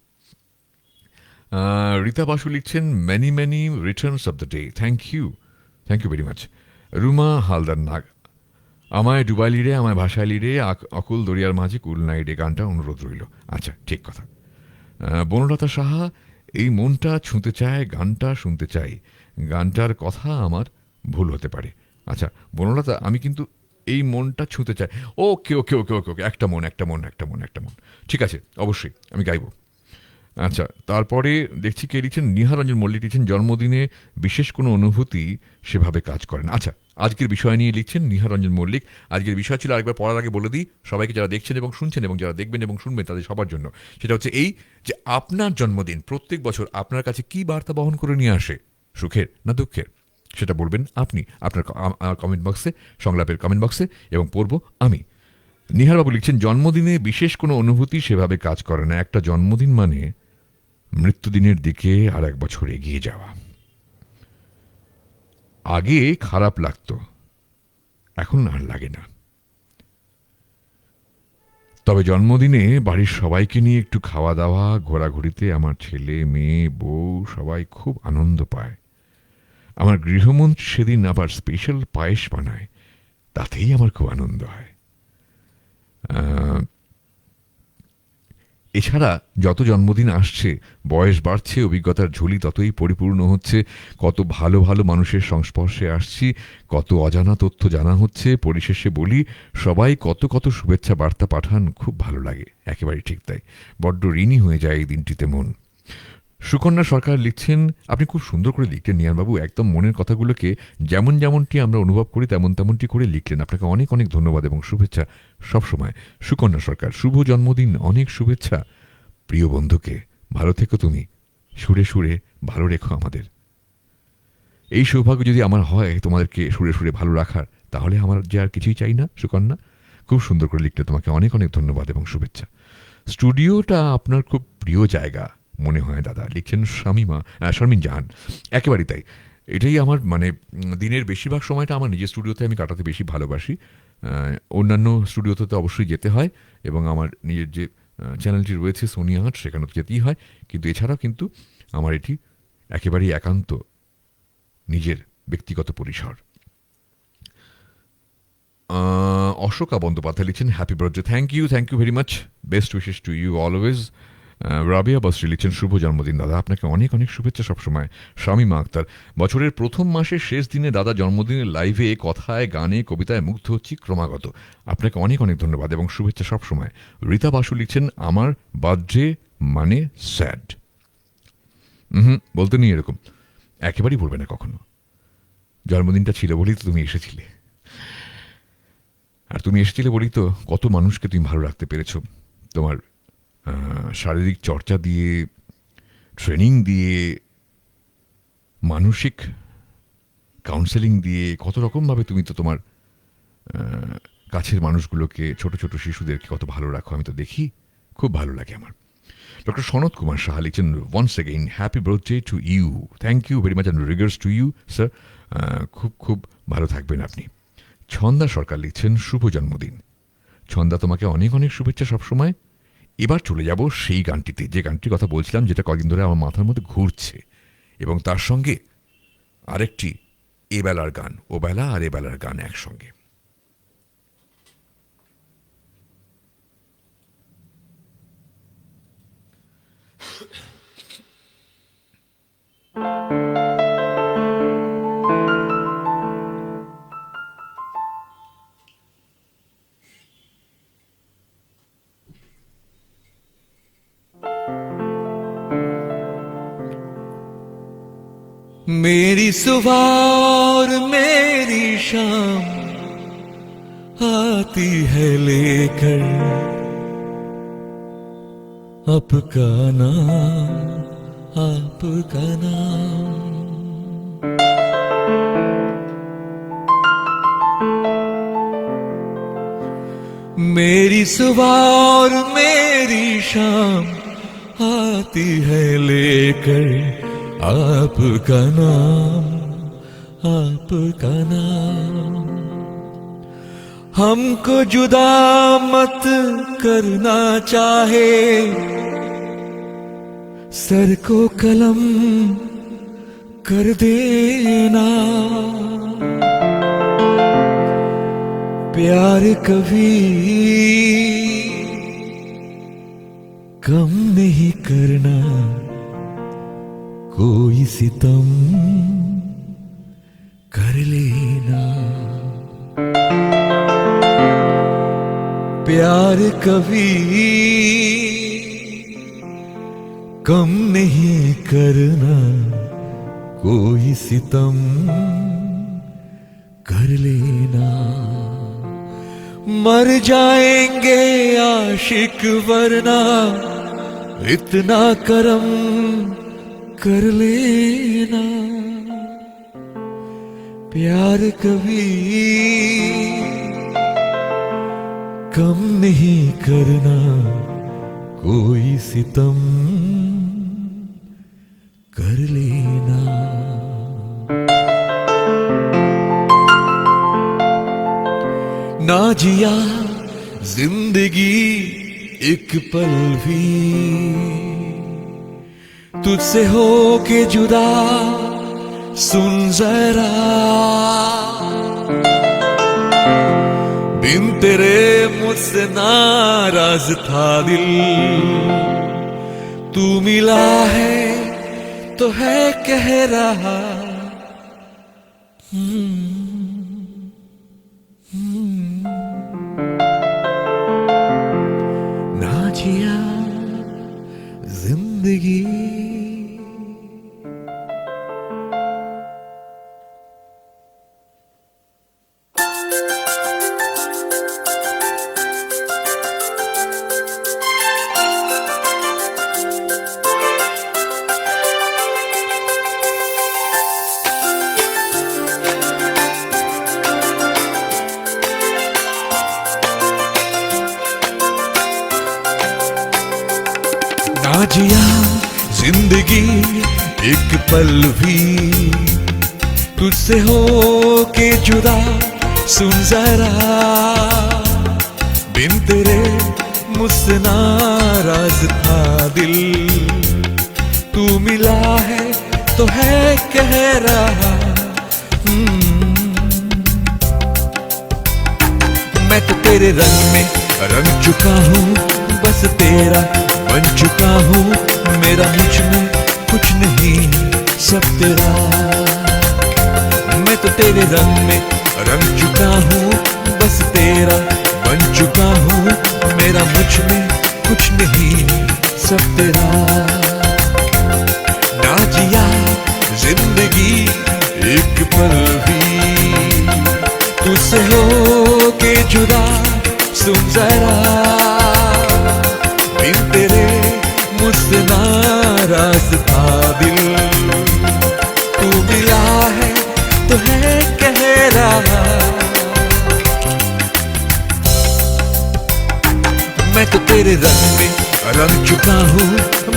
রীতা বাসু লিখছেন many many returns of the day. Thank you very much. Ruma Haldar Nag, আমায় ডুবাইলি রে, আমায় ভাসাইলি রে, অকুল দরিয়ার মাঝে কুল নাই রে, গানটা অনুরোধ রইল। আচ্ছা, ঠিক কথা। বনলতা সাহা, এই মনটা ছুঁতে চায়, গানটা শুনতে চাই, গানটার কথা আমার ভুল হতে পারে। আচ্ছা বনলতা, আমি কিন্তু এই মনটা ছুঁতে চাই। ওকে ওকে ওকে ওকে ওকে, একটা মন। ঠিক আছে, অবশ্যই আমি গাইব। আচ্ছা, তারপরে দেখছি কে লিখছেন, নিহারঞ্জন মল্লিক লিখছেন জন্মদিনে বিশেষ কোনো অনুভূতি সেভাবে কাজ করেন। আচ্ছা, আজকের বিষয় নিয়ে লিখছেন নিহারঞ্জন মল্লিক। আজকের বিষয় ছিল, আরেকবার পড়ার আগে বলে দিই সবাইকে, যারা দেখছেন এবং শুনছেন এবং যারা দেখবেন এবং শুনবেন তাদের সবার জন্য, সেটা হচ্ছে এই যে আপনার জন্মদিন প্রত্যেক বছর আপনার কাছে কি বার্তা বহন করে নিয়ে আসে, সুখের না দুঃখের, সেটা বলবেন আপনি আপনার কমেন্ট বক্সে, সংলাপের কমেন্ট বক্সে, এবং পড়ব আমি। নিহারবাবু লিখছেন জন্মদিনে বিশেষ কোনো অনুভূতি সেভাবে কাজ করে না। একটা জন্মদিন মানে মৃত্যুদিনের দিকে আর এক বছর এগিয়ে যাওয়া। আগে খারাপ লাগতো, এখন আর লাগে না। তবে জন্মদিনে বাড়ির সবাইকে নিয়ে একটু খাওয়া দাওয়া, ঘোরাঘুরিতে আমার ছেলে মেয়ে বউ সবাই খুব আনন্দ পায়। আমার গৃহমন্ত্রী সেদিন আবার স্পেশাল পায়েস বানায়, তাতেই আমার খুব আনন্দ হয়। এছাড়া যত জন্মদিন আসছে, বয়স বাড়ছে, অভিজ্ঞতার ঝুলি ততই পরিপূর্ণ হচ্ছে, কত ভালো ভালো মানুষের সংস্পর্শে আসছি, কত অজানা তথ্য জানা হচ্ছে। পরিশেষে বলি, সবাই কত কত শুভেচ্ছা বার্তা পাঠান, খুব ভালো লাগে। একেবারেই ঠিক তাই, বড্ড ঋণী হয়ে যায় এই দিনটিতে মন। সুকন্যা সরকার লিখছেন, আপনি খুব সুন্দর করে লিখলেন নিয়ারবাবু, একদম মনের কথাগুলোকে যেমনটি আমরা অনুভব করি তেমনটি করে লিখলেন। আপনাকে অনেক অনেক ধন্যবাদ এবং শুভেচ্ছা সবসময়। সুকন্যা সরকার, শুভ জন্মদিন, অনেক শুভেচ্ছা। প্রিয় বন্ধুকে, ভালো থেকো তুমি, সুরে সুরে ভালো রেখো আমাদের। এই সৌভাগ্য যদি আমার হয় তোমাদেরকে সুরে সুরে ভালো রাখার, তাহলে আমার যে আর কিছুই চাই না সুকন্যা। খুব সুন্দর করে লিখতে, তোমাকে অনেক অনেক ধন্যবাদ এবং শুভেচ্ছা। স্টুডিওটা আপনার খুব প্রিয় জায়গা মনে হয় দাদা, লিখছেন শারমিন জাহান। একেবারেই তাই। এটাই আমার মানে দিনের বেশিরভাগ সময়টা আমার নিজের স্টুডিওতে আমি কাটাতে বেশি ভালোবাসি। অন্যান্য স্টুডিওতে তো অবশ্যই যেতে হয়, এবং আমার নিজের যে চ্যানেলটি রয়েছে সোনি আর্ট, সেখানে তো যেতেই হয়। কিন্তু এছাড়াও কিন্তু আমার এটি একেবারেই একান্ত নিজের ব্যক্তিগত পরিসর। অশোকা বন্দ্যোপাধ্যায় লিখছেন happy birthday, thank you very much, best wishes to you always. Rabia Basri লিখছেন শুভ জন্মদিন দাদা, আপনাকে অনেক অনেক শুভেচ্ছা সবসময়। শামিমা আক্তার, বছরের প্রথম মাসের শেষ দিনে দাদা জন্মদিনের লাইভে কথায় গানে কবিতায় মুগ্ধ হচ্ছি ক্রমাগত, আপনাকে অনেক অনেক ধন্যবাদ এবং শুভেচ্ছা সবসময়। রীতা বাসু লিখছেন আমার বার্থডে মানে স্যাড। বলতে নেই এরকম, একেবারেই বলবে না কখনো। জন্মদিনটা ছিল বলেই তো তুমি এসেছিলে, আর তুমি এসেছিলে বলেই তো কত মানুষকে তুমি ভালো রাখতে পেরেছ। তোমার শারীরিক চর্চা দিয়ে, ট্রেনিং দিয়ে, মানসিক কাউন্সেলিং দিয়ে, কত রকমভাবে তুমি তো তোমার কাছের মানুষগুলোকে, ছোট ছোট শিশুদেরকে কত ভালো রাখো, আমি তো দেখি, খুব ভালো লাগে আমার। ডক্টর সনৎ কুমার সাহা লিখছেন once again happy birthday to you, thank you very much and regards to you sir. খুব খুব ভালো থাকবেন আপনি। ছন্দা সরকার লিখছেন শুভ জন্মদিন। ছন্দা, তোমাকে অনেক অনেক শুভেচ্ছা সবসময়। এবার চলে যাব সেই গানটিতে, যে গানটির কথা বলছিলাম, যেটা কদিন ধরে আমার মাথার মধ্যে ঘুরছে, এবং তার সঙ্গে আরেকটি এবেলার গান, ও বেলা আর এবেলার গান একসঙ্গে। मेरी सुबह और मेरी शाम आती है लेकर आपका नाम, आपका नाम। मेरी सुबह और मेरी शाम आती है लेकर आपका नाम, आपका नाम। हमको जुदा मत करना चाहे, सर को कलम कर देना। प्यार कभी कम नहीं करना, कोई सितम कर लेना। प्यार कभी कम नहीं करना, कोई सितम कर लेना। मर जाएंगे आशिक वरना इतना करम कर लेना। प्यार कभी कम नहीं करना, कोई सितम कर लेना। ना जिया जिंदगी एक पल भी, तुझसे हो के जुदा सुन जरा। बिन तेरे मुझसे नाराज था दिल, तू मिला है तो है कह रहा। ना जिया जिंदगी। एक पल भी तुझसे हो के जुदा। सुन जरा बिन तेरे मुझसे नाराज था दिल, तू मिला है तो है कह रहा। मैं तो तेरे रंग में रंग चुका हूँ, बस तेरा बन चुका हूँ। मेरा मुझ में कुछ नहीं, सब तेरा। मैं तो तेरे रंग में रंग चुका हूँ, बस तेरा बन चुका हूँ। मेरा मुझ में कुछ नहीं, सब तेरा। ना जिया जिंदगी एक पल भी तुझसे हो के जुदा। सुन जरा बिन तेरे मुझसे नाराज था दिल, तू मिला है तो है कह रहा। मैं तो तेरे रंग में रंग चुका हूँ,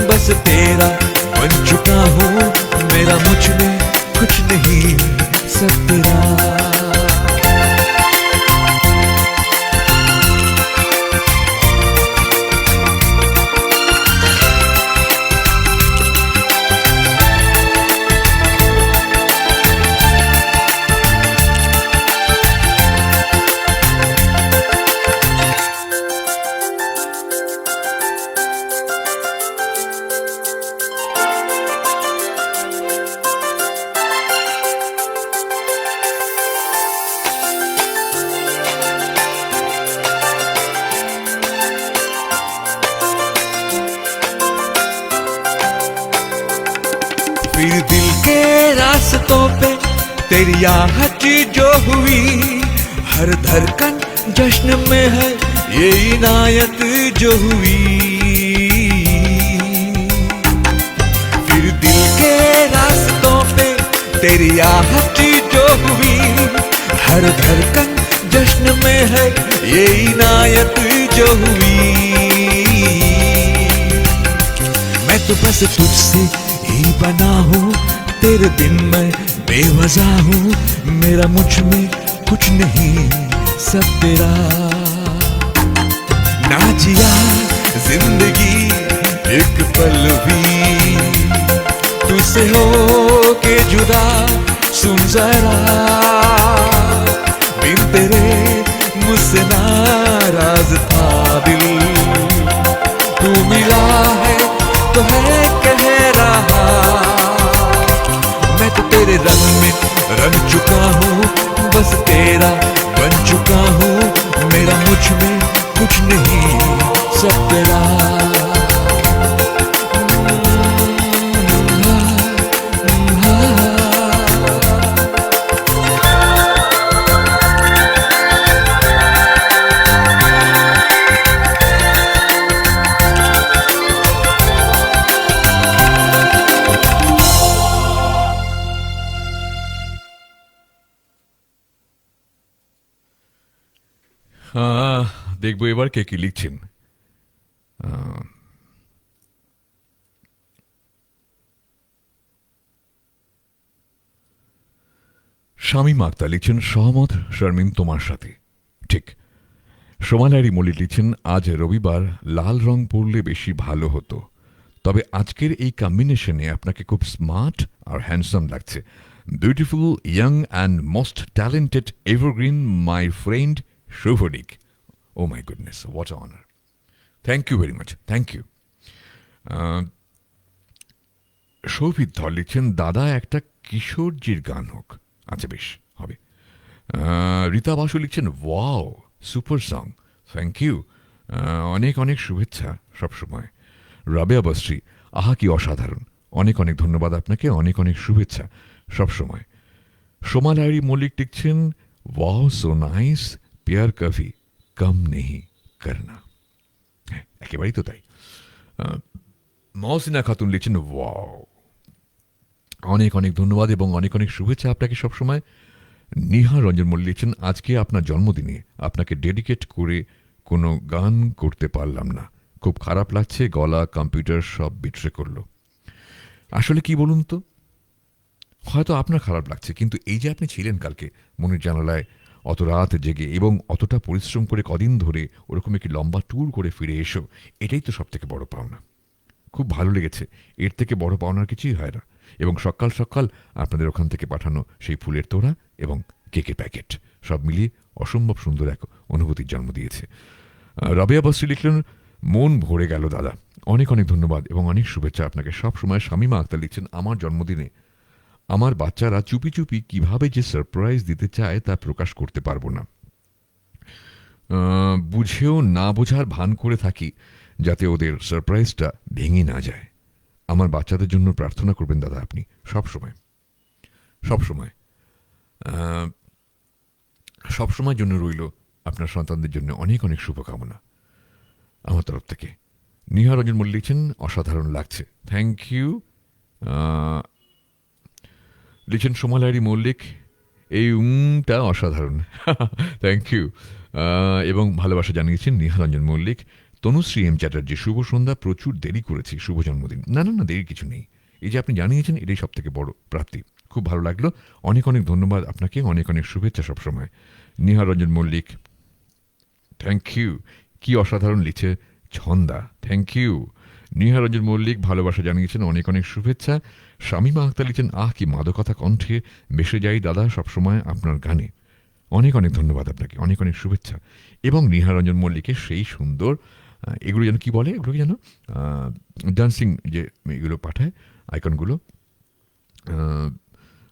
बस तेरा बन चुका हूँ। मेरा मुझ में कुछ नहीं, सब तेरा। फिर दिल के रास्तों पे तेरी आहट जो हुई, हर धड़कन जश्न में है ये इनायत जो हुई। फिर दिल के रास्तों पे तेरी आहट जो हुई, हर धड़कन जश्न में है ये इनायत जो हुई। मैं तो बस तुझसे ही बना हूँ, तेरे बिन मैं बेवजह हूँ। मेरा मुझ में कुछ नहीं, सब तेरा। ना जिया जिंदगी एक पल भी तुझसे हो के जुदा। सुन जरा बिन तेरे मुझसे नाराज था दिल, तू मिला है तो है कह रहा। मैं तो तेरे रंग में रंग चुका हूँ, बस तेरा बन चुका हूँ। मेरा मुझ में कुछ नहीं, सब तेरा। দেখবো এবার কে কি লিখছেন। শামীম আক্তার লিখছেন সহমত শারমিন তোমার সাথে। ঠিক। সোমালারি মল্লিক লিখছেন আজ রবিবার, লাল রং পরলে বেশি ভালো হতো, তবে আজকের এই কম্বিনেশনে আপনাকে খুব স্মার্ট আর হ্যান্ডসাম লাগছে। Beautiful, young and most talented evergreen my friend Shubhonik. Oh my goodness, what an honor. Thank you very much. Thank you. Shouvik Dhar লিখছেন দাদা একটা কিশোরজির গান হোক। আচ্ছা বেশ, হবে। রীতা বাসু লিখছেন wow, super song, thank you. অনেক অনেক শুভেচ্ছা সবসময়। রাবেয়া বস্রি, আহা কি অসাধারণ, অনেক অনেক ধন্যবাদ আপনাকে, অনেক অনেক শুভেচ্ছা সবসময়। সোমালারি মল্লিক লিখছেন ওয়াও সো নাইস, প্যার কভি কম নেহি করনা। একেবারেই তো তাই। মহসিনা খাতুন লিখছেন ওয়াও, অনেক অনেক ধন্যবাদ এবং অনেক অনেক শুভেচ্ছা আপনাকে সবসময়। নিহা রঞ্জন মল্লিক লিখছেন আজকে আপনার জন্মদিনে আপনাকে ডেডিকেট করে কোনো গান করতে পারলাম না, খুব খারাপ লাগছে, গলা কম্পিউটার সব বিট্রে করলো। আসলে কি বলুন তো, হয়তো আপনার খারাপ লাগছে, কিন্তু এই যে আপনি ছিলেন কালকে মনের জানালায় অত রাত জেগে এবং অতটা পরিশ্রম করে কদিন ধরে ওরকম একটি লম্বা ট্যুর করে ফিরে এসো, এটাই তো সব থেকে বড় পাওনা। খুব ভালো লেগেছে, এর থেকে বড় পাওনার কিছুই হয় না। এবং সকাল সকাল আপনাদের ওখান থেকে পাঠানো সেই ফুলের তোড়া এবং কেকের প্যাকেট সব মিলিয়ে অসম্ভব সুন্দর এক অনুভূতির জন্ম দিয়েছে। রাবেয়া বস্রি লিখলেন, মন ভরে গেল দাদা, অনেক অনেক ধন্যবাদ এবং অনেক শুভেচ্ছা আপনাকে। সব সময় শামীমা আক্তার লিখছেন, আমার জন্মদিনে আমার বাচ্চারা চুপি চুপি কিভাবে যে সারপ্রাইজ দিতে চায় তা প্রকাশ করতে পারবো না। বুঝেও না বোঝার ভান করে থাকি যাতে ওদের সারপ্রাইজটা ভেঙে না যায়। আমার বাচ্চাদের জন্য প্রার্থনা করবেন দাদা আপনি সব সময়, সব সময়, সব সময় জন্য রইল আপনার সন্তানদের জন্য অনেক অনেক শুভকামনা আমার তরফ থেকে। নিহা রঞ্জন মল্লিক লিখছেন, অসাধারণ লাগছে, থ্যাংক ইউ। লিখছেন সোমালারি মল্লিক, এই উমটা অসাধারণ, থ্যাংক ইউ। এবং ভালোবাসা জানিয়েছেন নিহা রঞ্জন মল্লিক। তনুশ্রী এম চ্যাটার্জি, শুভ সন্ধ্যা, প্রচুর দেরি করেছি, শুভ জন্মদিন। না না না, দেরির কিছু নেই, এই যে আপনি জানিয়েছেন এটাই সব থেকে বড় প্রাপ্তি। খুব ভালো লাগলো, অনেক অনেক ধন্যবাদ আপনাকে, অনেক অনেক শুভেচ্ছা সবসময়। Niha Ranjan Mallick, thank you. কি অসাধারণ লিখছে ছন্দা, থ্যাংক ইউ। নিহা রঞ্জন মল্লিক ভালোবাসা জানিয়েছেন, অনেক অনেক শুভেচ্ছা। শামীমা আক্তার লিখছেন, আহ কি মাদকতা কণ্ঠে, বেসে যাই দাদা সবসময় আপনার গানে। অনেক অনেক ধন্যবাদ আপনাকে, অনেক অনেক শুভেচ্ছা। এবং নিহা রঞ্জন মল্লিকের সেই সুন্দর এগুলো যেন কি বলে, এগুলোকে যেন ডান্সিং যে এগুলো পাঠায় আইকনগুলো,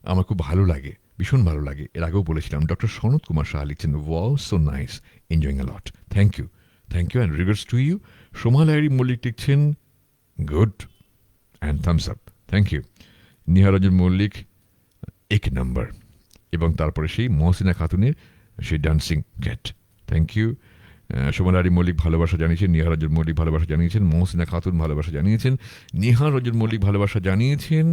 আমার খুব ভালো লাগে, ভীষণ ভালো লাগে। এর আগেও বলেছিলাম। ডক্টর সনৎ কুমার সাহা লিখছেন, wow so nice, enjoying a lot, thank you, thank you and regards to you. Soma Lairi Mallick লিখছেন, good and thumbs up, thank you. Niharanjan Mallick, এক নম্বর। এবং তারপরে সেই মহসিনা খাতুনের সেই dancing cat, thank you. Somalari Mallick ভালোবাসা জানিয়েছেন, নিহারঞ্জন মল্লিক ভালোবাসা জানিয়েছেন, মহসিনা খাতুন ভালোবাসা জানিয়েছেন, নিহারঞ্জন মল্লিক ভালোবাসা জানিয়েছেন,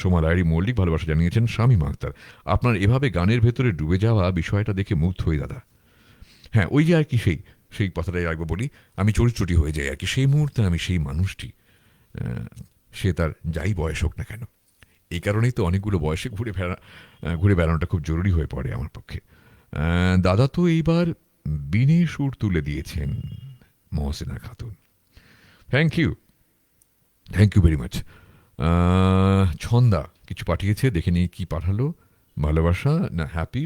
সোমালারি মল্লিক ভালোবাসা জানিয়েছেন। শামীমা আক্তার, আপনার এভাবে গানের ভেতরে ডুবে যাওয়া বিষয়টা দেখে মুগ্ধ হই দাদা। হ্যাঁ, ওই যে আর কি সেই সেই কথাটাই একবার বলি, আমি চরিত্রটি হয়ে যাই আর কি, সেই মুহূর্তে আমি সেই মানুষটি, সে তার যাই বয়স হোক না কেন। এই কারণেই তো অনেকগুলো বয়সে ঘুরে বেড়ানোটা খুব জরুরি হয়ে পড়ে আমার পক্ষে। দাদা তো এইবার বিনে সুর তুলে দিয়েছেন, Mohsina Khatun, thank you, thank you very much. Chhanda কিছু পাঠিয়েছে, দেখে নিই কি পাঠালো। ভালোবাসা না happy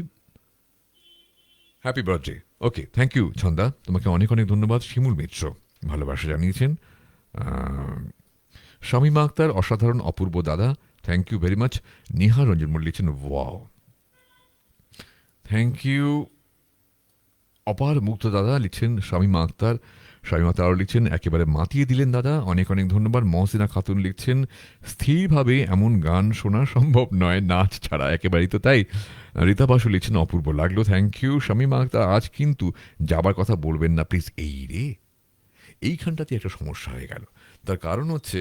happy birthday, okay, thank you Chhanda, তোমাকে অনেক অনেক ধন্যবাদ। শিমুল মিত্র ভালোবাসা জানিয়েছেন। শামীমা আক্তার, অসাধারণ অপূর্ব দাদা, thank you very much. Niha Ranjan Mallick লিখছেন, ওয়াও, থ্যাংক ইউ। অপার মুক্ত দাদা লিখছেন, শামীমা আক্তার, শামীমা আক্তার লিখছেন, একেবারে মাতিয়ে দিলেন দাদা, অনেক অনেক ধন্যবাদ। মহসিনা খাতুন লিখছেন, স্থিরভাবে এমন গান শোনা সম্ভব নয় নাচ ছাড়া, একেবারেই তো তাই। রীতা বাসু লিখছেন, অপূর্ব লাগলো, থ্যাংক ইউ। শামীমা আক্তার, আজ কিন্তু যাবার কথা বলবেন না প্লিজ। এই রে, এইখানটাতে একটা সমস্যা হয়ে গেল। তার কারণ হচ্ছে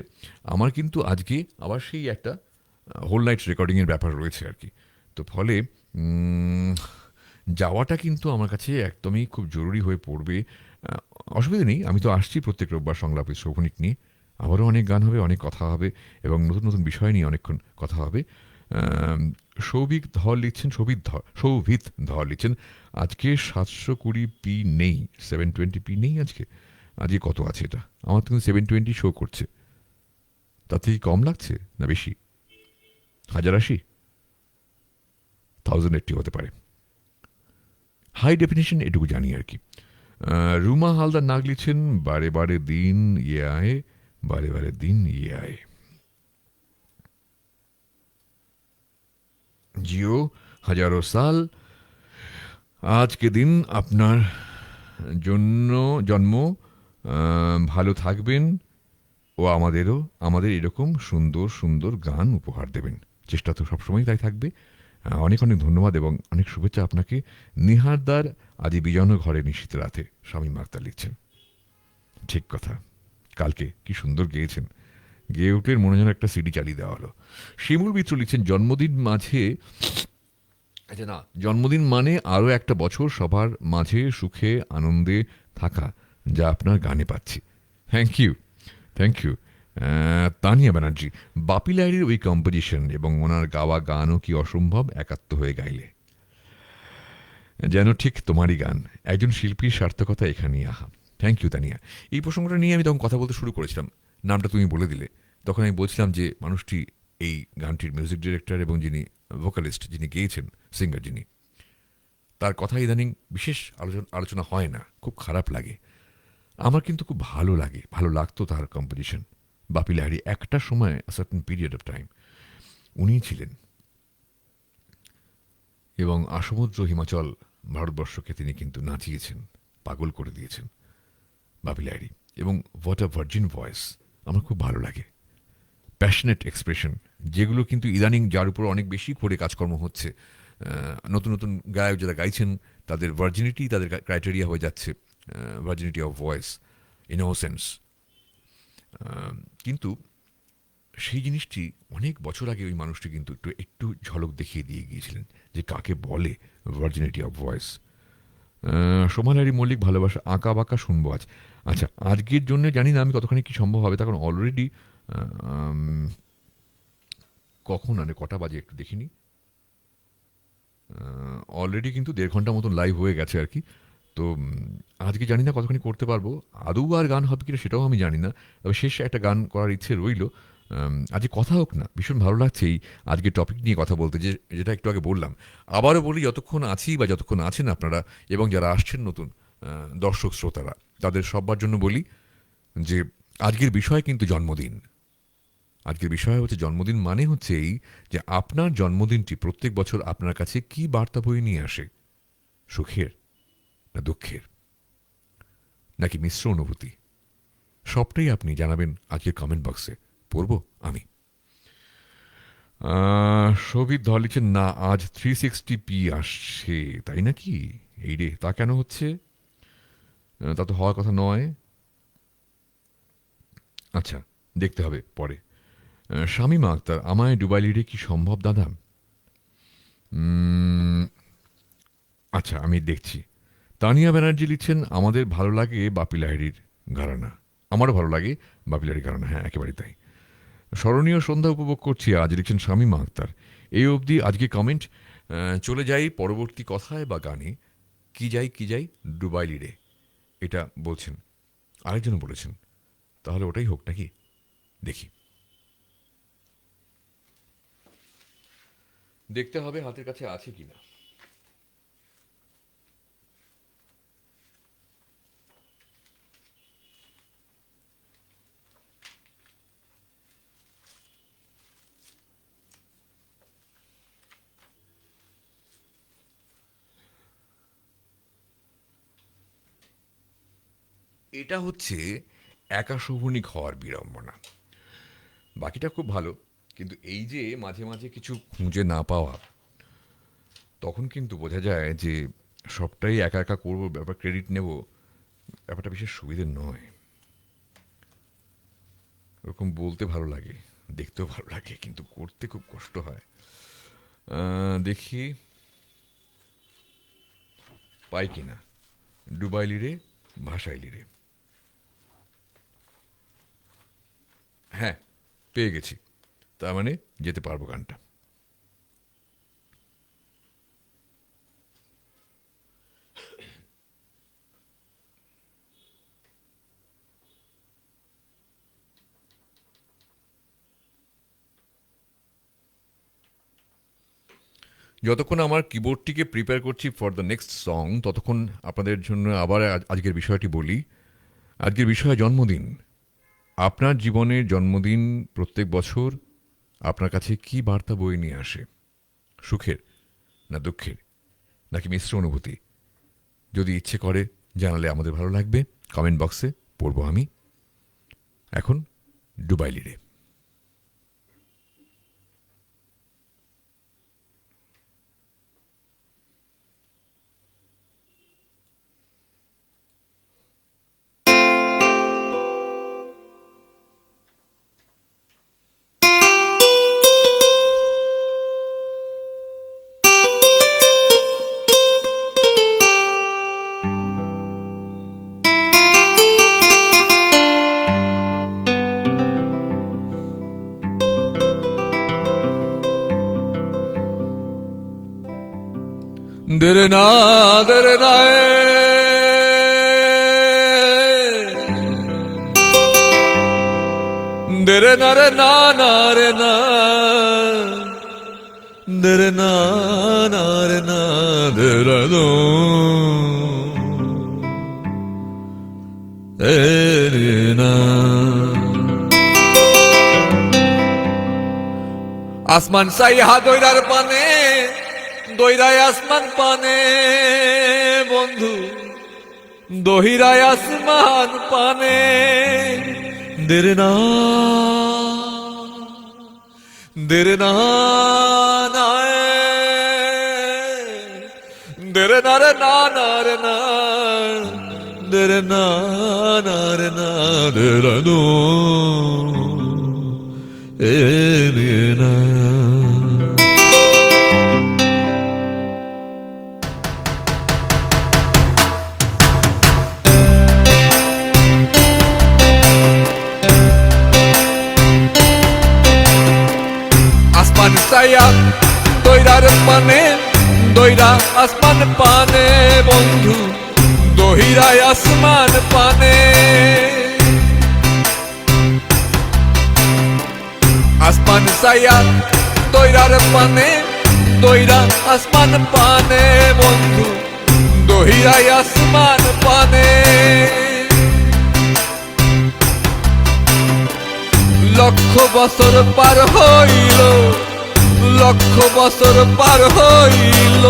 আমার কিন্তু আজকে আবার সেই একটা হোল নাইট রেকর্ডিংয়ের ব্যাপার রয়েছে আর কি। তো ফলে যাওয়াটা কিন্তু আমার কাছে একদমই খুব জরুরি হয়ে পড়বে। অসুবিধা নেই, আমি তো আসছি প্রত্যেক রোববার সংলাপের শৌখনিক নিয়ে, আবারও অনেক গান হবে, অনেক কথা হবে এবং নতুন নতুন বিষয় নিয়ে অনেকক্ষণ কথা হবে। সৌভিক ধর লিখছেন, সৌভিত ধর লিখছেন, আজকে 720p নেই, 720p নেই আজকে। আজকে কত আছে এটা? আমার তো 720 শো করছে। তার থেকে কম লাগছে না বেশি? 1080, 1080 হতে পারে। হাই ডেফিনেশন এটুকু জানি আর কি। রুমা হালদার নাগ লিখছেন, বারে বারে দিন ইয়ে আয়ে, বারে বারে দিন ইয়ে আয়ে। জিও হাজারো সাল, আজকে দিন আপনার জন্য জন্ম, ভালো থাকবেন ও আমাদের এরকম সুন্দর সুন্দর গান উপহার দেবেন, চেষ্টা তো সবসময় তাই থাকবে। অনেক অনেক ধন্যবাদ এবং অনেক শুভেচ্ছা আপনাকে। নিহারদার, আজ বিজয়নগর ঘরে নিশীত রাতে, শামীমা আক্তার লিখছেন, ঠিক কথা, কালকে কি সুন্দর গেয়েছেন, গেয়ে উঠলেন মনে যেন একটা সিডি চালিয়ে দেওয়া হলো। শিমুল মিত্র লিখছেন, জন্মদিন মাঝে, আচ্ছা না, জন্মদিন মানে আরও একটা বছর সবার মাঝে সুখে আনন্দে থাকা, যা আপনার গানে পাচ্ছি, thank you, thank you. Tania Banerjee, Bapi লাহিড়ীর ওই কম্পোজিশন এবং ওনার গাওয়া গানও কি অসম্ভব একাত্ম হয়ে গাইলে, যেন ঠিক তোমারই গান, একজন শিল্পীর সার্থকতা এখানেই। আহা, থ্যাংক ইউ তানিয়া। এই প্রসঙ্গটা নিয়ে আমি তখন কথা বলতে শুরু করেছিলাম, নামটা তুমি বলে দিলে। তখন আমি বলছিলাম যে মানুষটি, এই গানটির মিউজিক ডিরেক্টর এবং যিনি ভোকালিস্ট, যিনি গেয়েছেন, সিঙ্গার যিনি, তার কথা ইদানিং বিশেষ আলোচনা হয় না, খুব খারাপ লাগে। আমার কিন্তু খুব ভালো লাগে, ভালো লাগতো তার কম্পোজিশন। বাপি লাহিড়ী একটা সময়, সার্টেন পিরিয়ড অফ টাইম, উনিই ছিলেন। এবং আসমুদ্র হিমাচল ভারতবর্ষকে তিনি কিন্তু নাচিয়েছেন, পাগল করে দিয়েছেন বাপি লাহিড়ী। এবং হোয়াট আ ভার্জিন ভয়েস, আমার খুব ভালো লাগে। প্যাশনেট এক্সপ্রেশন, যেগুলো কিন্তু ইদানিং যার উপর অনেক বেশি করে কাজকর্ম হচ্ছে, নতুন নতুন গায়ক যারা গাইছেন তাদের ভার্জিনিটি, তাদের ক্রাইটেরিয়া হয়ে যাচ্ছে ভার্জিনিটি অফ ভয়েস, ইনোসেন্স। কিন্তু সেই জিনিসটি অনেক বছর আগে ওই মানুষটি কিন্তু একটু একটু ঝলক দেখিয়ে দিয়ে গিয়েছিলেন যে কাকে বলে ভার্জিনিটি অফ ভয়েস। সোমালারি মল্লিক, ভালোবাসা আঁকা বাঁকা শুনবো আজ। আচ্ছা, আজকের জন্য জানি না আমি কতখানি কি সম্ভব হবে, তখন অলরেডি কখন আরে কটা বাজে একটু দেখিনি, অলরেডি কিন্তু 1.5 ঘন্টা মতন লাইভ হয়ে গেছে আর কি। তো আজকে জানি না কতখানি করতে পারবো, আদৌ আর গান হবে কিনা সেটাও আমি জানি না, তবে শেষ একটা গান করার ইচ্ছে রইল। আজকে কথা হোক না, ভীষণ ভালো লাগছে এই আজকে টপিক নিয়ে কথা বলতে, যেটা একটু আগে বললাম। আবারও বলি, যতক্ষণ আছি বা যতক্ষণ আছেন আপনারা এবং যারা আসছেন নতুন দর্শক শ্রোতারা, তাদের সবার জন্য বলি যে আজকের বিষয় কিন্তু জন্মদিন। আজকের বিষয় হচ্ছে জন্মদিন, মানে হচ্ছে এই যে আপনার জন্মদিনটি প্রত্যেক বছর আপনার কাছে কি বার্তা বয়ে নিয়ে আসে, সুখের না দুঃখের, নাকি মিশ্র অনুভূতি, সবটাই আপনি জানাবেন আজকের কমেন্ট বক্সে, পড়ব আমি। সবিত ধর লিখছেন, না আজ 360p আসছে, তাই নাকি? এই রে, তা কেন হচ্ছে? তা তো হওয়ার কথা নয়। আচ্ছা, দেখতে হবে পরে। শামীমা আক্তার, আমায় ডুবাই লিডে কি সম্ভব দাদা? আচ্ছা, আমি দেখছি। তানিয়া ব্যানার্জি লিখছেন, আমাদের ভালো লাগে বাপি লাহিড়ীর ঘরানা। আমারও ভালো লাগে বাপি লাহিড়ীর ঘরানা, হ্যাঁ একেবারে তাই। স্মরণীয় সন্ধ্যা উপভোগ করছি আজ, লিখছেন শামীমা আক্তার। এই অবধি আজকে কমেন্ট। চলে যাই পরবর্তী কথায় বা গানে। কি যাই ডুবাই লিডে, এটা বলছেন, আরেকজন বলেছেন, তাহলে ওটাই হোক নাকি, দেখি। দেখতে হবে হাতের কাছে আছে কিনা। এটা হচ্ছে একা শোভনিক হওয়ার বিড়ম্বনা। বাকিটা খুব ভালো, কিন্তু এই যে মাঝে মাঝে কিছু খুঁজে না পাওয়া, তখন কিন্তু বোঝা যায় যে সবটাই একা একা করবো, ব্যাপার ক্রেডিট নেব, ব্যাপারটা বিশেষ সুবিধের নয়। ওরকম বলতে ভালো লাগে, দেখতেও ভালো লাগে, কিন্তু করতে খুব কষ্ট হয়। দেখি পাই কিনা। ডুবাই লিরে, ভাষাই লিরে, হ্যাঁ পেয়ে গেছি। তার মানে যেতে পারবো গানটা। যতক্ষণ আমার কিবোর্ডটিকে প্রিপেয়ার করছি ফর দ্য নেক্সট সং, ততক্ষণ আপনাদের জন্য আবার আজকের বিষয়টি বলি। আজকের বিষয় জন্মদিন। আপনার জীবনের জন্মদিন প্রত্যেক বছর আপনার কাছে কি বার্তা বয়ে নিয়ে আসে, সুখের না দুঃখের, নাকি মিশ্র অনুভূতি? যদি ইচ্ছে করে জানালে আমাদের ভালো লাগবে, কমেন্ট বক্সে পড়ব আমি। এখন ডুবাই লিরে। Dere na, dere na, dere na re na na re na, dere na na re na, dere do, dere na. আসমান সাইহা দইরার পানে দইরায় আসমান পানে বন্ধু দহিরায় আসমান পানে দের না দের না দের না রে না না রে না দের না না রে না দের no Elena. Asman saya doirar pane doira asman pane bondhu dohira asman pane আসমান সায়া দইরার পানে দইরা আসমান পানে বন্ধু দহিরায় আসমান পানে লক্ষ বছর পার হইল লক্ষ বছর পার হইল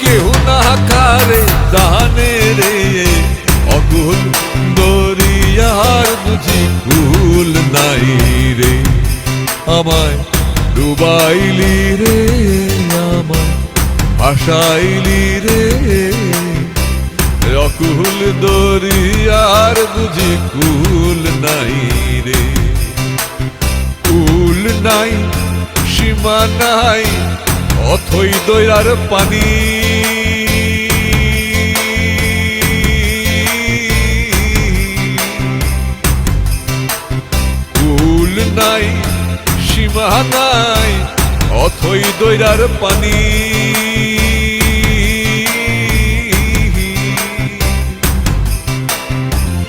কেউ না কারে জানে রে অকুল দরিয়ার বুঝি ভুল নাই রে আমায় ডুবাইলি রে আমায় ভাসাইলি রে অকুল দরিয়ার বুঝি কুল নাই রে কুল নাই সীমা নাই অথই দইরার পানি কুল নাই সীমা নাই অথই দইরার পানি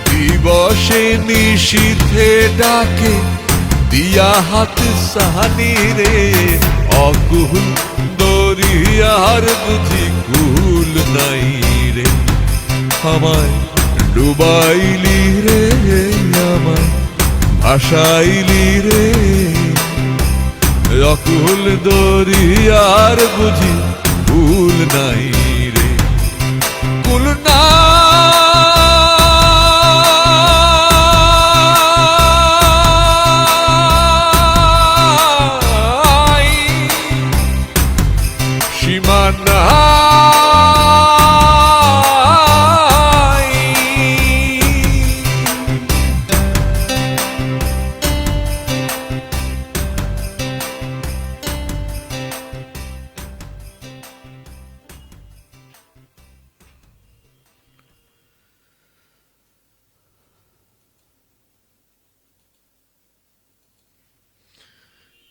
দিবসে নিশীথে ডাকে দিয়া হাত সাহানি রে অকুল দরিয়ার বুঝি কুল নাই রে আমায় ডুবাইলি রে আমায় ভাসাইলি রে অকুল দরিয়ার বুঝি ভুল নাই রে কুল নাই সীমা নাই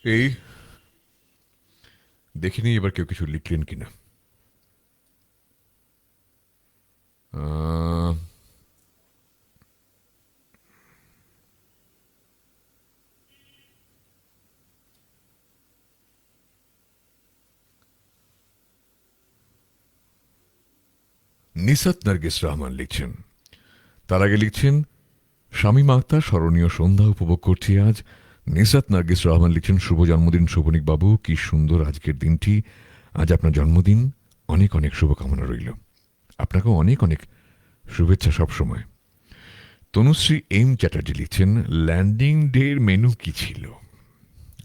এই দেখিনি এবার কেউ কিছু লিখলেন কিনা নিসাত নার্গিস রহমান লিখছেন তার আগে লিখছেন শামীম আক্তার স্মরণীয় সন্ধ্যা উপভোগ করছি আজ নিসাত নার্গিস রহমান লিখছেন শুভ জন্মদিন শোভনিক বাবু কি সুন্দর আজকের দিনটি আজ আপনার জন্মদিন অনেক অনেক শুভকামনা রইল আপনাকেও অনেক অনেক শুভেচ্ছা সবসময় তনুশ্রী এম চ্যাটার্জি লিখছেন ল্যান্ডিং ডের মেনু কি ছিল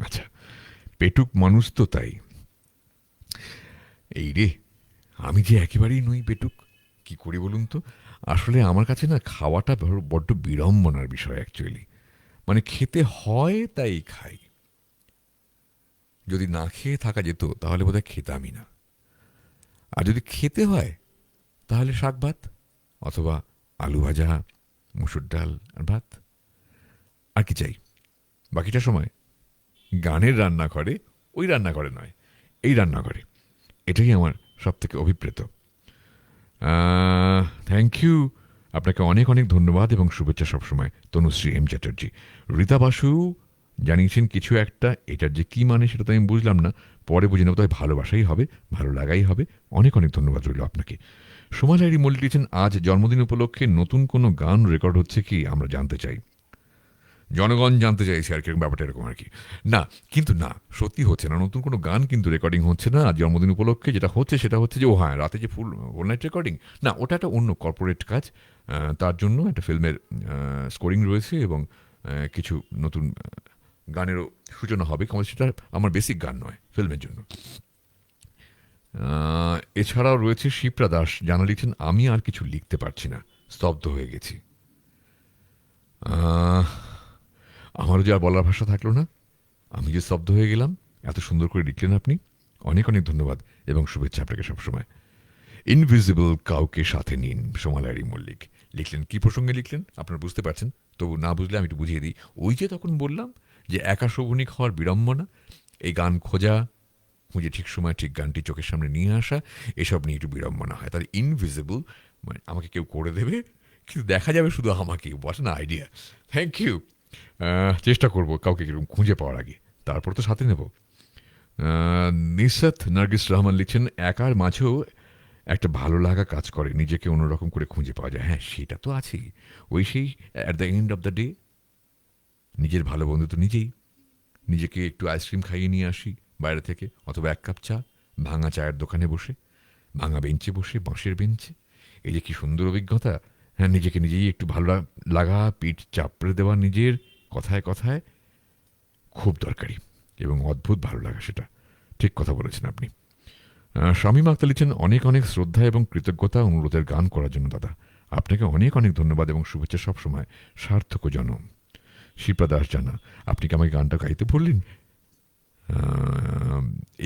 আচ্ছা পেটুক মানুষ তো তাই এই রে আমি যে একেবারেই নই পেটুক কি করি বলুন তো আসলে আমার কাছে না খাওয়াটা বড্ড বিড়ম্বনার বিষয় অ্যাকচুয়ালি মানে খেতে হয় তাই খাই যদি না খেয়ে থাকা যেত তাহলে বোধহয় খেতামই না আর যদি খেতে হয় তাহলে শাক ভাত অথবা আলু ভাজা মুসুর ডাল আর ভাত আর কি চাই বাকিটা সময় গানের রান্নাঘরে ওই রান্নাঘরে নয় এই রান্নাঘরে এটাই আমার সব থেকে অভিপ্রেত থ্যাংক ইউ, আপনাকে অনেক অনেক ধন্যবাদ এবং শুভেচ্ছা সবসময়। তনুশ্রী এম চ্যাটার্জি। রীতা বাসু জানিয়েছেন কিছু একটা, এটার যে কি মানে সেটা তো আমি বুঝলাম না, পরে বুঝে নেব, তবে ভালোবাসাই হবে, ভালো লাগাই হবে। অনেক অনেক ধন্যবাদ রইল আপনাকে। সোমাল হ্যারি মল্লিক লিখেছেন, আজ জন্মদিন উপলক্ষে নতুন কোনো গান রেকর্ড হচ্ছে কি আমরা জানতে চাই। জনগণ জানতে চাইছে আর কি, এরকম ব্যাপারটা এরকম আর কি। না, কিন্তু না, সত্যি হচ্ছে না, নতুন কোনো গান কিন্তু রেকর্ডিং হচ্ছে না। আজ জন্মদিন উপলক্ষে যেটা হচ্ছে সেটা হচ্ছে যে, ও হ্যাঁ, রাতে যে ফুল নাইট রেকর্ডিং, না, ওটা একটা অন্য কর্পোরেট কাজ। তার জন্য একটা ফিল্মের স্কোরিং রয়েছে এবং কিছু নতুন গানেরও সূচনা হবে, কারণ সেটা আমার বেসিক গান নয়, ফিল্মের জন্য। এছাড়াও রয়েছে শিপ্রা দাস, জানা লিখছেন, আমি আর কিছু লিখতে পারছি না, স্তব্ধ হয়ে গেছি। আহ, আমারও যে আর বলার ভাষা থাকলো না, আমি যে স্তব্ধ হয়ে গেলাম। এত সুন্দর করে লিখলেন আপনি, অনেক অনেক ধন্যবাদ এবং শুভেচ্ছা আপনাকে সবসময়। ইনভিজিবল কাউকে সাথে নিন, সোমালারি মল্লিক লিখলেন। কি প্রসঙ্গে লিখলেন আপনারা বুঝতে পারছেন, তবু না বুঝলে আমি একটু বুঝিয়ে দিই। ওই যে তখন বললাম যে একা শোভনিক হওয়ার বিড়ম্বনা, এই গান খোঁজা, খুঁজে ঠিক সময় ঠিক গানটি চোখের সামনে নিয়ে আসা, এসব নিয়ে একটু বিড়ম্বনা হয়। তাহলে ইনভিজিবল মানে আমাকে কেউ করে দেবে, কিন্তু দেখা যাবে শুধু আমাকে। হোয়াট না আইডিয়া, থ্যাংক ইউ। চেষ্টা করব কাউকে কিরকম খুঁজে পাওয়ার আগে, তারপর তো সাথে নেব। নিসাত নার্গিস রহমান লিখছেন, একার মাঝেও একটা ভালো লাগা কাজ করে, নিজেকে অন্যরকম করে খুঁজে পাওয়া যায়। হ্যাঁ, সেটা তো আছেই। ওই সেই at the end of the day নিজের ভালো বন্ধু তো নিজেই। নিজেকে একটু আইসক্রিম খাইয়ে নিয়ে আসি বাইরে থেকে, অথবা এক কাপ চা, ভাঙা চায়ের দোকানে বসে, ভাঙা বেঞ্চে বসে, বাঁশের বেঞ্চে। এই যে কি সুন্দর অভিজ্ঞতা। হ্যাঁ, নিজেকে নিজেই একটু ভালো লাগা, পিঠ চাপড়ে দেওয়া নিজের, কথায় কথায়, খুব দরকারি এবং অদ্ভুত ভালো লাগা সেটা। ঠিক কথা বলেছেন আপনি। শামীম আক্তার লিখছেন, অনেক অনেক শ্রদ্ধা এবং কৃতজ্ঞতা অনুরোধের গান করার জন্য দাদা। আপনাকে অনেক অনেক ধন্যবাদ এবং শুভেচ্ছা সবসময়। সার্থক জনম। শিপ্রা দাস জানা, আপনি কি আমাকে গানটা গাইতে বললেন?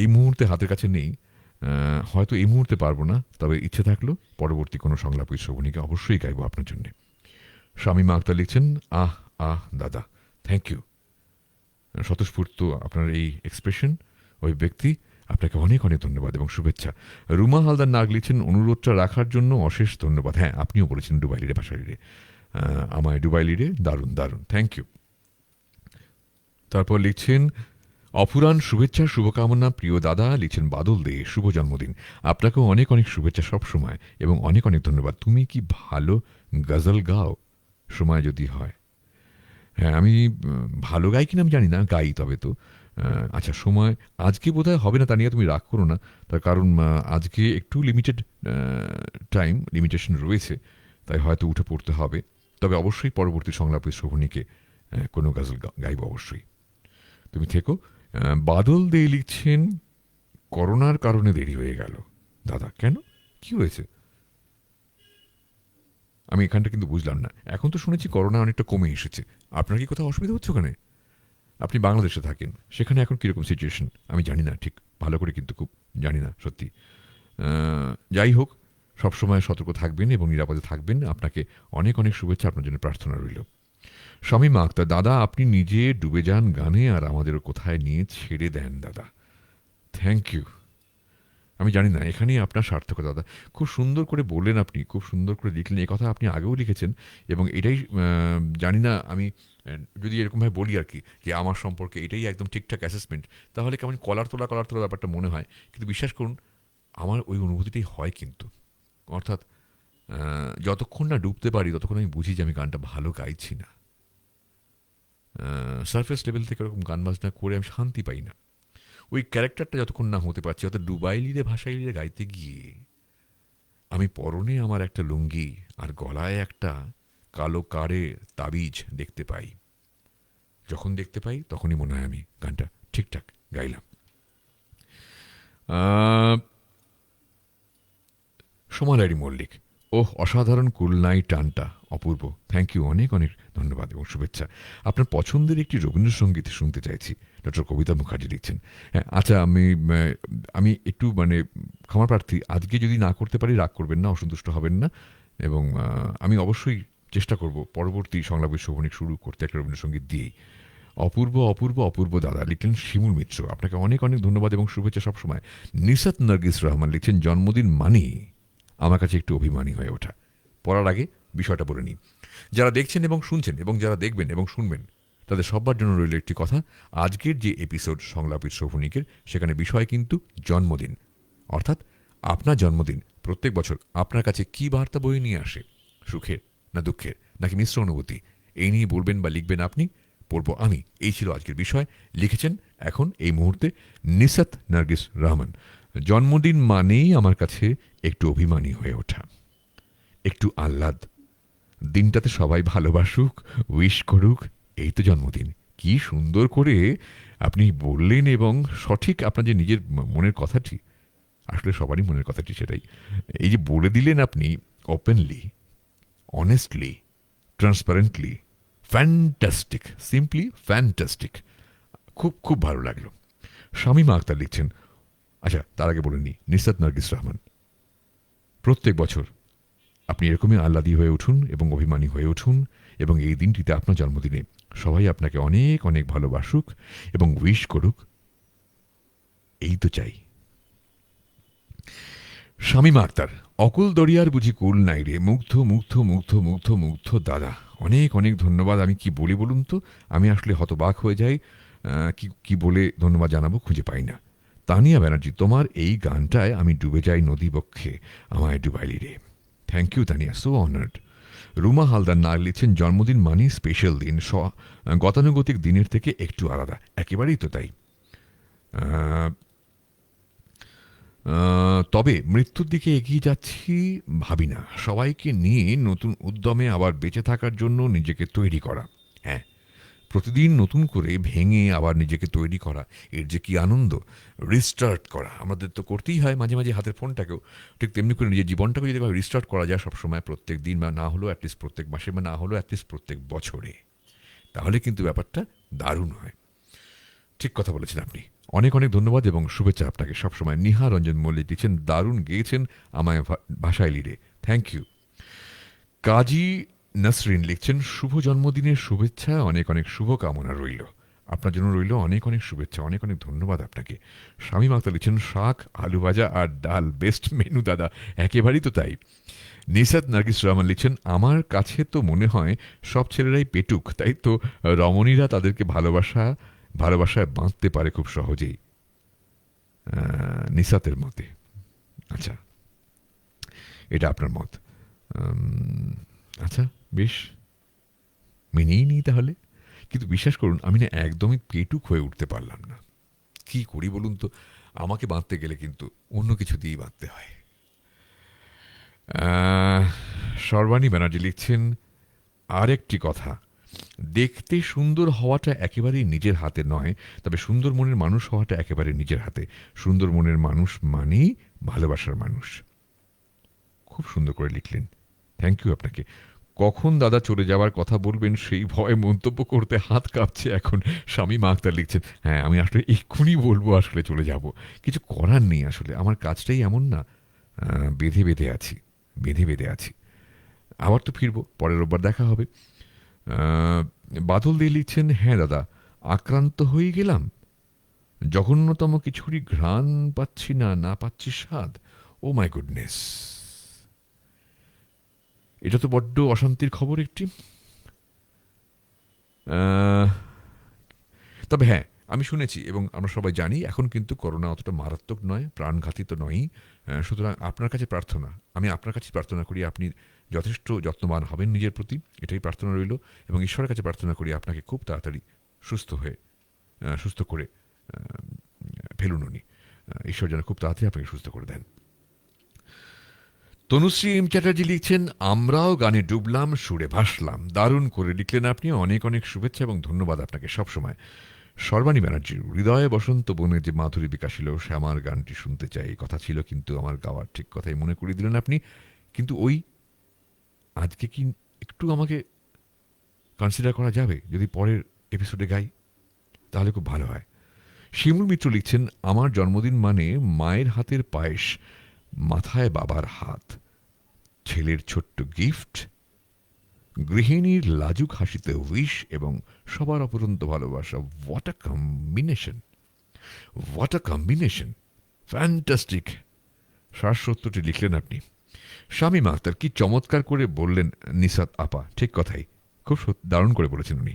এই মুহূর্তে হাতের কাছে নেই, হয়তো এই মুহূর্তে পারবো না, তবে ইচ্ছে থাকলো পরবর্তী কোনো সংলাপ শ্রবণীকে অবশ্যই গাইবো আপনার জন্য। শামীমা আক্তার লিখছেন, আহ আহ দাদা, থ্যাংক ইউ। স্বতঃস্ফূর্ত আপনার এই এক্সপ্রেশন, ওই ব্যক্তি, আপনাকে অনেক অনেক ধন্যবাদ এবং শুভেচ্ছা। রুমা হালদার নাগ লিখছেন, অনুরোধটা রাখার জন্য অশেষ ধন্যবাদ। হ্যাঁ, আপনিও বলেছেন ডুবাই লিডে, ভাষা লিডে, আমায় ডুবাই লিডে, দারুণ দারুণ, থ্যাংক ইউ। তারপর লিখছেন, অফুরান শুভেচ্ছা শুভকামনা প্রিয় দাদা, লিখছেন বাদল দে, শুভ জন্মদিন। আপনাকেও অনেক অনেক শুভেচ্ছা সবসময় এবং অনেক অনেক ধন্যবাদ। তুমি কি ভালো গজল গাও, সময় যদি হয়? হ্যাঁ, আমি ভালো গাই কিনা আমি জানি না, গাই তবে তো। আচ্ছা, সময় আজকে বোধহয় হবে না, তা নিয়ে তুমি রাগ করো না। তার কারণ আজকে একটু লিমিটেড টাইম লিমিটেশন রয়েছে, তাই হয়তো উঠে পড়তে হবে। তবে অবশ্যই পরবর্তী সংলাপের শোভনীকে কোনো গজল গাইব অবশ্যই। তুমি থেকো। বাদল দে লিখছেন, করোনার কারণে দেরি হয়ে গেল দাদা। কেন, কি হয়েছে? আমি এখানটা কিন্তু বুঝলাম না। এখন তো শুনেছি করোনা অনেকটা কমে এসেছে। আপনার কি কোথাও অসুবিধা হচ্ছে ওখানে? আপনি বাংলাদেশে থাকেন, সেখানে এখন কীরকম সিচুয়েশন আমি জানি না ঠিক ভালো করে, কিন্তু খুব জানি না সত্যি। যাই হোক, সবসময় সতর্ক থাকবেন এবং নিরাপদে থাকবেন। আপনাকে অনেক অনেক শুভেচ্ছা, আপনার জন্য প্রার্থনা রইল। শামীমা আক্তার, দাদা আপনি নিজে ডুবে যান গানে আর আমাদেরও কোথায় নিয়ে ছেড়ে দেন দাদা। Thank you. আমি জানি না, এখানেই আপনার সার্থকতা দাদা। খুব সুন্দর করে বললেন আপনি, খুব সুন্দর করে লিখলেন। এই কথা আপনি আগেও লিখেছেন এবং এটাই জানি না আমি যদি এরকমভাবে বলি আর কি, যে আমার সম্পর্কে এটাই একদম ঠিকঠাক অ্যাসেসমেন্ট, তাহলে কেমন কলার তোলা ব্যাপারটা মনে হয়। কিন্তু বিশ্বাস করুন, আমার ওই অনুভূতিটাই হয় কিন্তু। অর্থাৎ যতক্ষণ না ডুবতে পারি ততক্ষণ আমি বুঝি যে আমি গানটা ভালো গাইছি না। সারফেস লেভেল থেকে ওরকম গান বাজনা করে আমি শান্তি পাই না। ওই ক্যারেক্টারটা যতক্ষণ না হতে পারছি, অর্থাৎ ডুবাইলিরে ভাষাইলিরে গাইতে গিয়ে আমি পরনে আমার একটা লুঙ্গি আর গলায় একটা কালো কারে তাবিজ দেখতে পাই। যখন দেখতে পাই তখনই মনে হয় আমি গানটা ঠিকঠাক গাইলাম। সোমালারি মল্লিক, ওহ অসাধারণ কুলনাই টানটা অপূর্ব। থ্যাংক ইউ, অনেক অনেক ধন্যবাদ এবং শুভেচ্ছা। আপনার পছন্দের একটি রবীন্দ্রসঙ্গীত শুনতে চাইছি, ডক্টর কবিতা মুখার্জি লিখছেন। হ্যাঁ, আচ্ছা, আমি একটু ক্ষমা প্রার্থী, আজকে যদি না করতে পারি রাগ করবেন না, অসন্তুষ্ট হবেন না। এবং আমি অবশ্যই চেষ্টা করব পরবর্তী সংলাপের শোভনিক শুরু করতে একটা রবীন্দ্রসঙ্গীত দিয়েই। অপূর্ব অপূর্ব অপূর্ব দাদা লিখলেন শিমুল মিত্র, আপনাকে অনেক অনেক ধন্যবাদ এবং শুভেচ্ছা সবসময়। নিসাত নার্গিস রহমান লিখছেন, জন্মদিন মানেই আমার কাছে একটু অভিমানী হয়ে ওঠা। পড়ার আগে বিষয়টা বলে নিই। যারা দেখছেন এবং শুনছেন এবং যারা দেখবেন এবং শুনবেন তাদের সবার জন্য রইল একটি কথা, আজকের যে এপিসোড সংলাপের শ্রবণিকের সেখানে বিষয় কিন্তু জন্মদিন, অর্থাৎ আপনার জন্মদিন প্রত্যেক বছর আপনার কাছে কি বার্তা বয়ে নিয়ে আসে, সুখের না দুঃখের নাকি মিশ্র অনুভূতি, এই নিয়ে বলবেন বা লিখবেন আপনি, পড়ব আমি। এই ছিল আজকের বিষয়। লিখেছেন এখন এই মুহূর্তে নিসাত নার্গিস রহমান। জন্মদিন মানেই আমার কাছে একটু অভিমানী হয়ে ওঠা, একটু আহ্লাদ, দিনটাতে সবাই ভালোবাসুক, উইশ করুক, এই তো জন্মদিন। কি সুন্দর করে আপনি বললেন এবং সঠিক আপনার যে নিজের মনের কথাটি, আসলে সবারই মনের কথাটি সেটাই, এই যে বলে দিলেন আপনি openly, honestly, transparently, fantastic, simply fantastic. খুব খুব ভালো লাগলো। শামীমা আক্তার লিখছেন, আচ্ছা তার আগে বলে নিই, নিসাত নার্গিস রহমান, প্রত্যেক বছর আপনি এরকমই আহ্লাদী হয়ে উঠুন এবং অভিমানী হয়ে উঠুন, এবং এই দিনটিতে আপনার জন্মদিনে সবাই আপনাকে অনেক অনেক ভালোবাসুক এবং উইশ করুক, এই তো চাই। শামীমা আক্তার, অকুল দরিয়ার বুঝি কুল নাই রে, মুগ্ধ মুগ্ধ মুগ্ধ মুগ্ধ মুগ্ধ দাদা, অনেক অনেক ধন্যবাদ। আমি কি বলি বলুন তো, আমি আসলে হতবাক হয়ে যাই, কি কি বলে ধন্যবাদ জানাবো খুঁজে পাই না। তানিয়া ব্যানার্জি, তোমার এই গানটায় আমি ডুবে যাই নদী বক্ষে, আমায় ডুবাইলি রে। Thank you Tania, so honoured. Ruma Haldar Nag লিখছেন, জন্মদিন মানেই স্পেশাল দিন, গতানুগতিক দিনের থেকে একটু আলাদা, একেবারেই তো তাই। তবে মৃত্যুর দিকে এগিয়ে যাচ্ছি ভাবি না, সবাইকে নিয়ে নতুন উদ্যমে আবার বেঁচে থাকার জন্য নিজেকে তৈরি করা। হ্যাঁ, প্রতিদিন নতুন করে ভেঙে আবার নিজেকে তৈরি করা, এর যে কি আনন্দ। রিস্টার্ট করা আমাদের তো করতেই হয় মাঝে মাঝে, হাতের ফোনটাকেও ঠিক তেমনি করে নিজের জীবনটাকে যদি রিস্টার্ট করা যায় সবসময়, প্রত্যেক দিন বা না হলেও অ্যাটলিস্ট প্রত্যেক মাসে বা না হলেও অ্যাটলিস্ট প্রত্যেক বছরে, তাহলে কিন্তু ব্যাপারটা দারুণ হয়। ঠিক কথা বলেছেন আপনি। অনেক অনেক ধন্যবাদ এবং শুভেচ্ছা আপনাকে সবসময়। নিহা রঞ্জন মল্লিক দিচ্ছেন, দারুণ গেয়েছেন আমায় ভাষায় লিরে, থ্যাংক ইউ। কাজী নাসরিন লিখছেন, শুভ জন্মদিনের শুভেচ্ছা, অনেক অনেক শুভকামনা রইল আপনার জন্য, রইল অনেক অনেক শুভেচ্ছা, অনেক অনেক ধন্যবাদ আপনাকে। শামীম আক্তার লিখছেন, শাক আলু ভাজা আর ডাল, বেস্ট মেনু দাদা, একেবারেই তো তাই। নিসাত নার্গিস রহমান লিখছেন, আমার কাছে তো মনে হয় সব ছেলেরাই পেটুক, তাই তো রমণীরা তাদেরকে ভালোবাসায় বাঁধতে পারে খুব সহজেই, নিসাতের মতে। আচ্ছা, এটা আপনার মত। আচ্ছা, বেশ, মেনেই নিই তাহলে। কিন্তু বিশ্বাস করুন, আমি না একদমই পেটুক হয়ে উঠতে পারলাম না। কি করি বলুন তো, আমাকে বাঁধতে গেলে কিন্তু অন্য কিছু দিয়েই বাঁধতে হয়। সর্বাণী ব্যানার্জি লিখছেন, আর একটি কথা, দেখতে সুন্দর হওয়াটা একেবারেই নিজের হাতে নয়, তবে সুন্দর মনের মানুষ হওয়াটা একেবারে নিজের হাতে। সুন্দর মনের মানুষ মানেই ভালোবাসার মানুষ। খুব সুন্দর করে লিখলেন, থ্যাংক ইউ আপনাকে। কখন দাদা চলে যাওয়ার কথা বলবেন সেই ভয়ে মন্তব্য করতে হাত কাঁপছে এখন। শামীমা আক্তার লিখছেন, হ্যাঁ আমি আসলে এক্ষুনি বলবো আসলে চলে যাব, কিছু করার নেই, আসলে আমার কাজটাই এমন না, বেঁধে বেঁধে আছি, বেঁধে বেঁধে আছি। আবার তো ফিরবো, পরের রোববার দেখা হবে। বাদল দিয়ে লিখছেন, হ্যাঁ দাদা, আক্রান্ত হয়ে গেলাম, জঘন্যতম কিছুরই ঘ্রাণ পাচ্ছি না, না পাচ্ছি স্বাদ। ও মাই গুডনেস, এটা তো বড্ড অশান্তির খবর একটি। তবে হ্যাঁ, আমি শুনেছি এবং আমরা সবাই জানি এখন কিন্তু করোনা অতটা মারাত্মক নয়, প্রাণঘাতী তো নয়ই। সুতরাং আপনার কাছে প্রার্থনা, আমি আপনার কাছে প্রার্থনা করি আপনি যথেষ্ট যত্নবান হবেন নিজের প্রতি, এটাই প্রার্থনা রইল। এবং ঈশ্বরের কাছে প্রার্থনা করি আপনাকে খুব তাড়াতাড়ি সুস্থ করে ফেলুন উনি। ঈশ্বর যেন খুব তাড়াতাড়ি আপনাকে সুস্থ করে দেন। তনুশ্রী এম চ্যাটার্জি লিখছেন, আমরাও গানে ডুবলাম, সুরে ভাসলাম, দারুণ করে লিখলেন আপনি, অনেক অনেক শুভেচ্ছা এবং ধন্যবাদ আপনাকে সবসময়। সর্বাণী ব্যানার্জি, হৃদয়ে বসন্ত বনে যে মাধুরী বিকাশিল, শ্যামার গানটি শুনতে চাই, এই কথা ছিল কিন্তু আমার গাওয়ার ঠিক কথাই মনে করিয়ে দিলেন আপনি। কিন্তু ওই আজকে কি একটু আমাকে কনসিডার করা যাবে যদি পরের এপিসোডে গাই, তাহলে খুব ভালো হয়। শিমুল মিত্র লিখছেন, আমার জন্মদিন মানে মায়ের হাতের পায়েস, মাথায় বাবার হাত, ছেলের ছোট্ট গিফট, গৃহিণীর লাজুক হাসিতে উইশ এবং সবার অপরন্ত ভালোবাসা। What a combination, what a combination, fantastic. ৬৭টি লিখলেন আপনি। শামীম আক্তার কি চমৎকার করে বললেন নিসাত আপা, ঠিক কথাই, খুব দারুণ করে বলেছেন উনি।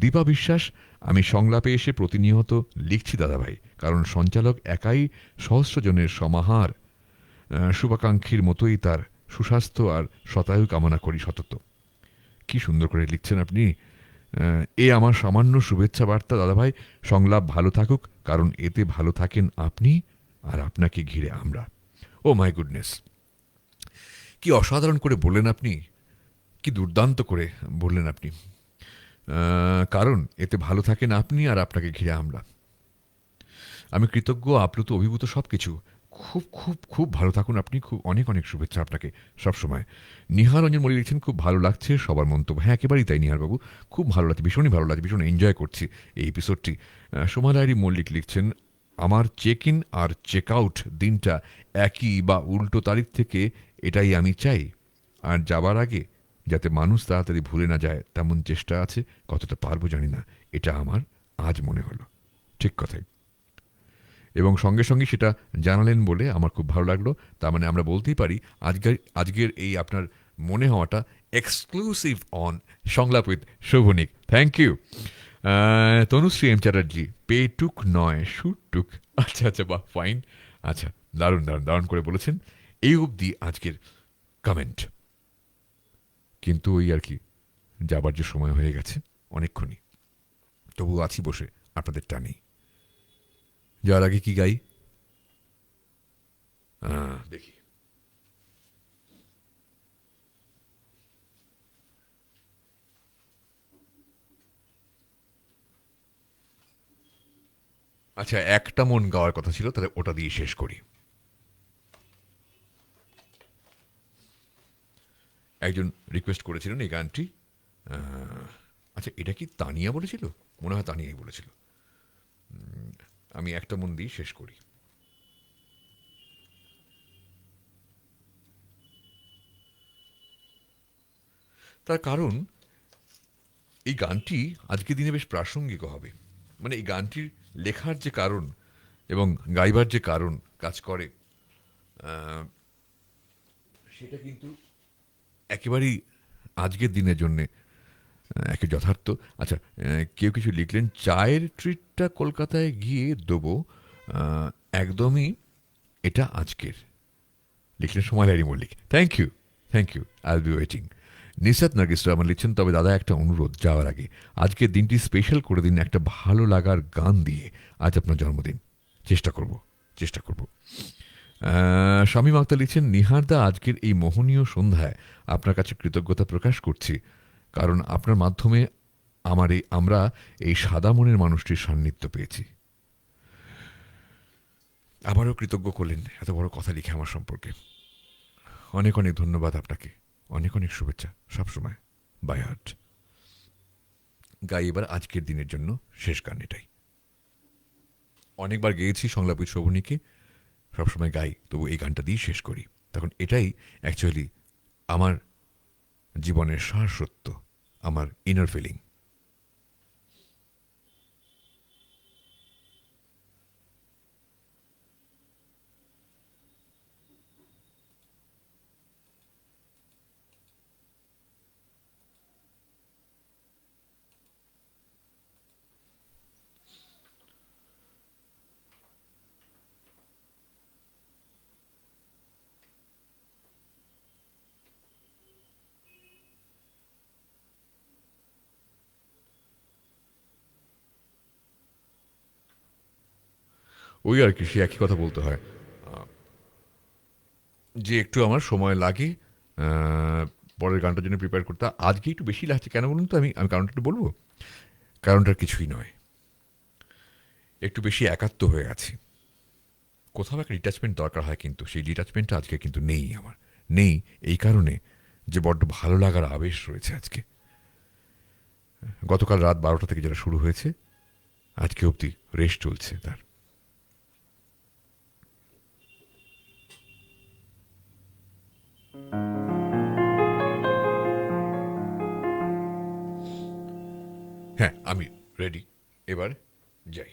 দীপা বিশ্বাস, আমি সংলাপে এসে প্রতিনিয়ত লিখছি দাদাভাই, কারণ সঞ্চালক একাই সহস্র জনের সমাহার। শুভাকাঙ্ক্ষীর মতোই তার সুস্বাস্থ্য আর শতায়ু কামনা করি সতত। কি সুন্দর করে লিখছেন আপনি। এ আমার সামান্য শুভেচ্ছা বার্তা দাদাভাই, সংলাপ ভালো থাকুক, কারণ এতে ভালো থাকেন আপনি আর আপনাকে ঘিরে আমরা। ও মাই গুডনেস, কি অসাধারণ করে বললেন আপনি, কি দুর্দান্ত করে বললেন আপনি। কারণ এতে ভালো থাকেন আপনি আর আপনাকে ঘিরে আমরা। আমি কৃতজ্ঞ, আপ্লুত, অভিভূত, সব কিছু। খুব খুব খুব ভালো থাকুন আপনি, খুব অনেক অনেক শুভেচ্ছা আপনাকে সবসময়। নিহার রঞ্জন মল্লিক লিখছেন খুব ভালো লাগছে সবার মন্তব্য। হ্যাঁ, একেবারেই তাই নিহারবাবু, খুব ভালো লাগছে, ভীষণই ভালো লাগছে, ভীষণ এনজয় করছি এই এপিসোডটি। সোমালারি মল্লিক লিখছেন আমার চেক ইন আর চেক আউট দিনটা একই বা উল্টো তারিখ থেকে, এটাই আমি চাই। আর যাবার আগে যাতে মানুষ তাড়াতাড়ি ভুলে না যায় তেমন চেষ্টা আছে, কতটা পারবো জানি না, এটা আমার আজ মনে হলো। ঠিক কথাই, এবং সঙ্গে সঙ্গে সেটা জানালেন বলে আমার খুব ভালো লাগলো। তার মানে আমরা বলতেই পারি আজকের এই আপনার মনে হওয়াটা এক্সক্লুসিভ অন সংলাপ with Shovonik. Thank you. Tanushree M Chatterjee, পেটুক নয় শুটুক। আচ্ছা আচ্ছা, বাহ, ফাইন। আচ্ছা, দারুণ দারুণ দারুণ করে বলেছেন। এই অবধি আজকের কমেন্ট, কিন্তু ওই আর কি, যাবার যে সময় হয়ে গেছে অনেকক্ষণই, তবু আছি বসে আপনাদের টানেই। যাওয়ার আগে কি গাই দেখি। আচ্ছা, একটা মন গাওয়ার কথা ছিল, তাহলে ওটা দিয়ে শেষ করি। একজন রিকোয়েস্ট করেছিলেন এই গানটি। আচ্ছা, এটা কি তানিয়া বলেছিল? মনে হয় তানিয়াই বলেছিল। আমি একটা মন দিয়ে শেষ করি। তার কারণ এই গানটি আজকের দিনে বেশ প্রাসঙ্গিক হবে। মানে এই গানটির লেখার যে কারণ এবং গাইবার যে কারণ কাজ করে, সেটা কিন্তু একেবারেই আজকের দিনের জন্যে একে যথার্থ। আচ্ছা, কেউ কিছু লিখলেন, চায়ের ট্রিটটা কলকাতায় গিয়ে দেবো, একদমই এটা আজকের। লিখলেন Somalari Mallick. Thank you, thank you, I will be waiting. Nisat Nargis Rahman লিখছেন, তবে দাদা একটা অনুরোধ যাওয়ার আগে, আজকের দিনটি স্পেশাল করে দিন একটা ভালো লাগার গান দিয়ে। আজ আপনার জন্মদিন, চেষ্টা করব, চেষ্টা করব। শামীম আক্তার লিখছেন, নিহারদা আজকের এই মোহনীয় সন্ধ্যায় আপনার কাছে কৃতজ্ঞতা প্রকাশ করছি, কারণ আপনার মাধ্যমে আমরা এই সাদা মনের মানুষটির সান্নিধ্য পেয়েছি। আবারও কৃতজ্ঞ করলেন এত বড় কথা লিখে আমার সম্পর্কে। অনেক অনেক ধন্যবাদ আপনাকে, অনেক অনেক শুভেচ্ছা সবসময়, বাই হার্ট। গাই এবার আজকের দিনের জন্য শেষ গান এটাই। অনেকবার গেয়েছি সংলাপ উইথ শোভনীকে, সবসময় গাই, তবু এই গানটা দিয়ে শেষ করি। তখন এটাই অ্যাকচুয়ালি আমার জীবনের সার সত্য, আমার ইনার ফিলিং। ওই আর কি, সে একই কথা বলতে হয় যে একটু আমার সময় লাগে পরের গানটার জন্য প্রিপেয়ার করতে। আজকে একটু বেশি লাগছে কেন বলুন তো, আমি আমি কারণটা একটু বলবো। কারণটার কিছুই নয়, একটু বেশি একাত্ম হয়ে আছি। কোথাও একটা ডিট্যাচমেন্ট দরকার হয়, কিন্তু সেই ডিট্যাচমেন্টটা আজকে কিন্তু নেই আমার। নেই এই কারণে যে বড্ড ভালো লাগার আবেশ রয়েছে আজকে। গতকাল রাত 12টা থেকে যেটা শুরু হয়েছে, আজকে অবধি রেস্ট চলছে তার। হ্যাঁ, আমি রেডি, এবার যাই।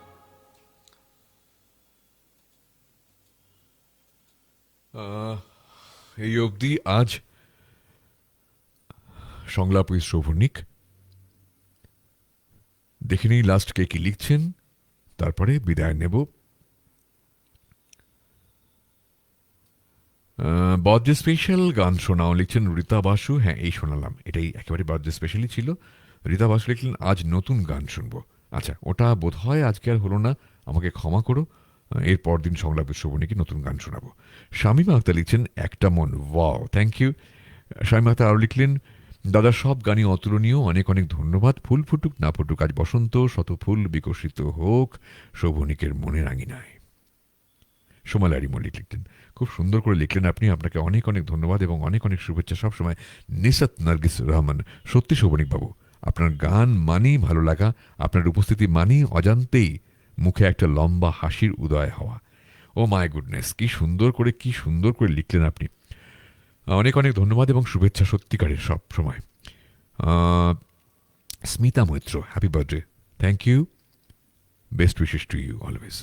এই অবধি আজ সংলাপ উইথ শোভনিক। দেখে নিই লাস্ট কে কি লিখছেন, তারপরে বিদায় নেব। বার্থডে স্পেশাল গান শোনাও লিখছেন রীতা বাসু। হ্যাঁ, এই শোনালাম, এটাই একেবারে বার্থডে স্পেশালই ছিল। রীতা বাসু লিখলেন আজ নতুন গান শুনবো। আচ্ছা, ওটা বোধ হয় আজকে আর হলো না, আমাকে ক্ষমা করো। এর পরদিন সংলাপের শোভনীকে নতুন গান শোনাবো। শামীমা আক্তার লিখছেন একটা মন, wow, thank you. Shamima Akhtar আরও লিখলেন দাদা সব গানই অতুলনীয়, অনেক অনেক ধন্যবাদ। ফুল ফুটুক না ফুটুক আজ বসন্ত, শত ফুল বিকশিত হোক শোভনিকের মনের আঙিনায়। সোমালারি মল্লিক লিখলেন খুব সুন্দর করে লিখলেন আপনি, আপনাকে অনেক অনেক ধন্যবাদ এবং অনেক অনেক শুভেচ্ছা সবসময়। নিসাত নার্গিস রহমান, সত্যি শোভনিক বাবু, আপনার গান মানেই ভালো লাগা, আপনার উপস্থিতি মানেই অজান্তেই মুখে একটা লম্বা হাসির উদয় হওয়া। ও মাই গুডনেস, কি সুন্দর করে লিখলেন আপনি। অনেক অনেক ধন্যবাদ এবং শুভেচ্ছা সত্যিকারের সব সময়। Smita Maitra, happy birthday, thank you, best wishes to you always.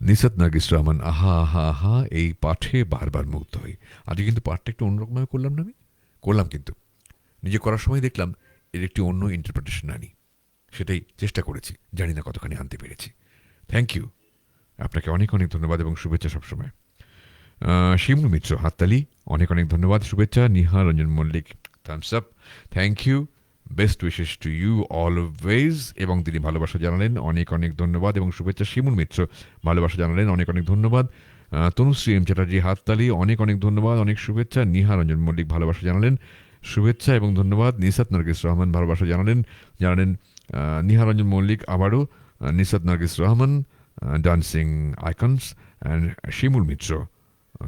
Nisat Nargis Rahman, আহা আহা আহা, এই পাঠে বারবার মুগ্ধ হই। আজকে কিন্তু পাঠটা একটু অন্যরকমভাবে করলাম না, আমি করলাম, কিন্তু নিজে করার সময় দেখলাম এর একটি অন্য ইন্টারপ্রিটেশন আনি, সেটাই চেষ্টা করেছি, জানি না কতখানি আনতে পেরেছি। থ্যাংক ইউ, আপনাকে অনেক অনেক ধন্যবাদ এবং শুভেচ্ছা সবসময়। শিমু মিত্র, হাততালি, অনেক অনেক ধন্যবাদ, শুভেচ্ছা। Niha Ranjan Mallick, thumbs up, thank you, best wishes to you always. এবং তিনি ভালোবাসা জানালেন, অনেক অনেক ধন্যবাদ এবং শুভেচ্ছা। শিমুল মিত্র ভালোবাসা জানালেন, অনেক অনেক ধন্যবাদ। তনুশ্রী এম চ্যাটার্জি, হাততালি, অনেক অনেক ধন্যবাদ, অনেক শুভেচ্ছা। নিহা রঞ্জন মল্লিক ভালোবাসা জানালেন, শুভেচ্ছা এবং ধন্যবাদ। নিসাত নার্গিস রহমান ভালোবাসা জানালেন। নিহা রঞ্জন মল্লিক, আবারও Nisat Nargis Rahman, dancing icons, and Shimul Mitra,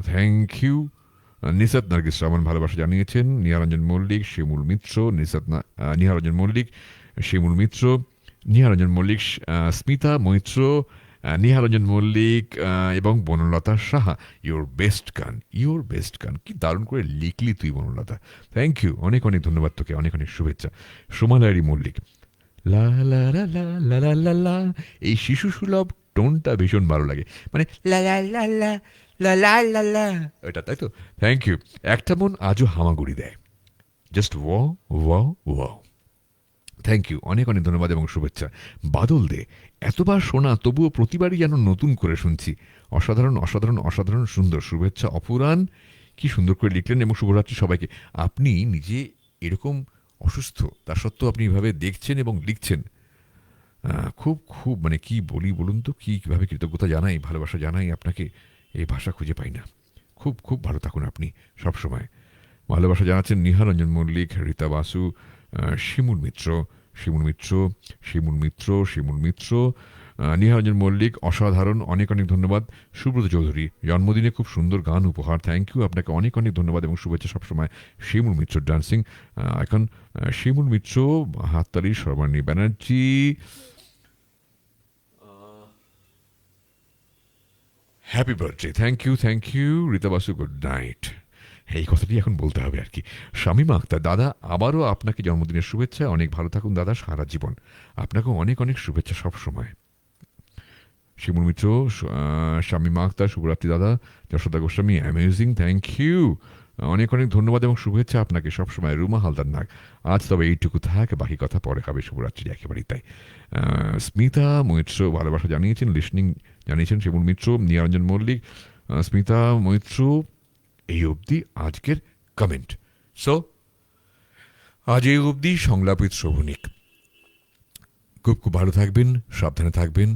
thank you. Nisat Nargis Rahman ভালোবাসা জানিয়েছেন। নিহারঞ্জন মল্লিক, শিমুল মিত্র, নিহারঞ্জন মল্লিক, শিমুল মিত্র, নিহারঞ্জন মল্লিক, স্মিতা মৈত্র, নিহারঞ্জন মল্লিক এবং বনলতা সাহা। ইউর বেস্ট গান, কি দারুণ করে লিখলি তুই বনলতা, থ্যাংক ইউ, অনেক অনেক ধন্যবাদ তোকে, অনেক অনেক শুভেচ্ছা। সোমালারি মল্লিক, লা লা লা লা লা লা লা লা, এই শিশু সুলভ টোনটা ভীষণ ভালো লাগে, মানে লা লা লা লা লা লা লা লা, এটা তাই তো, থ্যাংক ইউ। একটা মন আজও হামাগুড়ি দেয়, just wow wow wow, thank you, অনেক অনেক ধন্যবাদ এবং শুভেচ্ছা। বাদল দে, এতবার শোনা তবুও প্রতিবারই যেন নতুন করে শুনছি, অসাধারণ অসাধারণ অসাধারণ সুন্দর, শুভেচ্ছা অপুরাণ। কি সুন্দর করে লিখলেন এবং শুভরাত্রি সবাইকে। আপনি নিজে এরকম অসুস্থ, তা সত্ত্বেও আপনি এভাবে দেখছেন এবং লিখছেন, খুব খুব মানে কি বলি বলুন তো, কীভাবে কৃতজ্ঞতা জানাই, ভালোবাসা জানাই আপনাকে, এই ভাষা খুঁজে পাই না। খুব খুব ভালো থাকুন আপনি সবসময়। ভালোবাসা জানাচ্ছেন নিহারঞ্জন মল্লিক, রীতা বাসু, শিমুল মিত্র, নিহারঞ্জন মল্লিক, অসাধারণ, অনেক অনেক ধন্যবাদ। সুব্রত চৌধুরী, জন্মদিনে খুব সুন্দর গান উপহার, থ্যাংক ইউ, আপনাকে অনেক অনেক ধন্যবাদ এবং শুভেচ্ছা সবসময়। শিমুল মিত্র, ডান্সিং এখন শিমুল মিত্র, হাততালি। Sarbani Banerjee, happy birthday, thank you. Rita Basu, good night. এই কথাটি এখন বলতে হবে আর কি। শামীমা আক্তার, দাদা আবারও আপনাকে জন্মদিনের শুভেচ্ছা, অনেক ভালো থাকুন দাদা সারা জীবন, আপনাকেও অনেক অনেক শুভেচ্ছা সবসময়। শিমুল মিত্র, শামীমা আক্তার, শুভরাত্রি দাদা। Jashoda Goswami, amazing, thank you, অনেক অনেক ধন্যবাদ এবং শুভেচ্ছা আপনাকে সবসময়। রুমা হালদার নাগ, আজ তবে এইটুকু থাক, বাকি কথা পরে হবে, শুভরাত্রি, একেবারেই তাই। স্মিতা মৈত্র ভালোবাসা জানিয়েছেন, লিসনিং জানিয়েছেন শিমুল মিত্র, নিরঞ্জন মল্লিক, স্মিতা মৈত্র। এই অবধি আজকের কমেন্ট। সো আজ এই অবধি সংলাপ উইথ শোভনিক। খুব খুব ভালো থাকবেন, সাবধানে থাকবেন,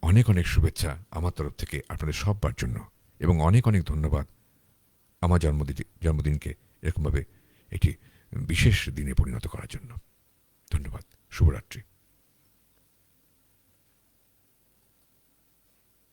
অনেক অনেক শুভেচ্ছা আমার তরফ থেকে আপনাদের সববার জন্য এবং অনেক অনেক ধন্যবাদ আমার জন্মদিনকে এরকমভাবে একটি বিশেষ দিনে পরিণত করার জন্য। ধন্যবাদ, শুভরাত্রি।